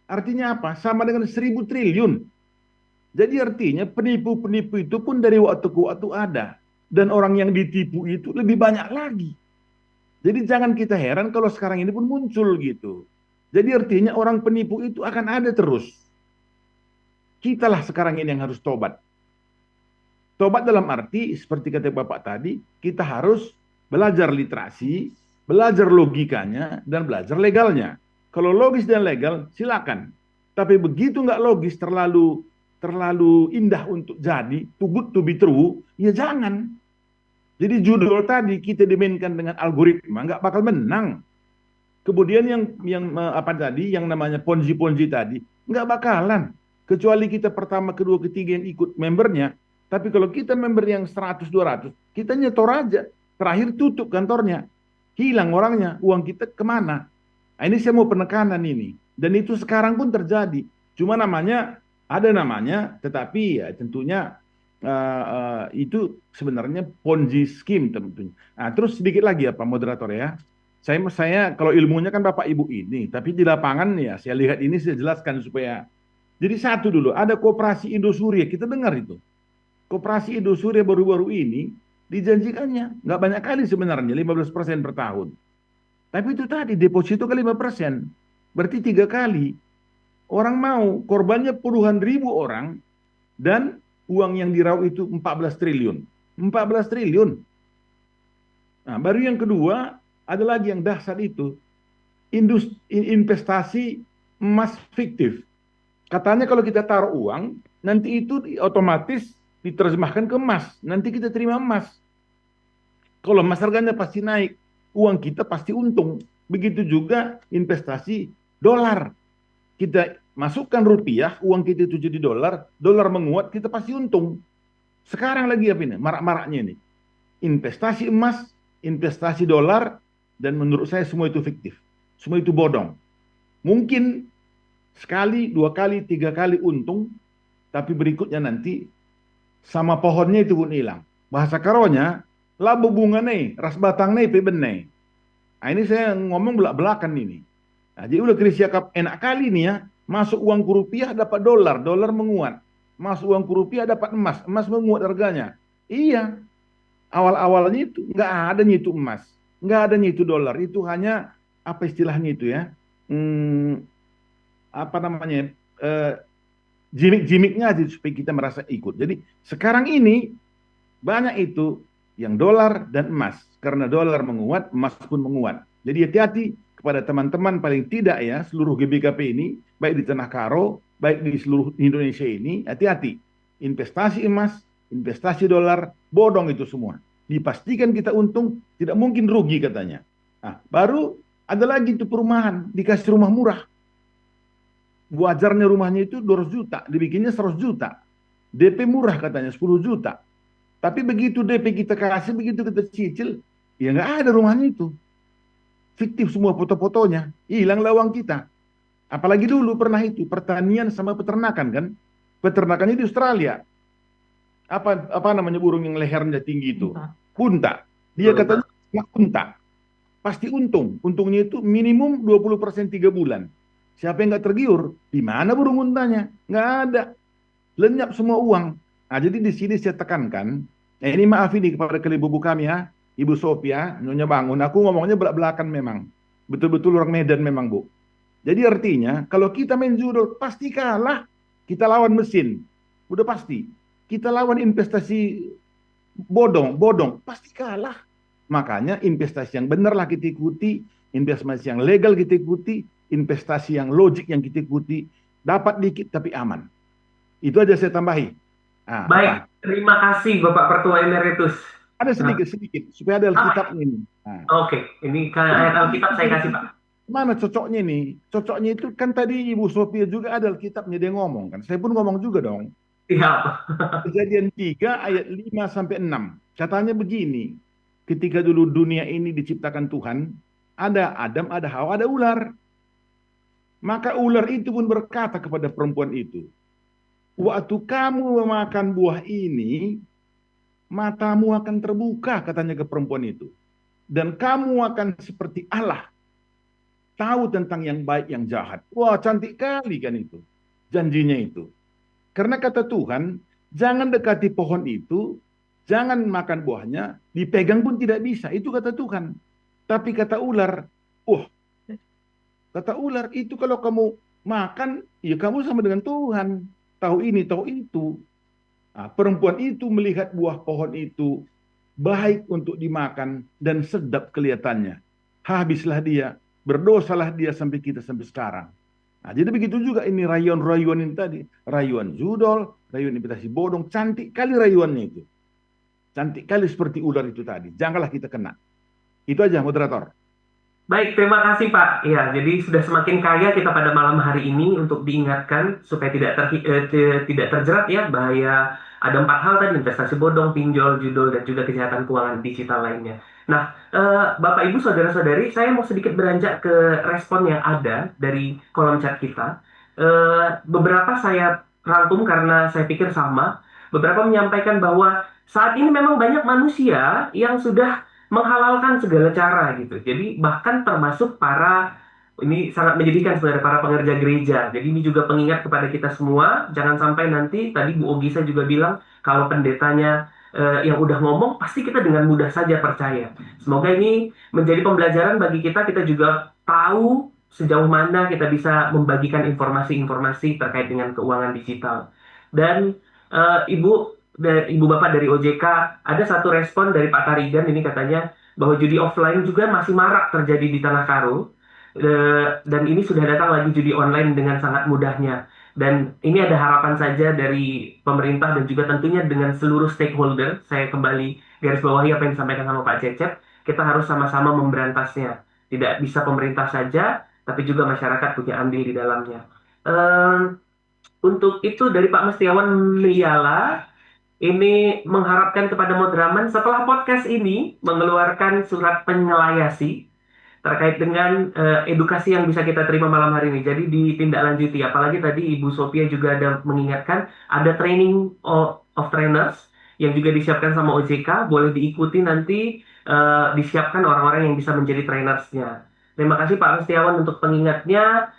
Artinya apa? Sama dengan 1.000 triliun. Jadi artinya penipu-penipu itu pun dari waktu ke waktu ada. Dan orang yang ditipu itu lebih banyak lagi. Jadi jangan kita heran kalau sekarang ini pun muncul gitu. Jadi artinya orang penipu itu akan ada terus. Kitalah sekarang ini yang harus tobat. Tobat dalam arti, seperti kata Bapak tadi, kita harus belajar literasi, belajar logikanya, dan belajar legalnya. Kalau logis dan legal, silakan. Tapi begitu nggak logis, terlalu indah untuk jadi, too good to be true, ya jangan. Jadi judul tadi kita dimainkan dengan algoritma, nggak bakal menang. Kemudian yang apa tadi, yang namanya Ponzi tadi, nggak bakalan. Kecuali kita pertama, kedua, ketiga yang ikut membernya. Tapi kalau kita member yang 100-200, kita nyetor aja. Terakhir tutup kantornya. Hilang orangnya, uang kita kemana? Nah, ini saya mau penekanan ini. Dan itu sekarang pun terjadi. Cuma ada namanya, tetapi ya tentunya itu sebenarnya Ponzi scheme tentunya. Nah, terus sedikit lagi ya Pak Moderator ya. Saya kalau ilmunya kan Bapak Ibu ini, tapi di lapangan ya saya lihat ini saya jelaskan supaya. Jadi satu dulu, ada Koperasi Indosuria, kita dengar itu. Koperasi Indosuria baru-baru ini dijanjikannya nggak banyak kali sebenarnya, 15% per tahun. Tapi itu tadi deposito ke 5%, berarti 3 kali. Orang mau, korbannya puluhan ribu orang, dan uang yang diraup itu 14 triliun. 14 triliun. Nah, baru yang kedua, ada lagi yang dahsyat itu, investasi emas fiktif. Katanya kalau kita taruh uang, nanti itu otomatis diterjemahkan ke emas. Nanti kita terima emas. Kalau emas harganya pasti naik, uang kita pasti untung. Begitu juga investasi dolar. Kita masukkan rupiah, uang kita itu jadi dolar, dolar menguat, kita pasti untung. Sekarang lagi apa ini? Marak-maraknya ini. Investasi emas, investasi dolar, dan menurut saya semua itu fiktif. Semua itu bodong. Mungkin sekali, 2 kali, 3 kali untung, tapi berikutnya nanti sama pohonnya itu pun hilang. Bahasa karonya, labu bunga nih, ras batang nih, pebenai. Nah, ini saya ngomong belak-belakan ini. Nah, jadi udah Krisia enak kali nih ya, masuk uang ke rupiah dapat dolar, dolar menguat. Masuk uang ke rupiah dapat emas, emas menguat harganya. Iya, awal-awalnya itu nggak ada nyitu emas, nggak ada nyitu dolar, itu hanya apa istilahnya itu ya, apa namanya, gimmick-gimmicknya aja supaya kita merasa ikut. Jadi sekarang ini banyak itu yang dolar dan emas, karena dolar menguat, emas pun menguat. Jadi hati-hati kepada teman-teman, paling tidak ya seluruh GBKP ini, baik di Tanah Karo, baik di seluruh Indonesia ini, hati-hati. Investasi emas, investasi dolar, bodong itu semua. Dipastikan kita untung, tidak mungkin rugi katanya. Nah, baru Ada lagi itu perumahan, dikasih rumah murah. Wajarnya rumahnya itu 200 juta, dibikinnya 100 juta. DP murah katanya 10 juta. Tapi begitu DP kita kasih, begitu kita cicil, ya nggak ada rumahnya itu. Fiktif semua foto-fotonya, hilang lawang kita. Apalagi dulu pernah itu, pertanian sama peternakan kan. Peternakannya di Australia. Apa namanya burung yang lehernya tinggi itu? Kunta. Dia katanya kunta. Pasti untung. Untungnya itu minimum 20% 3 bulan. Siapa yang nggak tergiur? Di mana burung untanya? Nggak ada. Lenyap semua uang. Nah, jadi di sini saya tekankan, ini maaf ini kepada kelibu kami ya, Ibu Sophia, Nyonya Bangun, aku ngomongnya belak-belakan memang. Betul-betul orang Medan memang, Bu. Jadi artinya, kalau kita main judul, pasti kalah. Kita lawan mesin. Udah pasti. Kita lawan investasi bodong, pasti kalah. Makanya investasi yang benar lah kita ikuti, investasi yang legal kita ikuti, investasi yang logik yang kita ikuti, dapat dikit tapi aman. Itu aja saya tambahi. Nah, baik, terima kasih Bapak Pertua Emeritus. Ada sedikit, supaya ada Alkitabnya ini. Nah. Oke, ini ayat Alkitab saya kasih Pak. Mana cocoknya nih? Cocoknya itu kan tadi Ibu Sophia juga ada Alkitabnya, dia ngomong kan. Saya pun ngomong juga dong. Iya. Kejadian 3 ayat 5 sampai 6. Katanya begini, ketika dulu dunia ini diciptakan Tuhan, ada Adam, ada Hawa, ada ular. Maka ular itu pun berkata kepada perempuan itu, waktu kamu memakan buah ini, matamu akan terbuka, katanya ke perempuan itu. Dan kamu akan seperti Allah, tahu tentang yang baik, yang jahat. Wah, cantik kali kan itu, janjinya itu. Karena kata Tuhan, jangan dekati pohon itu, jangan makan buahnya, dipegang pun tidak bisa. Itu kata Tuhan. Tapi kata ular, kata ular itu kalau kamu makan, ya kamu sama dengan Tuhan. Tahu ini, tahu itu. Nah, perempuan itu melihat buah pohon itu baik untuk dimakan dan sedap kelihatannya. Habislah dia, berdosalah dia sampai kita sampai sekarang. Nah, jadi begitu juga ini rayuan-rayuan ini tadi. Rayuan judol, rayuan investasi bodong. Cantik kali rayuannya itu. Cantik kali seperti ular itu tadi. Janganlah kita kena. Itu aja, moderator. Baik, terima kasih Pak. Ya, jadi sudah semakin kaya kita pada malam hari ini untuk diingatkan supaya tidak terjerat ya bahaya. Ada 4 hal tadi, investasi bodong, pinjol, judol, dan juga kejahatan keuangan digital lainnya. Nah, Bapak Ibu Saudara-saudari, saya mau sedikit beranjak ke respon yang ada dari kolom chat kita. Beberapa saya rangkum karena saya pikir sama. Beberapa menyampaikan bahwa saat ini memang banyak manusia yang sudah menghalalkan segala cara gitu. Jadi bahkan termasuk ini sangat menyedihkan sebenarnya para pengerja gereja. Jadi ini juga pengingat kepada kita semua, jangan sampai nanti tadi Bu Ogisa juga bilang kalau pendetanya yang udah ngomong pasti kita dengan mudah saja percaya. Semoga ini menjadi pembelajaran bagi kita juga tahu sejauh mana kita bisa membagikan informasi-informasi terkait dengan keuangan digital. Dan Ibu Bapak dari OJK, ada satu respon dari Pak Tarigan ini katanya bahwa judi offline juga masih marak terjadi di Tanah Karo, dan ini sudah datang lagi judi online dengan sangat mudahnya. Dan ini ada harapan saja dari pemerintah dan juga tentunya dengan seluruh stakeholder. Saya kembali garis bawahi apa yang disampaikan sama Pak Cecep, kita harus sama-sama memberantasnya. Tidak bisa pemerintah saja, tapi juga masyarakat punya andil di dalamnya. Untuk itu dari Pak Mestiawan Liala, ini mengharapkan kepada Modraman setelah podcast ini mengeluarkan surat penyelayasi terkait dengan edukasi yang bisa kita terima malam hari ini. Jadi ditindaklanjuti. Apalagi tadi Ibu Sophia juga ada mengingatkan ada training of trainers yang juga disiapkan sama OJK. Boleh diikuti nanti, disiapkan orang-orang yang bisa menjadi trainersnya. Terima kasih Pak Mestiawan untuk pengingatnya.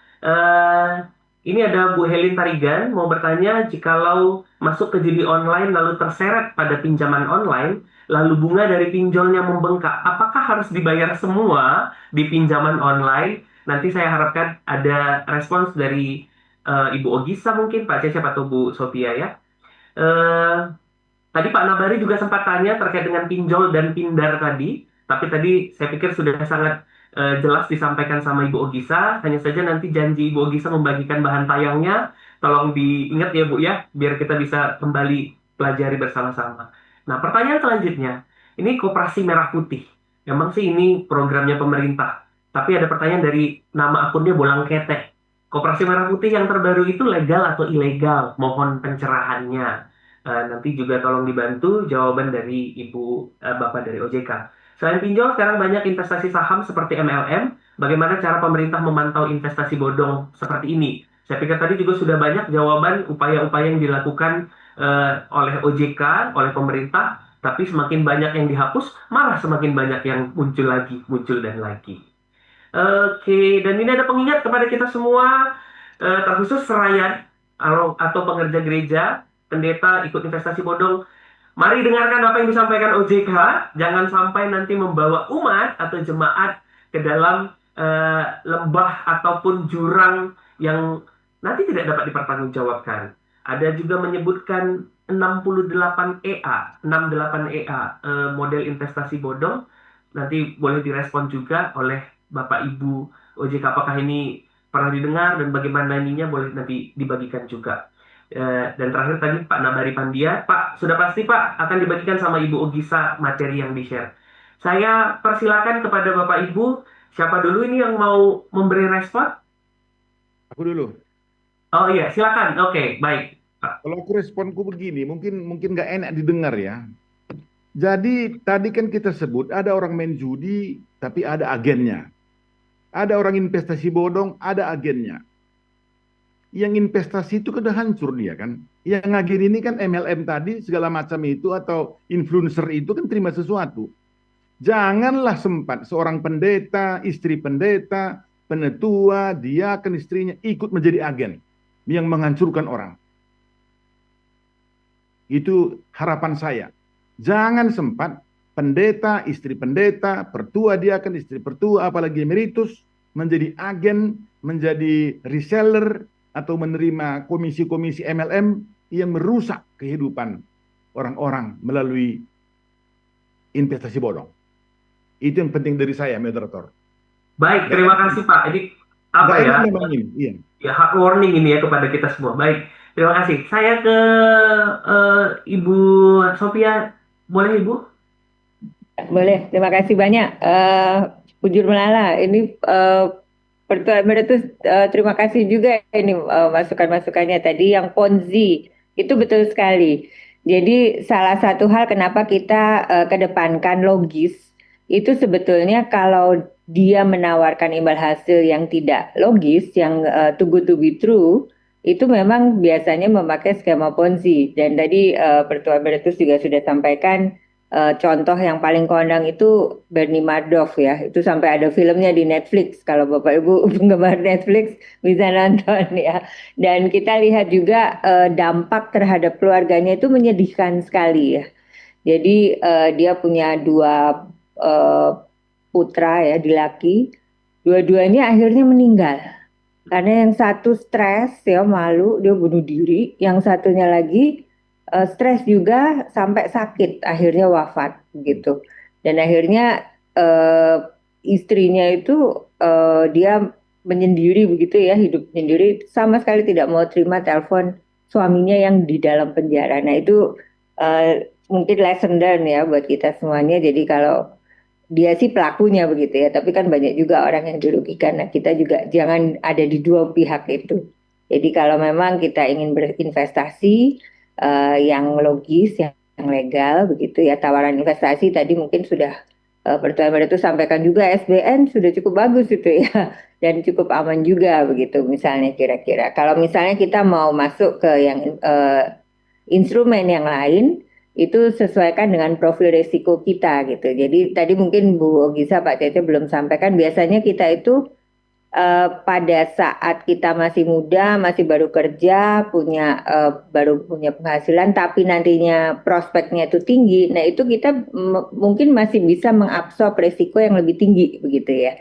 Ini ada Bu Helin Tarigan mau bertanya, jikalau masuk ke judi online lalu terseret pada pinjaman online, lalu bunga dari pinjolnya membengkak, apakah harus dibayar semua di pinjaman online? Nanti saya harapkan ada respons dari Ibu Ogisa mungkin, Pak Cecep atau Bu Sophia ya. Tadi Pak Nabari juga sempat tanya terkait dengan pinjol dan pindar tadi, tapi tadi saya pikir sudah sangat jelas disampaikan sama Ibu Ogisa. Hanya saja nanti janji Ibu Ogisa membagikan bahan tayangnya, tolong diingat ya Bu ya, biar kita bisa kembali pelajari bersama-sama. Nah, pertanyaan selanjutnya, ini Koperasi Merah Putih. Memang sih ini programnya pemerintah, Tapi ada pertanyaan dari nama akunnya Bolang Ketek. Koperasi Merah Putih yang terbaru itu legal atau ilegal? Mohon pencerahannya. Nanti juga tolong dibantu jawaban dari Bapak dari OJK. Selain pinjol, sekarang banyak investasi saham seperti MLM. Bagaimana cara pemerintah memantau investasi bodong seperti ini? Saya pikir tadi juga sudah banyak jawaban upaya-upaya yang dilakukan oleh OJK, oleh pemerintah. Tapi semakin banyak yang dihapus, malah semakin banyak yang muncul dan lagi. Oke, dan ini ada pengingat kepada kita semua, terkhusus serayan atau pengerja gereja, pendeta ikut investasi bodong. Mari dengarkan apa yang disampaikan OJK. Jangan sampai nanti membawa umat atau jemaat ke dalam lembah ataupun jurang yang nanti tidak dapat dipertanggungjawabkan. Ada juga menyebutkan 68 EA, 68 EA, model investasi bodong. Nanti boleh direspon juga oleh Bapak Ibu OJK, apakah ini pernah didengar dan bagaimana ininya, boleh nanti dibagikan juga. Dan terakhir tadi Pak Nabari Pandia, Pak, sudah pasti Pak akan dibagikan sama Ibu Ogisa materi yang di-share. Saya persilakan kepada Bapak Ibu, siapa dulu ini yang mau memberi respon? Aku dulu. Oh iya, silakan. Oke, baik, Pak. Kalau aku responku begini, mungkin nggak enak didengar ya. Jadi tadi kan kita sebut ada orang main judi, tapi ada agennya. Ada orang investasi bodong, ada agennya. Yang investasi itu udah hancur dia kan. Yang agen ini kan MLM tadi, segala macam itu, atau influencer itu kan terima sesuatu. Janganlah sempat seorang pendeta, istri pendeta, penetua, diaken, istrinya ikut menjadi agen yang menghancurkan orang. Itu harapan saya. Jangan sempat pendeta, istri pendeta, pertua diaken, istri pertua, apalagi emeritus, menjadi agen, menjadi reseller, atau menerima komisi-komisi MLM yang merusak kehidupan orang-orang melalui investasi bodong. Itu yang penting dari saya, moderator. Baik, terima kasih Pak. Jadi apa ya? Iya. Ya, hard warning ini ya kepada kita semua. Baik, terima kasih. Saya ke Ibu Sophia. Boleh Ibu? Boleh, terima kasih banyak. Pujur Melala, ini Pertua Emeritus, terima kasih juga ini masukan-masukannya tadi yang Ponzi, itu betul sekali. Jadi salah satu hal kenapa kita kedepankan logis, itu sebetulnya kalau dia menawarkan imbal hasil yang tidak logis, yang too good to be true, itu memang biasanya memakai skema Ponzi. Dan tadi Pertua Emeritus juga sudah sampaikan, contoh yang paling kondang itu Bernie Madoff ya, itu sampai ada filmnya di Netflix. Kalau Bapak Ibu penggemar Netflix bisa nonton ya. Dan kita lihat juga dampak terhadap keluarganya itu menyedihkan sekali ya. Jadi dia punya dua putra ya, laki, dua-duanya akhirnya meninggal. Karena yang satu stres ya, malu, dia bunuh diri. Yang satunya lagi stres juga sampai sakit, akhirnya wafat gitu. Dan akhirnya istrinya itu dia menyendiri begitu ya, hidup sendiri, sama sekali tidak mau terima telepon suaminya yang di dalam penjara. Nah itu mungkin lesson learned ya buat kita semuanya. Jadi kalau dia sih pelakunya begitu ya, tapi kan banyak juga orang yang dirugikan. Nah kita juga jangan ada di dua pihak itu. Jadi kalau memang kita ingin berinvestasi yang logis, yang legal begitu ya, tawaran investasi tadi mungkin sudah Pertua itu sampaikan juga, SBN sudah cukup bagus itu ya, dan cukup aman juga begitu misalnya kira-kira. Kalau misalnya kita mau masuk ke yang instrumen yang lain, itu sesuaikan dengan profil risiko kita gitu. Jadi tadi mungkin Bu Ogisa, Pak Cece belum sampaikan, biasanya kita itu pada saat kita masih muda, masih baru kerja, baru punya penghasilan, tapi nantinya prospeknya itu tinggi, nah itu kita mungkin masih bisa mengabsorb risiko yang lebih tinggi begitu ya.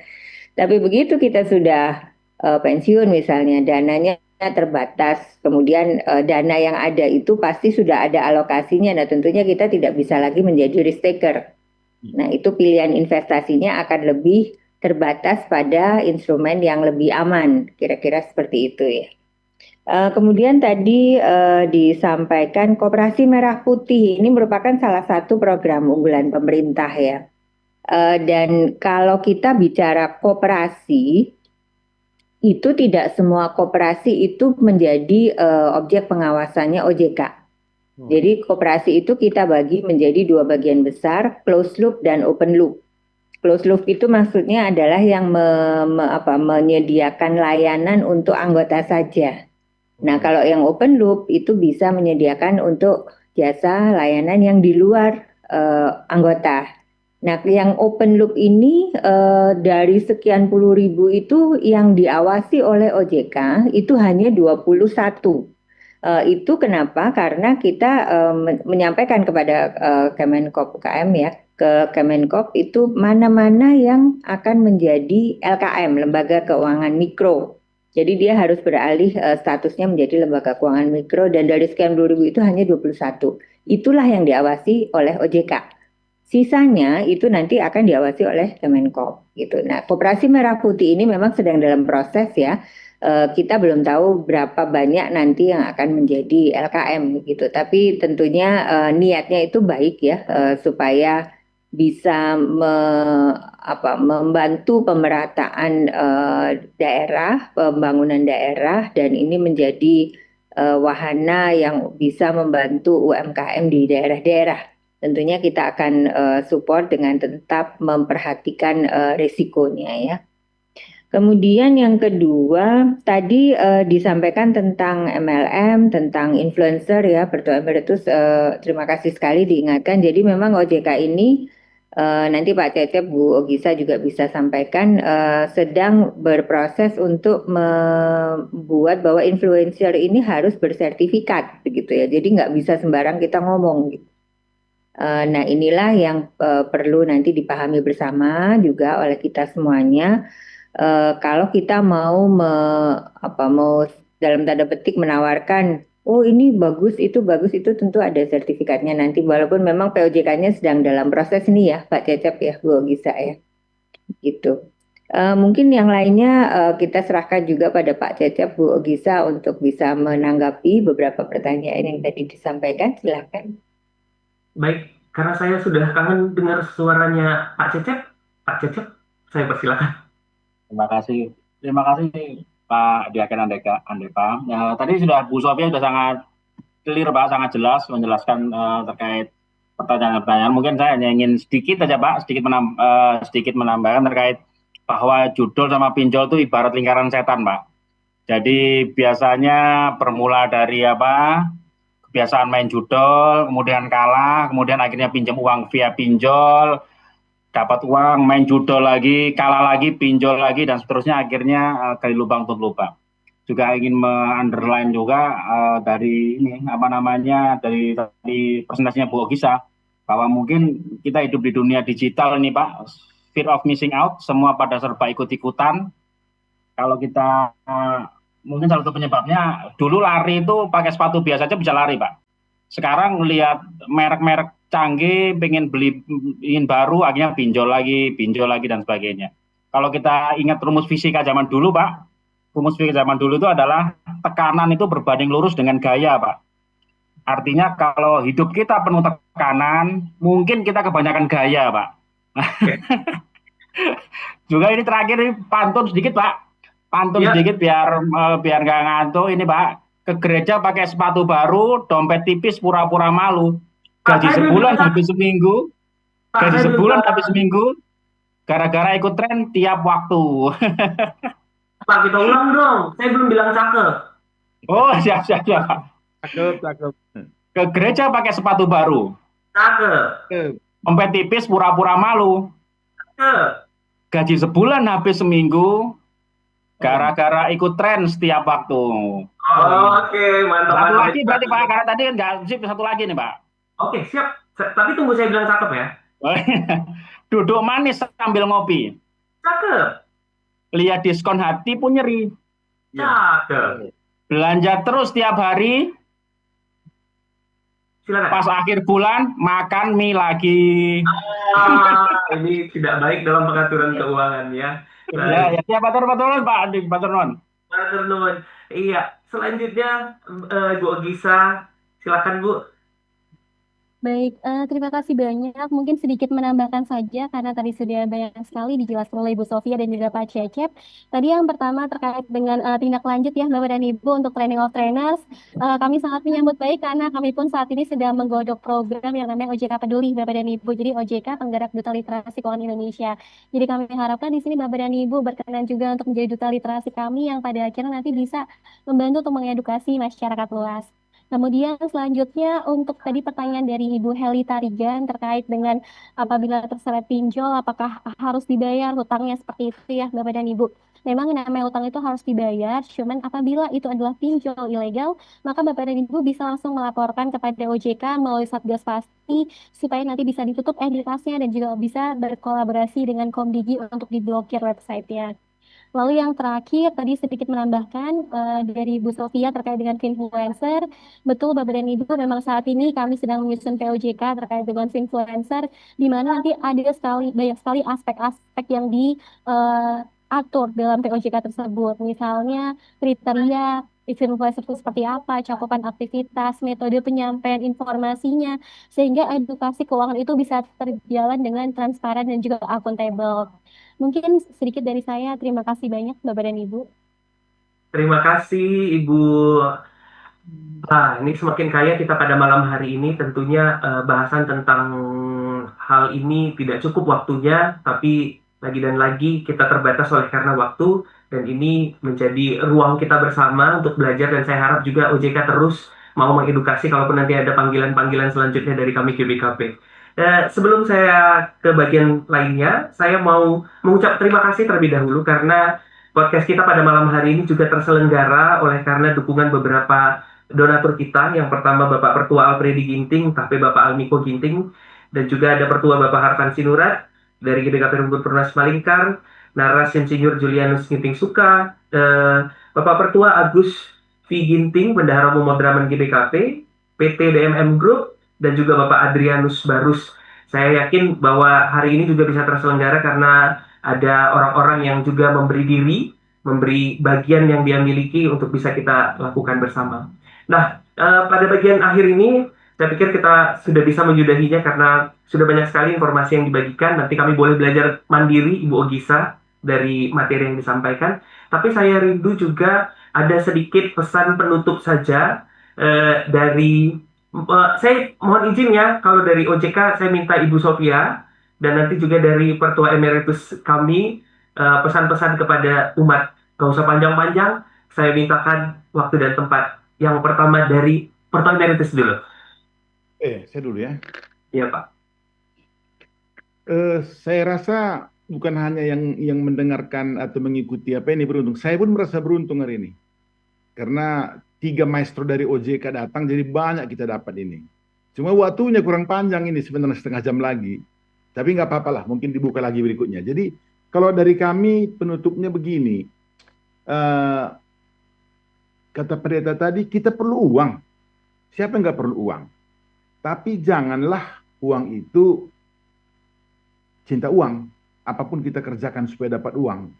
Tapi begitu kita sudah pensiun misalnya, dananya terbatas, kemudian dana yang ada itu pasti sudah ada alokasinya, nah tentunya kita tidak bisa lagi menjadi risk taker. Nah itu pilihan investasinya akan lebih terbatas pada instrumen yang lebih aman, kira-kira seperti itu ya. Kemudian tadi disampaikan Koperasi Merah Putih ini merupakan salah satu program unggulan pemerintah ya. Dan kalau kita bicara koperasi, itu tidak semua koperasi itu menjadi objek pengawasannya OJK. Jadi koperasi itu kita bagi menjadi dua bagian besar, closed loop dan open loop. Closed loop itu maksudnya adalah yang menyediakan layanan untuk anggota saja. Nah, kalau yang open loop itu bisa menyediakan untuk jasa layanan yang di luar anggota. Nah, yang open loop ini dari sekian puluh ribu itu yang diawasi oleh OJK itu hanya 21. Itu kenapa? Karena kita menyampaikan kepada Kemenkop UKM ya, ke Kemenkop itu mana-mana yang akan menjadi LKM, Lembaga Keuangan Mikro. Jadi dia harus beralih statusnya menjadi lembaga keuangan mikro dan dari sekian 20.000 itu hanya 21. Itulah yang diawasi oleh OJK. Sisanya itu nanti akan diawasi oleh Kemenkop gitu. Nah, Koperasi Merah Putih ini memang sedang dalam proses ya. Kita belum tahu berapa banyak nanti yang akan menjadi LKM gitu. Tapi tentunya niatnya itu baik ya supaya bisa membantu pemerataan daerah, pembangunan daerah, dan ini menjadi wahana yang bisa membantu UMKM di daerah-daerah. Tentunya kita akan support dengan tetap memperhatikan risikonya ya. Kemudian yang kedua, tadi disampaikan tentang MLM, tentang influencer ya, Bertuah Emeritus, terima kasih sekali diingatkan. Jadi memang OJK ini, nanti Pak Cecep, Bu Ogisa juga bisa sampaikan, sedang berproses untuk membuat bahwa influencer ini harus bersertifikat, begitu ya. Jadi nggak bisa sembarang kita ngomong gitu. Nah inilah yang perlu nanti dipahami bersama juga oleh kita semuanya. Kalau kita mau dalam tanda petik menawarkan, oh ini bagus itu tentu ada sertifikatnya nanti. Walaupun memang POJK-nya sedang dalam proses ini ya, Pak Cecep ya, Bu Ogisa ya, gitu. Mungkin yang lainnya kita serahkan juga pada Pak Cecep, Bu Ogisa untuk bisa menanggapi beberapa pertanyaan yang tadi disampaikan. Silakan. Baik, karena saya sudah kangen dengar suaranya Pak Cecep, saya persilakan. Terima kasih Pak Diaken Andepa. Ya, tadi sudah Bu Sofia sudah sangat clear Pak, sangat jelas menjelaskan terkait pertanyaan-pertanyaan. Mungkin saya hanya ingin sedikit aja Pak, sedikit menambahkan terkait bahwa judul sama pinjol itu ibarat lingkaran setan Pak. Jadi biasanya bermula dari kebiasaan main judol, kemudian kalah, kemudian akhirnya pinjam uang via pinjol, dapat uang, main judol lagi, kalah lagi, pinjol lagi, dan seterusnya akhirnya gali lubang tutup lubang. Juga ingin me-underline juga dari presentasinya Bu Ogisa, bahwa mungkin kita hidup di dunia digital ini Pak, fear of missing out, semua pada serba ikut-ikutan. Kalau kita mungkin salah satu penyebabnya, dulu lari itu pakai sepatu biasa aja bisa lari Pak. Sekarang lihat merek-merek canggih, ingin baru, akhirnya pinjol lagi dan sebagainya. Kalau kita ingat rumus fisika zaman dulu Pak, rumus fisika zaman dulu itu adalah tekanan itu berbanding lurus dengan gaya Pak. Artinya kalau hidup kita penuh tekanan, mungkin kita kebanyakan gaya Pak. Juga ini terakhir ini pantun sedikit Pak. Sedikit biar nggak ngantuk ini Pak. Ke gereja pakai sepatu baru, dompet tipis pura-pura malu. Gaji sebulan habis seminggu. Gara-gara ikut tren tiap waktu. Pak, kita ulang dong. Saya belum bilang cakep. Oh, siap. Cakep. Ke gereja pakai sepatu baru. Cakep. Dompet tipis pura-pura malu. Cakep. Gaji sebulan habis seminggu. Gara-gara ikut tren setiap waktu. Oke, mantap. Satu lagi berarti Pak, karena tadi kan nggak sip, satu lagi nih Pak. Oke, siap. Tapi tunggu saya bilang cakep ya. Duduk manis sambil ngopi. Cakep. Lihat diskon hati pun nyeri. Cakep. Belanja terus tiap hari. Silakan. Pas akhir bulan makan mie lagi. Ini tidak baik dalam pengaturan keuangan ya. Ya Pak Turnon. Iya, selanjutnya Bu Ogisa, silakan Bu. Baik, terima kasih banyak. Mungkin sedikit menambahkan saja karena tadi sudah banyak sekali dijelaskan oleh Ibu Sofia dan juga Pak Cecep. Tadi yang pertama terkait dengan tindak lanjut ya Bapak dan Ibu untuk training of trainers. Kami sangat menyambut baik karena kami pun saat ini sedang menggodok program yang namanya OJK Peduli Bapak dan Ibu. Jadi OJK Penggerak Duta Literasi Keuangan Indonesia. Jadi kami harapkan di sini Bapak dan Ibu berkenan juga untuk menjadi duta literasi kami yang pada akhirnya nanti bisa membantu untuk mengedukasi masyarakat luas. Kemudian selanjutnya untuk tadi pertanyaan dari Ibu Heli Tarigan terkait dengan apabila terseret pinjol apakah harus dibayar hutangnya seperti itu ya Bapak dan Ibu. Memang yang namanya hutang itu harus dibayar, cuman apabila itu adalah pinjol ilegal, maka Bapak dan Ibu bisa langsung melaporkan kepada OJK melalui Satgas Pasti supaya nanti bisa ditutup entitasnya dan juga bisa berkolaborasi dengan Komdigi untuk diblokir websitenya. Lalu yang terakhir tadi sedikit menambahkan dari Bu Sofia terkait dengan influencer. Betul Bapak dan Ibu, memang saat ini kami sedang menyusun POJK terkait dengan influencer, di mana nanti ada banyak sekali aspek-aspek yang diatur dalam POJK tersebut. Misalnya kriteria influencer itu seperti apa, cakupan aktivitas, metode penyampaian informasinya, sehingga edukasi keuangan itu bisa terjalan dengan transparan dan juga akuntabel. Mungkin sedikit dari saya. Terima kasih banyak Bapak dan Ibu. Terima kasih Ibu. Nah, ini semakin kaya kita pada malam hari ini. Tentunya bahasan tentang hal ini tidak cukup waktunya, tapi lagi dan lagi kita terbatas oleh karena waktu, dan ini menjadi ruang kita bersama untuk belajar, dan saya harap juga OJK terus mau mengedukasi kalaupun nanti ada panggilan-panggilan selanjutnya dari kami GBKP. Sebelum saya ke bagian lainnya, saya mau mengucap terima kasih terlebih dahulu karena podcast kita pada malam hari ini juga terselenggara oleh karena dukungan beberapa donatur kita. Yang pertama Bapak Pertua Alfredi Ginting, tapi Bapak Almiko Ginting, dan juga ada Pertua Bapak Hartan Sinurat dari GBKP Rungkut Pernas Malingkar, Naras Insinyur Julianus Ginting Suka, Bapak Pertua Agus V. Ginting, Bendahara Umum Madraman GBKP, PT DMM Group, dan juga Bapak Adrianus Barus. Saya yakin bahwa hari ini juga bisa terselenggara karena ada orang-orang yang juga memberi diri, memberi bagian yang dia miliki untuk bisa kita lakukan bersama. Nah, pada bagian akhir ini, saya pikir kita sudah bisa menyudahinya karena sudah banyak sekali informasi yang dibagikan. Nanti kami boleh belajar mandiri, Ibu Ogisa, dari materi yang disampaikan. Tapi saya rindu juga ada sedikit pesan penutup saja dari saya mohon izin ya, kalau dari OJK saya minta Ibu Sofia dan nanti juga dari Pertua Emeritus kami pesan-pesan kepada umat. Gak usah panjang-panjang, saya mintakan waktu dan tempat. Yang pertama dari Pertua Emeritus dulu. Saya dulu ya. Iya Pak. Saya rasa bukan hanya yang mendengarkan atau mengikuti apa ini beruntung. Saya pun merasa beruntung hari ini. Karena 3 maestro dari OJK datang, jadi banyak kita dapat ini. Cuma waktunya kurang panjang ini, sebenarnya setengah jam lagi. Tapi nggak apa-apa lah, mungkin dibuka lagi berikutnya. Jadi kalau dari kami penutupnya begini, kata pendeta tadi, kita perlu uang. Siapa yang nggak perlu uang? Tapi janganlah uang itu cinta uang. Apapun kita kerjakan supaya dapat uang.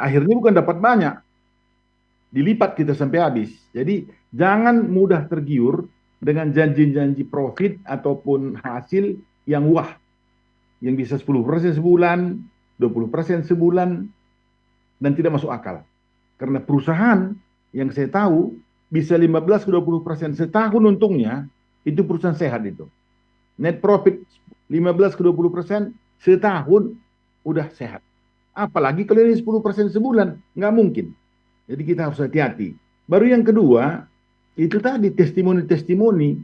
Akhirnya bukan dapat banyak, dilipat kita sampai habis. Jadi jangan mudah tergiur dengan janji-janji profit ataupun hasil yang wah. Yang bisa 10% sebulan, 20% sebulan, dan tidak masuk akal. Karena perusahaan yang saya tahu bisa 15-20% setahun untungnya, itu perusahaan sehat itu. Net profit 15-20% setahun udah sehat. Apalagi kalau ini 10% sebulan, nggak mungkin. Jadi kita harus hati-hati. Baru yang kedua, itu tadi testimoni-testimoni.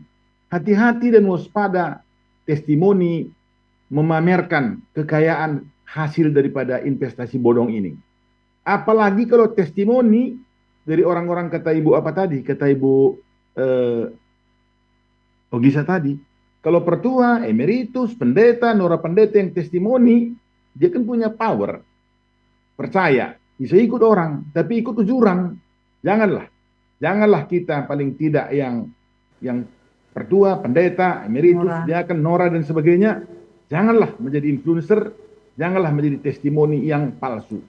Hati-hati dan waspada testimoni memamerkan kekayaan hasil daripada investasi bodong ini. Apalagi kalau testimoni dari orang-orang, kata Ibu apa tadi? Kata Ibu Ogisa tadi. Kalau pertua, emeritus, pendeta, nora pendeta yang testimoni, dia kan punya power. Percaya. Bisa ikut orang, tapi ikut jurang. Janganlah kita paling tidak yang pertua, pendeta, emeritus, diaken, nora dan sebagainya. Janganlah menjadi influencer, janganlah menjadi testimoni yang palsu.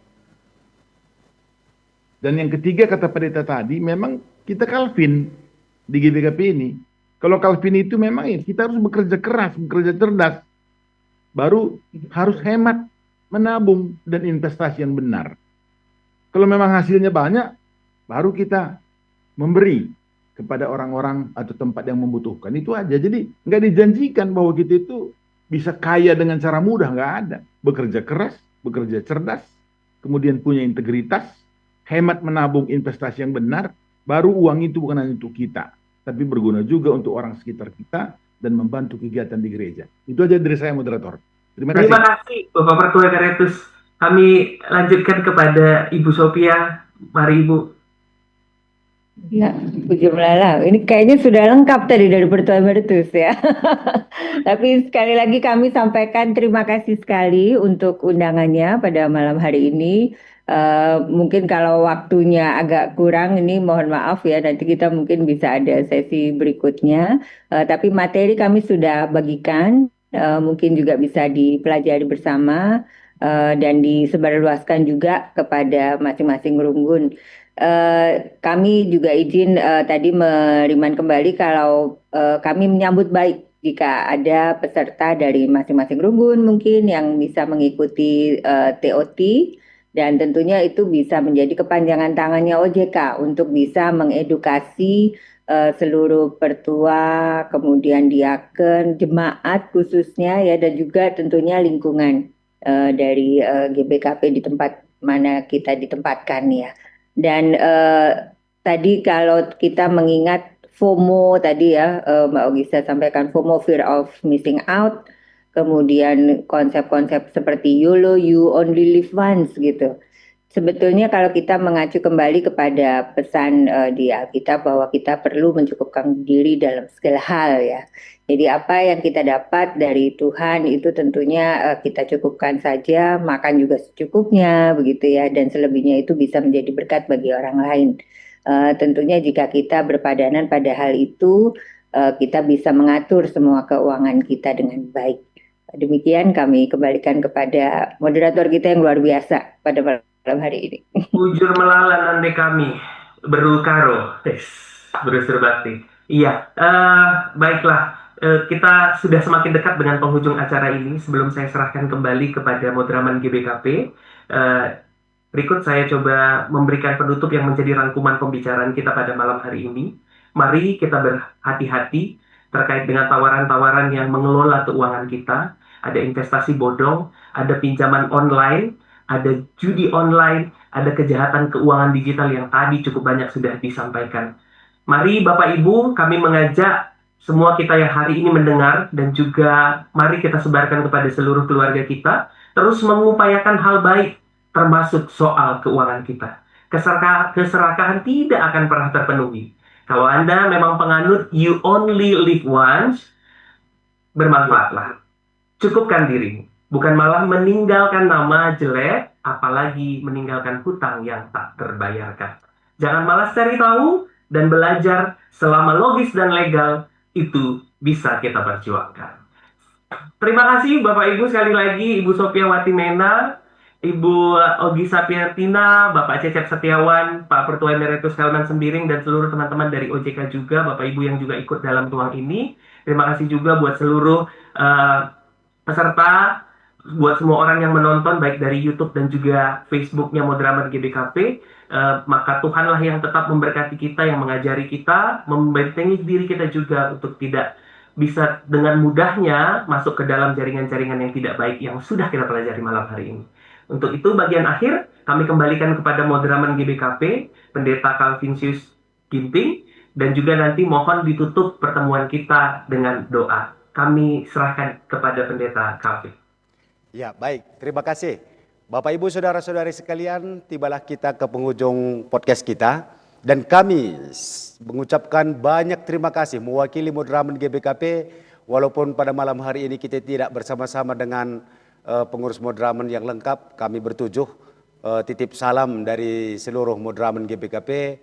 Dan yang ketiga kata pendeta tadi, memang kita Calvin di GBKP ini. Kalau Calvin itu memang ya, kita harus bekerja keras, bekerja cerdas, baru harus hemat, menabung, dan investasi yang benar. Kalau memang hasilnya banyak, baru kita memberi kepada orang-orang atau tempat yang membutuhkan. Itu aja. Jadi nggak dijanjikan bahwa kita itu bisa kaya dengan cara mudah, nggak ada. Bekerja keras, bekerja cerdas, kemudian punya integritas, hemat menabung investasi yang benar, baru uang itu bukan hanya untuk kita, tapi berguna juga untuk orang sekitar kita dan membantu kegiatan di gereja. Itu aja dari saya, moderator. Terima kasih. Terima kasih Bapak Pertua Emeritus. Kami lanjutkan kepada Ibu Sophia. Mari Ibu. Ya, puji melala. Ini kayaknya sudah lengkap tadi dari Pertua Emeritus ya. Tapi sekali lagi kami sampaikan terima kasih sekali untuk undangannya pada malam hari ini. Mungkin kalau waktunya agak kurang ini mohon maaf ya, nanti kita mungkin bisa ada sesi berikutnya. Tapi materi kami sudah bagikan, mungkin juga bisa dipelajari bersama dan disebarluaskan juga kepada masing-masing runggun. Kami juga izin tadi meriman kembali kalau kami menyambut baik jika ada peserta dari masing-masing runggun mungkin yang bisa mengikuti TOT, dan tentunya itu bisa menjadi kepanjangan tangannya OJK untuk bisa mengedukasi seluruh pertua, kemudian diaken, jemaat khususnya ya, dan juga tentunya lingkungan dari GBKP di tempat mana kita ditempatkan ya. Dan tadi kalau kita mengingat FOMO tadi ya, Mbak Ogisa sampaikan FOMO, fear of missing out, kemudian konsep-konsep seperti YOLO, you only live once gitu. Sebetulnya kalau kita mengacu kembali kepada pesan di Alkitab bahwa kita perlu mencukupkan diri dalam segala hal ya. Jadi apa yang kita dapat dari Tuhan itu tentunya kita cukupkan saja, makan juga secukupnya begitu ya, dan selebihnya itu bisa menjadi berkat bagi orang lain. Tentunya jika kita berpadanan pada hal itu, kita bisa mengatur semua keuangan kita dengan baik. Demikian kami kembalikan kepada moderator kita yang luar biasa pada malam hari ini. Ujur melala nande kami berukaro, berusur bakti. Iya, baiklah. Kita sudah semakin dekat dengan penghujung acara ini. Sebelum saya serahkan kembali kepada moderaman GBKP, berikut saya coba memberikan penutup yang menjadi rangkuman pembicaraan kita pada malam hari ini. Mari kita berhati-hati terkait dengan tawaran-tawaran yang mengelola keuangan kita. Ada investasi bodong, ada pinjaman online, ada judi online, ada kejahatan keuangan digital yang tadi cukup banyak sudah disampaikan. Mari Bapak Ibu, kami mengajak semua kita yang hari ini mendengar, dan juga mari kita sebarkan kepada seluruh keluarga kita, terus mengupayakan hal baik, termasuk soal keuangan kita. Keserakahan tidak akan pernah terpenuhi. Kalau Anda memang penganut you only live once, bermanfaatlah. Cukupkan diri, bukan malah meninggalkan nama jelek, apalagi meninggalkan hutang yang tak terbayarkan. Jangan malas cari tahu dan belajar selama logis dan legal, itu bisa kita perjuangkan. Terima kasih Bapak Ibu sekali lagi, Ibu Sophia Watimena, Ibu Ogisa Piertina, Bapak Cecep Setiawan, Pak Pertua Emeritus Helman Sembiring, dan seluruh teman-teman dari OJK juga, Bapak Ibu yang juga ikut dalam tuang ini. Terima kasih juga buat seluruh peserta, buat semua orang yang menonton baik dari YouTube dan juga Facebooknya Moderaman GBKP. Maka Tuhanlah yang tetap memberkati kita, yang mengajari kita, membentengi diri kita juga untuk tidak bisa dengan mudahnya masuk ke dalam jaringan-jaringan yang tidak baik yang sudah kita pelajari malam hari ini. Untuk itu bagian akhir kami kembalikan kepada Moderaman GBKP, Pendeta Calvinsius Ginting, dan juga nanti mohon ditutup pertemuan kita dengan doa. Kami serahkan kepada Pendeta Calvin. Ya, baik. Terima kasih. Bapak, Ibu, Saudara-saudari sekalian, tibalah kita ke penghujung podcast kita. Dan kami mengucapkan banyak terima kasih mewakili Moderaman GBKP, walaupun pada malam hari ini kita tidak bersama-sama dengan pengurus Moderaman yang lengkap. Kami bertujuh titip salam dari seluruh Moderaman GBKP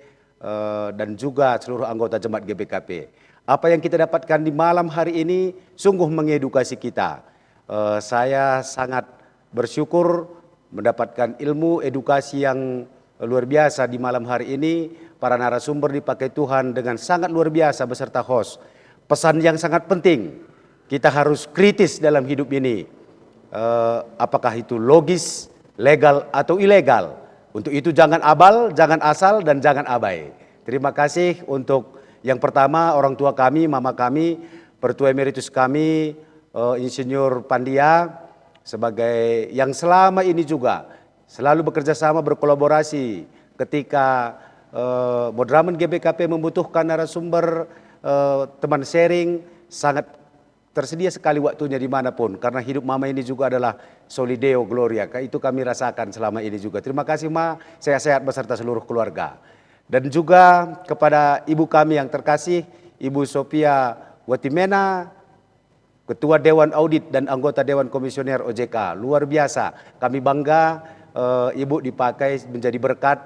dan juga seluruh anggota jemaat GBKP. Apa yang kita dapatkan di malam hari ini sungguh mengedukasi kita. Saya sangat bersyukur mendapatkan ilmu edukasi yang luar biasa di malam hari ini. Para narasumber dipakai Tuhan dengan sangat luar biasa beserta host. pesan yang sangat penting. Kita harus kritis dalam hidup ini. Apakah itu logis, legal atau ilegal. Untuk itu jangan abal, jangan asal, dan jangan abai. Terima kasih untuk yang pertama orang tua kami, mama kami, Pertua Emeritus kami, Insinyur Pandia, sebagai yang selama ini juga selalu bekerja sama, berkolaborasi ketika Modramen GBKP membutuhkan narasumber, teman sharing, sangat tersedia sekali waktunya dimanapun, karena hidup mama ini juga adalah solideo gloria, itu kami rasakan selama ini juga. Terima kasih Ma, sehat-sehat beserta seluruh keluarga. Dan juga kepada ibu kami yang terkasih, Ibu Sophia Watimena, Ketua Dewan Audit dan anggota Dewan Komisioner OJK. Luar biasa, kami bangga Ibu dipakai menjadi berkat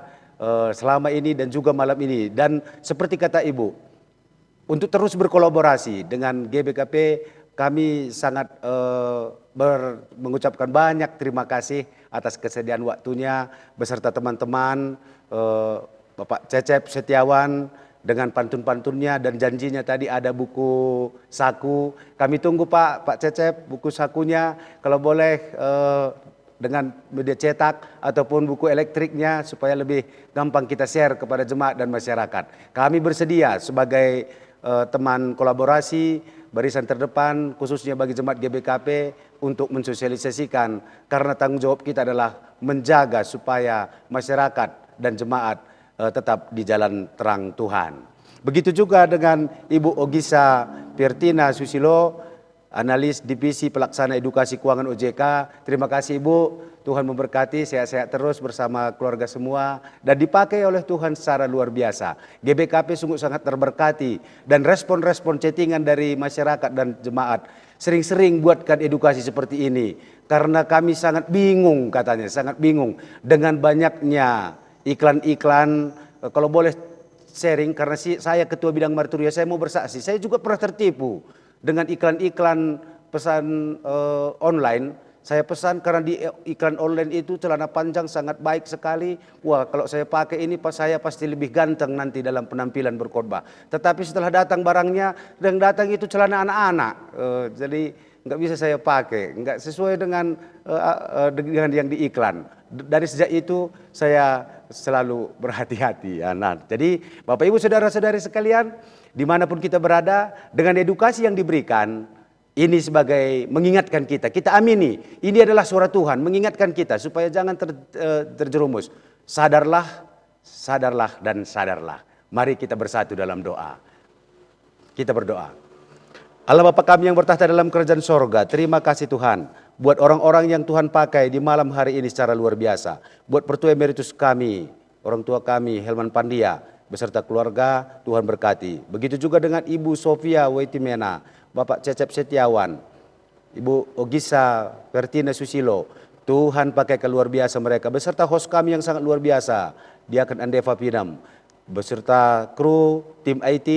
selama ini dan juga malam ini. Dan seperti kata Ibu, untuk terus berkolaborasi dengan GBKP, kami sangat mengucapkan banyak terima kasih atas kesediaan waktunya beserta teman-teman, Bapak Cecep Setiawan dengan pantun-pantunnya dan janjinya tadi ada buku saku. Kami tunggu Pak Cecep buku sakunya, kalau boleh dengan media cetak ataupun buku elektriknya supaya lebih gampang kita share kepada jemaat dan masyarakat. Kami bersedia sebagai teman kolaborasi barisan terdepan khususnya bagi jemaat GBKP untuk mensosialisasikan, karena tanggung jawab kita adalah menjaga supaya masyarakat dan jemaat tetap di jalan terang Tuhan. Begitu juga dengan Ibu Ogisa Pertina Susilo, analis divisi pelaksana edukasi keuangan OJK. Terima kasih Ibu, Tuhan memberkati, sehat-sehat terus bersama keluarga semua dan dipakai oleh Tuhan secara luar biasa. GBKP sungguh sangat terberkati dan respon-respon chattingan dari masyarakat dan jemaat sering-sering buatkan edukasi seperti ini, karena kami sangat bingung, katanya sangat bingung dengan banyaknya iklan-iklan. Kalau boleh sharing, karena saya ketua bidang marturia, saya mau bersaksi, saya juga pernah tertipu dengan iklan-iklan pesan online. Saya pesan karena di iklan online itu celana panjang sangat baik sekali. Wah, kalau saya pakai ini saya pasti lebih ganteng nanti dalam penampilan berkhotbah. Tetapi setelah datang barangnya, yang datang itu celana anak-anak. Jadi nggak bisa saya pakai, nggak sesuai dengan yang di iklan. Dari sejak itu saya selalu berhati-hati. Jadi Bapak Ibu saudara-saudari sekalian, dimanapun kita berada, dengan edukasi yang diberikan, ini sebagai mengingatkan kita, kita amini, ini adalah suara Tuhan, mengingatkan kita supaya jangan terjerumus. Sadarlah, sadarlah, dan sadarlah. Mari kita bersatu dalam doa. Kita berdoa. Allah Bapa kami yang bertahta dalam kerajaan sorga, terima kasih Tuhan buat orang-orang yang Tuhan pakai di malam hari ini secara luar biasa. Buat Pertua Emeritus kami, orang tua kami, Helman Pandia, beserta keluarga, Tuhan berkati. Begitu juga dengan Ibu Sophia Waitimena, Bapak Cecep Setiawan, Ibu Ogisa Pertina Susilo. Tuhan pakai luar biasa mereka, beserta host kami yang sangat luar biasa, Diaken Andeva Pinam, beserta kru, tim IT,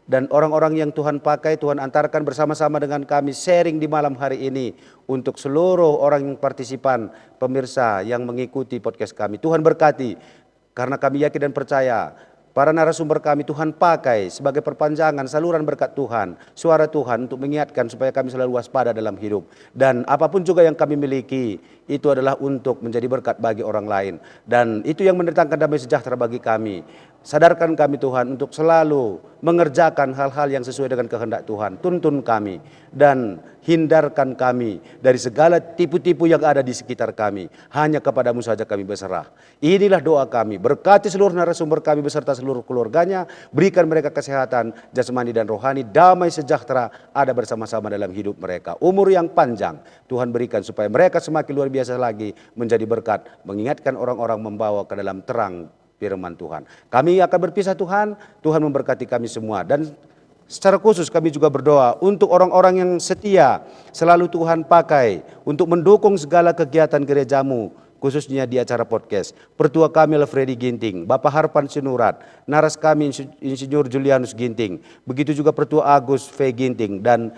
dan orang-orang yang Tuhan pakai, Tuhan antarkan bersama-sama dengan kami sharing di malam hari ini untuk seluruh orang yang partisipan, pemirsa yang mengikuti podcast kami. Tuhan berkati, karena kami yakin dan percaya para narasumber kami Tuhan pakai sebagai perpanjangan saluran berkat Tuhan, suara Tuhan untuk mengingatkan supaya kami selalu waspada dalam hidup. Dan apapun juga yang kami miliki, itu adalah untuk menjadi berkat bagi orang lain. Dan itu yang mendatangkan damai sejahtera bagi kami. Sadarkan kami Tuhan untuk selalu mengerjakan hal-hal yang sesuai dengan kehendak Tuhan. Tuntun kami dan hindarkan kami dari segala tipu-tipu yang ada di sekitar kami. Hanya kepadamu saja kami berserah. Inilah doa kami. Berkati seluruh narasumber kami beserta seluruh keluarganya. Berikan mereka kesehatan jasmani dan rohani. Damai sejahtera ada bersama-sama dalam hidup mereka. Umur yang panjang Tuhan berikan supaya mereka semakin luar biasa lagi menjadi berkat. Mengingatkan orang-orang, membawa ke dalam terang firman Tuhan. Kami akan berpisah Tuhan, Tuhan memberkati kami semua. Dan secara khusus kami juga berdoa untuk orang-orang yang setia, selalu Tuhan pakai untuk mendukung segala kegiatan gerejamu, khususnya di acara podcast. Pertua kami Freddy Ginting, Bapak Harpan Sinurat, naras kami Insinyur Julianus Ginting, begitu juga Pertua Agus V. Ginting dan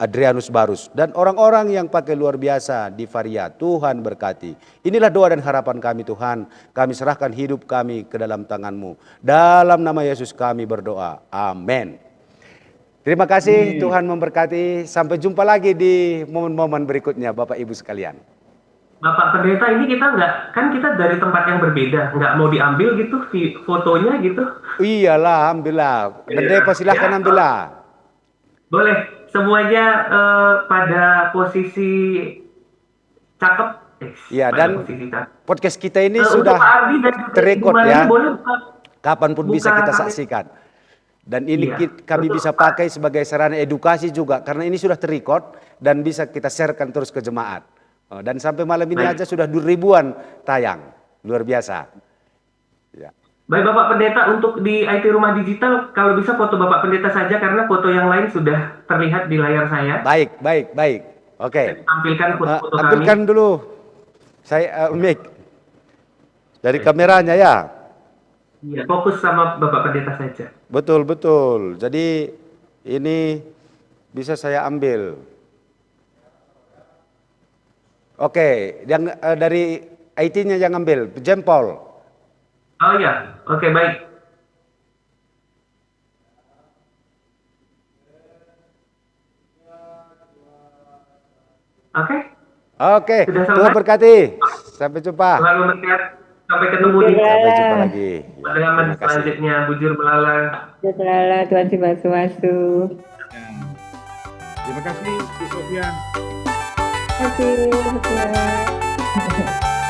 Adrianus Barus, dan orang-orang yang pakai luar biasa di Varia. Tuhan berkati. Inilah doa dan harapan kami Tuhan. Kami serahkan hidup kami ke dalam tangan-Mu. Dalam nama Yesus kami berdoa. Amin. Terima kasih, Amin. Tuhan memberkati. Sampai jumpa lagi di momen-momen berikutnya, Bapak Ibu sekalian. Bapak Pendeta, ini kita kita dari tempat yang berbeda, nggak mau diambil gitu fotonya gitu. Iyalah, ambillah. Pendepa silahkan Ya, ambillah. boleh, semuanya pada posisi cakep. Iya, Pada dan posisi cakep. podcast kita ini Untuk sudah Pak Ardi dan juga terrekod Ibu Mari, ya. boleh buka Kapanpun bisa kita kamera. saksikan. Dan ini Iya, kami betul, bisa Pak. pakai sebagai sarana edukasi juga. Karena ini sudah terrekod dan bisa kita sharekan terus ke jemaat. Dan sampai malam ini Baik. aja sudah 2000-an tayang. Luar biasa. Ya. Baik Bapak Pendeta, untuk di IT Rumah Digital, kalau bisa foto Bapak Pendeta saja karena foto yang lain sudah terlihat di layar saya. Baik, baik, baik. Oke. Tampilkan foto-foto kami. Ambilkan dulu. Saya mic. Dari kameranya ya. Iya, fokus sama Bapak Pendeta saja. Betul, betul. Jadi ini bisa saya ambil. Oke, yang dari IT-nya yang ambil, jempol. Oh ya, oke baik. Oke, Oke, Sudah selesai? Tuhan berkati. Sampai jumpa. Tuhan memberkati. Sampai ketemu di Sampai jumpa lagi. Ya, pertemuan terima kasih. selanjutnya. Bujur Belala. Setelah Tuhan Simasu-masu. Ya. Terima kasih Bu Sofia. Terima kasih. Tuhan.